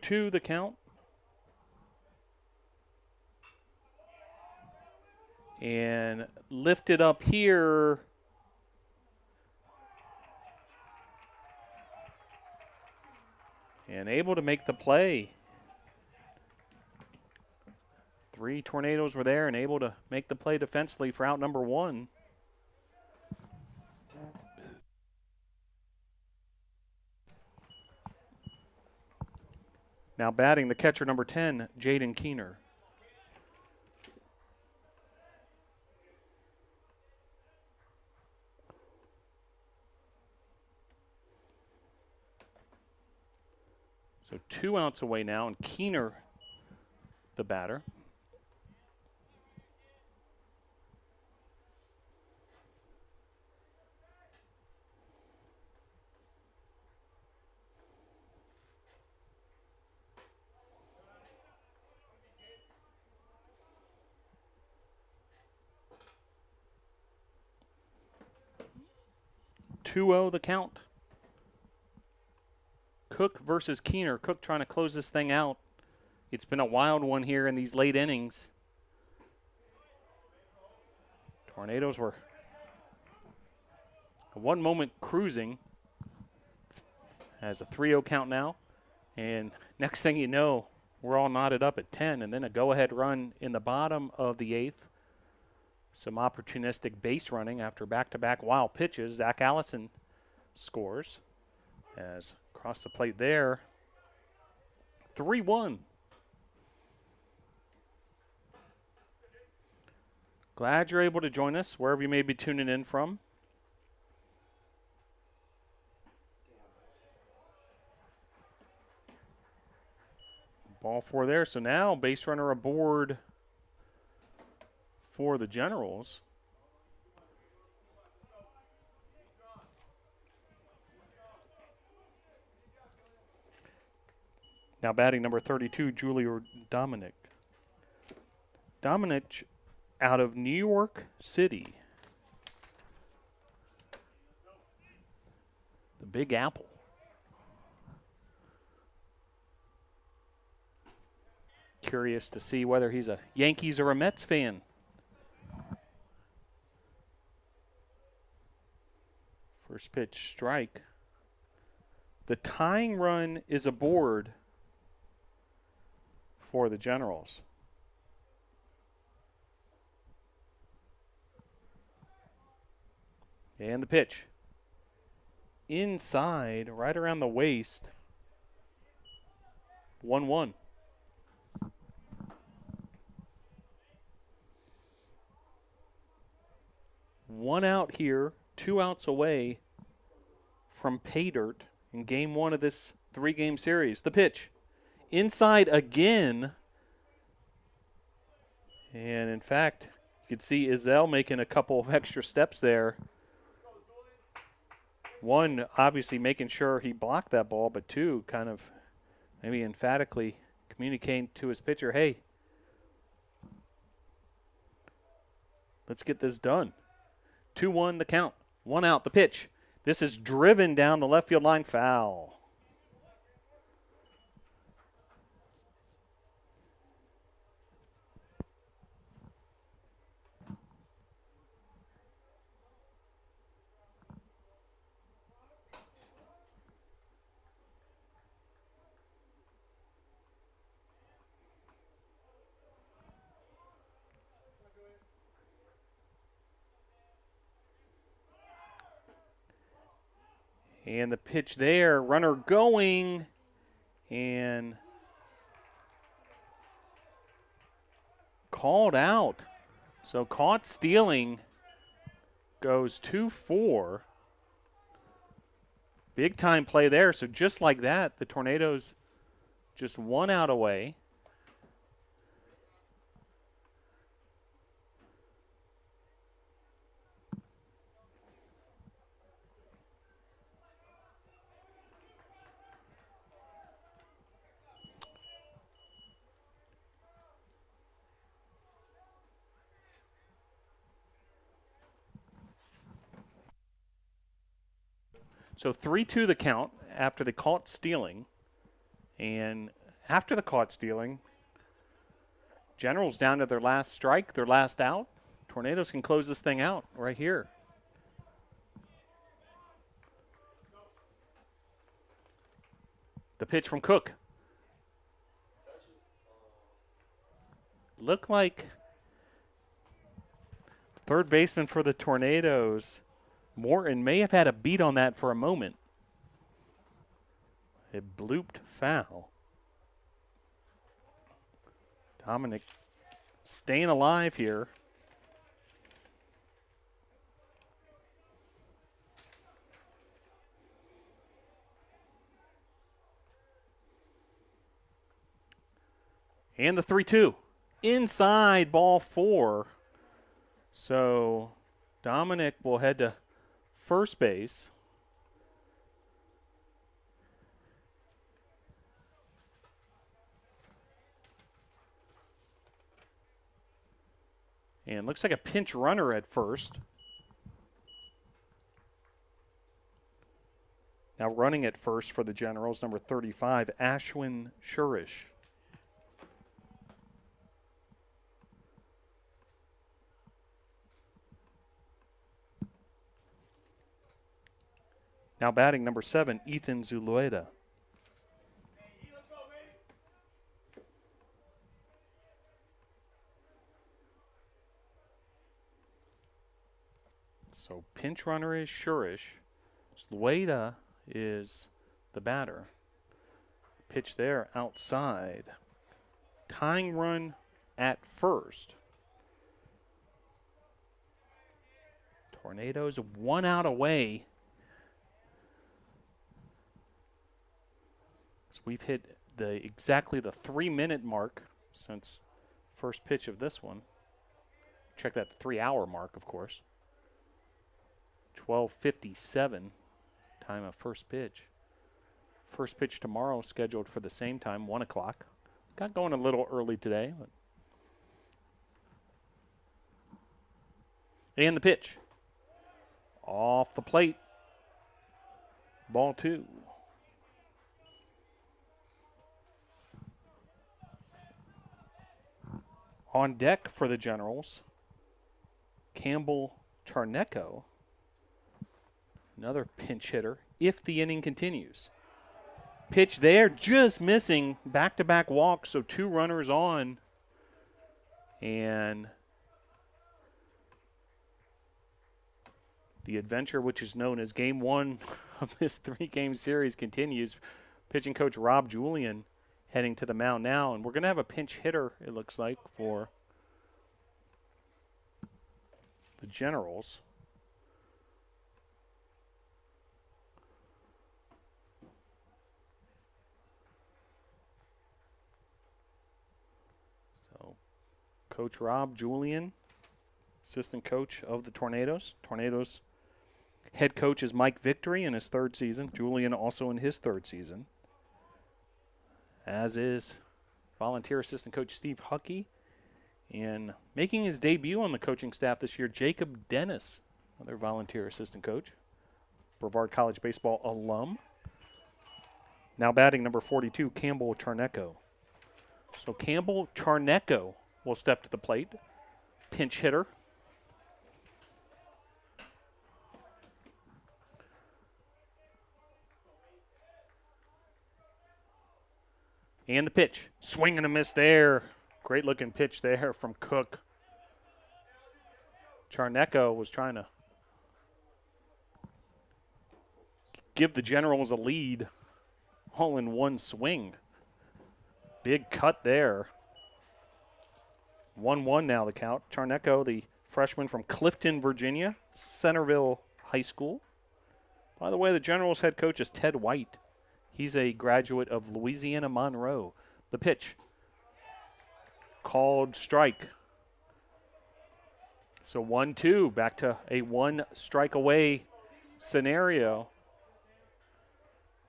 Two the count. And lifted up here. And able to make the play. 3 Tornadoes were there and able to make the play defensively for out number 1. Now batting the catcher number 10, Jaden Keener. So 2 outs away now, and Keener, the batter. The count. Cook versus Keener. Cook trying to close this thing out. It's been a wild one here in these late innings. Tornadoes were one moment cruising. Has a 3-0 count now. And next thing you know, we're all knotted up at 10. And then a go-ahead run in the bottom of the 8th. Some opportunistic base running after back-to-back wild pitches. Zach Allison scores as across the plate there. 3-1. Glad you're able to join us wherever you may be tuning in from. Ball 4 there. So now base runner aboard for the Generals. Now batting number 32, Julia Dominic. Dominic out of New York City. The Big Apple. Curious to see whether he's a Yankees or a Mets fan. First pitch strike. The tying run is aboard for the Generals. And the pitch. Inside, right around the waist. 1-1. One out here, 2 outs away from pay dirt in game 1 of this 3-game series. The pitch. Inside again. And in fact, you could see Izell making a couple of extra steps there. 1, obviously making sure he blocked that ball, but 2, kind of maybe emphatically communicating to his pitcher, hey, let's get this done. 2-1 the count. 1 out, the pitch. This is driven down the left field line, foul. And the pitch there, runner going, and called out. So caught stealing, goes 2-4. Big time play there. So just like that, the Tornadoes just 1 out away. So 3-2 the count after the caught stealing. And after the caught stealing, Generals down to their last strike, their last out. Tornadoes can close this thing out right here. The pitch from Cook. Looked like third baseman for the Tornadoes, Morton, may have had a beat on that for a moment. It blooped foul. Dominic staying alive here. And the 3-2. Inside, ball 4. So Dominic will head to first base. And looks like a pinch runner at first. Now running at first for the Generals, number 35, Ashwin Shurish. Now batting number 7, Ethan Zulueta. So pinch runner is Shurish. Zulueta is the batter. Pitch there outside. Tying run at first. Tornadoes 1 out away. So we've hit exactly the 3-minute mark since first pitch of this one. Check that 3-hour mark, of course. 12:57 time of first pitch. First pitch tomorrow scheduled for the same time, 1 o'clock. Got going a little early today. And the pitch. Off the plate. Ball 2. On deck for the Generals, Campbell Tarnecco. Another pinch hitter if the inning continues. Pitch there, just missing. Back-to-back walks, so 2 runners on. And the adventure, which is known as Game 1 of this 3-game series, continues. Pitching coach Rob Julian heading to the mound now. And we're going to have a pinch hitter, it looks like, for the Generals. Coach Rob Julian, assistant coach of the Tornadoes. Tornadoes head coach is Mike Victory in his 3rd season. Julian also in his 3rd season. As is volunteer assistant coach Steve Huckey. And making his debut on the coaching staff this year, Jacob Dennis, another volunteer assistant coach. Brevard College baseball alum. Now batting number 42, Campbell Charnecko. So Campbell Charnecko will step to the plate. Pinch hitter. And the pitch. Swing and a miss there. Great looking pitch there from Cook. Charnecko was trying to give the Generals a lead all in one swing. Big cut there. 1-1 now the count. Charnecko, the freshman from Clifton, Virginia, Centerville High School. By the way, the Generals head coach is Ted White. He's a graduate of Louisiana Monroe. The pitch. Called strike. So 1-2, back to a one strike away scenario.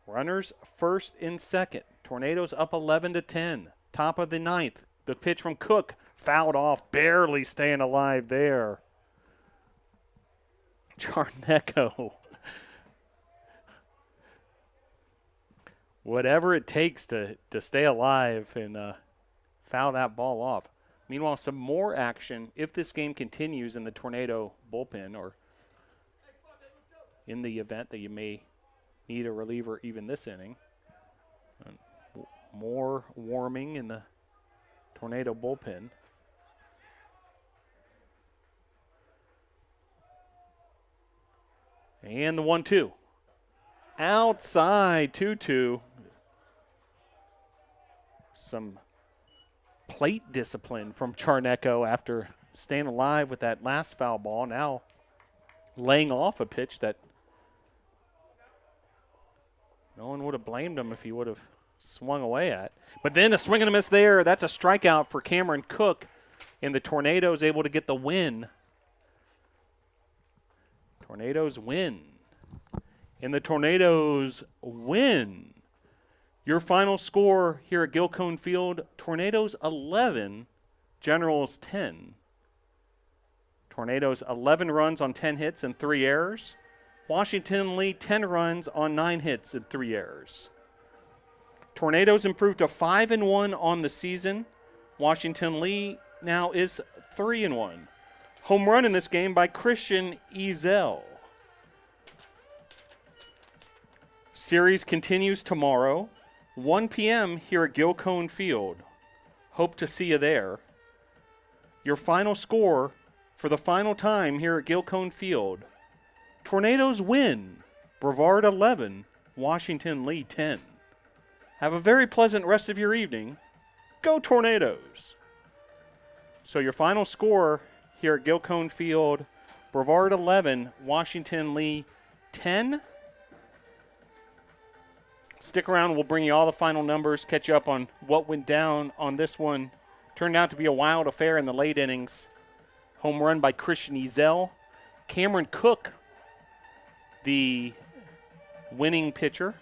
Runners first and second. Tornadoes up 11-10. Top of the ninth. The pitch from Cook fouled off, barely staying alive there. Charnecko. Whatever it takes to stay alive and foul that ball off. Meanwhile, some more action if this game continues in the Tornado bullpen, or in the event that you may need a reliever even this inning. More warming in the Tornado bullpen. And the 1-2. Outside 2-2. Some plate discipline from Charnecko after staying alive with that last foul ball. Now laying off a pitch that no one would have blamed him if he would have swung away at. But then a swing and a miss there. That's a strikeout for Cameron Cook, and the Tornadoes able to get the win. Tornadoes win. And the Tornadoes win. Your final score here at Gilcone Field, Tornadoes 11, Generals 10. Tornadoes 11 runs on 10 hits and 3 errors. Washington Lee 10 runs on 9 hits and 3 errors. Tornadoes improved to 5-1 on the season. Washington Lee now is 3-1. Home run in this game by Christian Ezel. Series continues tomorrow, 1 p.m. here at Gilcone Field. Hope to see you there. Your final score for the final time here at Gilcone Field. Tornadoes win. Brevard 11, Washington Lee 10. Have a very pleasant rest of your evening. Go Tornadoes. So your final score here at Gilcone Field, Brevard 11, Washington Lee 10. Stick around. We'll bring you all the final numbers, catch you up on what went down on this one. Turned out to be a wild affair in the late innings. Home run by Christian Ezel. Cameron Cook, the winning pitcher,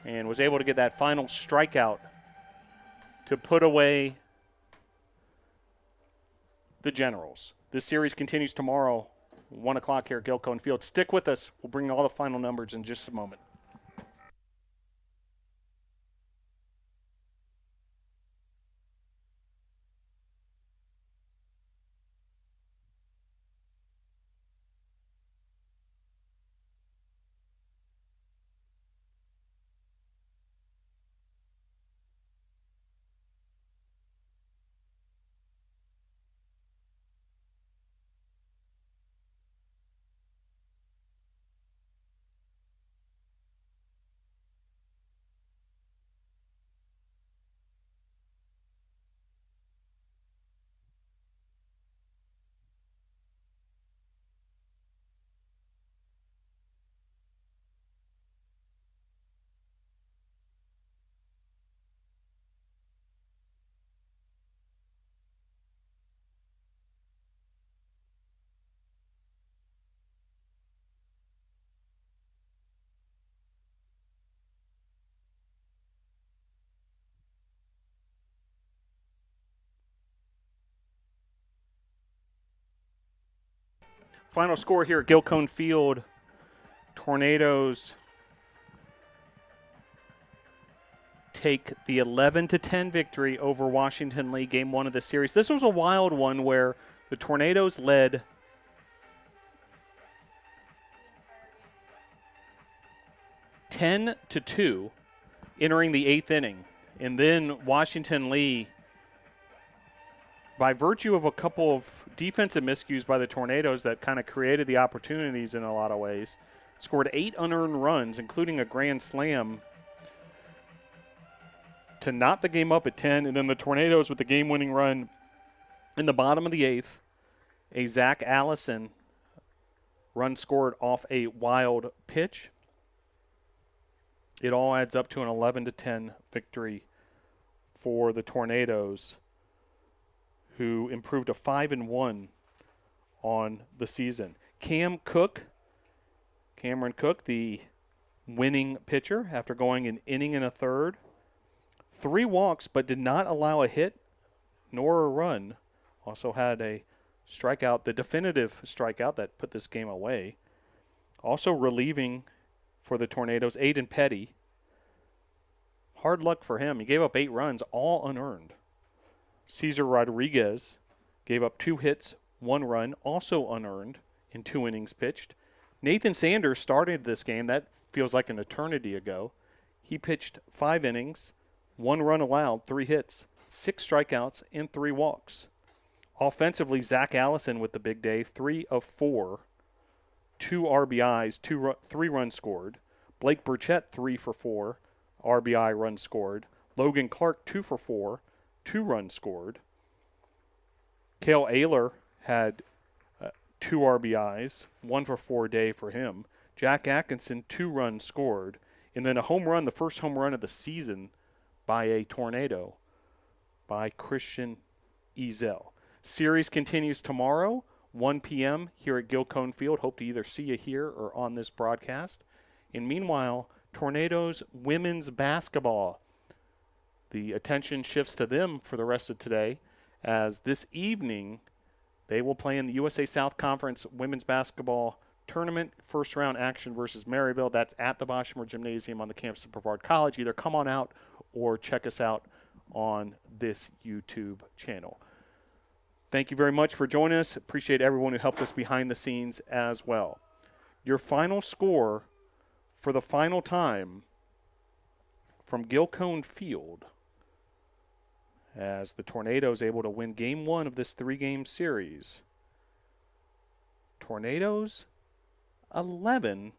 and was able to get that final strikeout to put away the Generals. This series continues tomorrow, 1 o'clock here at Gilcone Field. Stick with us. We'll bring you all the final numbers in just a moment. Final score here at Gilcone Field. Tornadoes take the 11-10 victory over Washington Lee, game 1 of the series. This was a wild one where the Tornadoes led 10-2 entering the 8th inning. And then Washington Lee, by virtue of a couple of defensive miscues by the Tornadoes that kind of created the opportunities in a lot of ways, scored 8 unearned runs, including a grand slam, to knot the game up at 10. And then the Tornadoes with the game-winning run in the bottom of the 8th, a Zach Allison run scored off a wild pitch. It all adds up to an 11-10 victory for the Tornadoes, who improved to 5-1 on the season. Cameron Cook, the winning pitcher, after going an inning and a third, 3 walks, but did not allow a hit nor a run. Also had a strikeout, the definitive strikeout that put this game away. Also relieving for the Tornadoes, Aiden Petty. Hard luck for him. He gave up 8 runs, all unearned. Cesar Rodriguez gave up 2 hits, 1 run, also unearned in 2 innings pitched. Nathan Sanders started this game. That feels like an eternity ago. He pitched 5 innings, 1 run allowed, 3 hits, 6 strikeouts, and 3 walks. Offensively, Zach Allison with the big day, 3 of 4, 2 RBIs, 3 runs scored. Blake Burchett, 3 for 4, RBI runs scored. Logan Clark, 2 for 4, 2 runs scored. Cale Ayler had 2 RBIs, 1 for 4 day for him. Jack Atkinson, 2 runs scored. And then a home run, the first home run of the season by a Tornado, by Christian Ezel. Series continues tomorrow, 1 p.m. here at Gilcone Field. Hope to either see you here or on this broadcast. And meanwhile, Tornadoes women's basketball. The attention shifts to them for the rest of today, as this evening they will play in the USA South Conference women's basketball tournament, first round action versus Maryville. That's at the Boshamer Gymnasium on the campus of Brevard College. Either come on out or check us out on this YouTube channel. Thank you very much for joining us. Appreciate everyone who helped us behind the scenes as well. Your final score for the final time from Gilcone Field, as the Tornadoes able to win game 1 of this 3-game series. Tornadoes 11,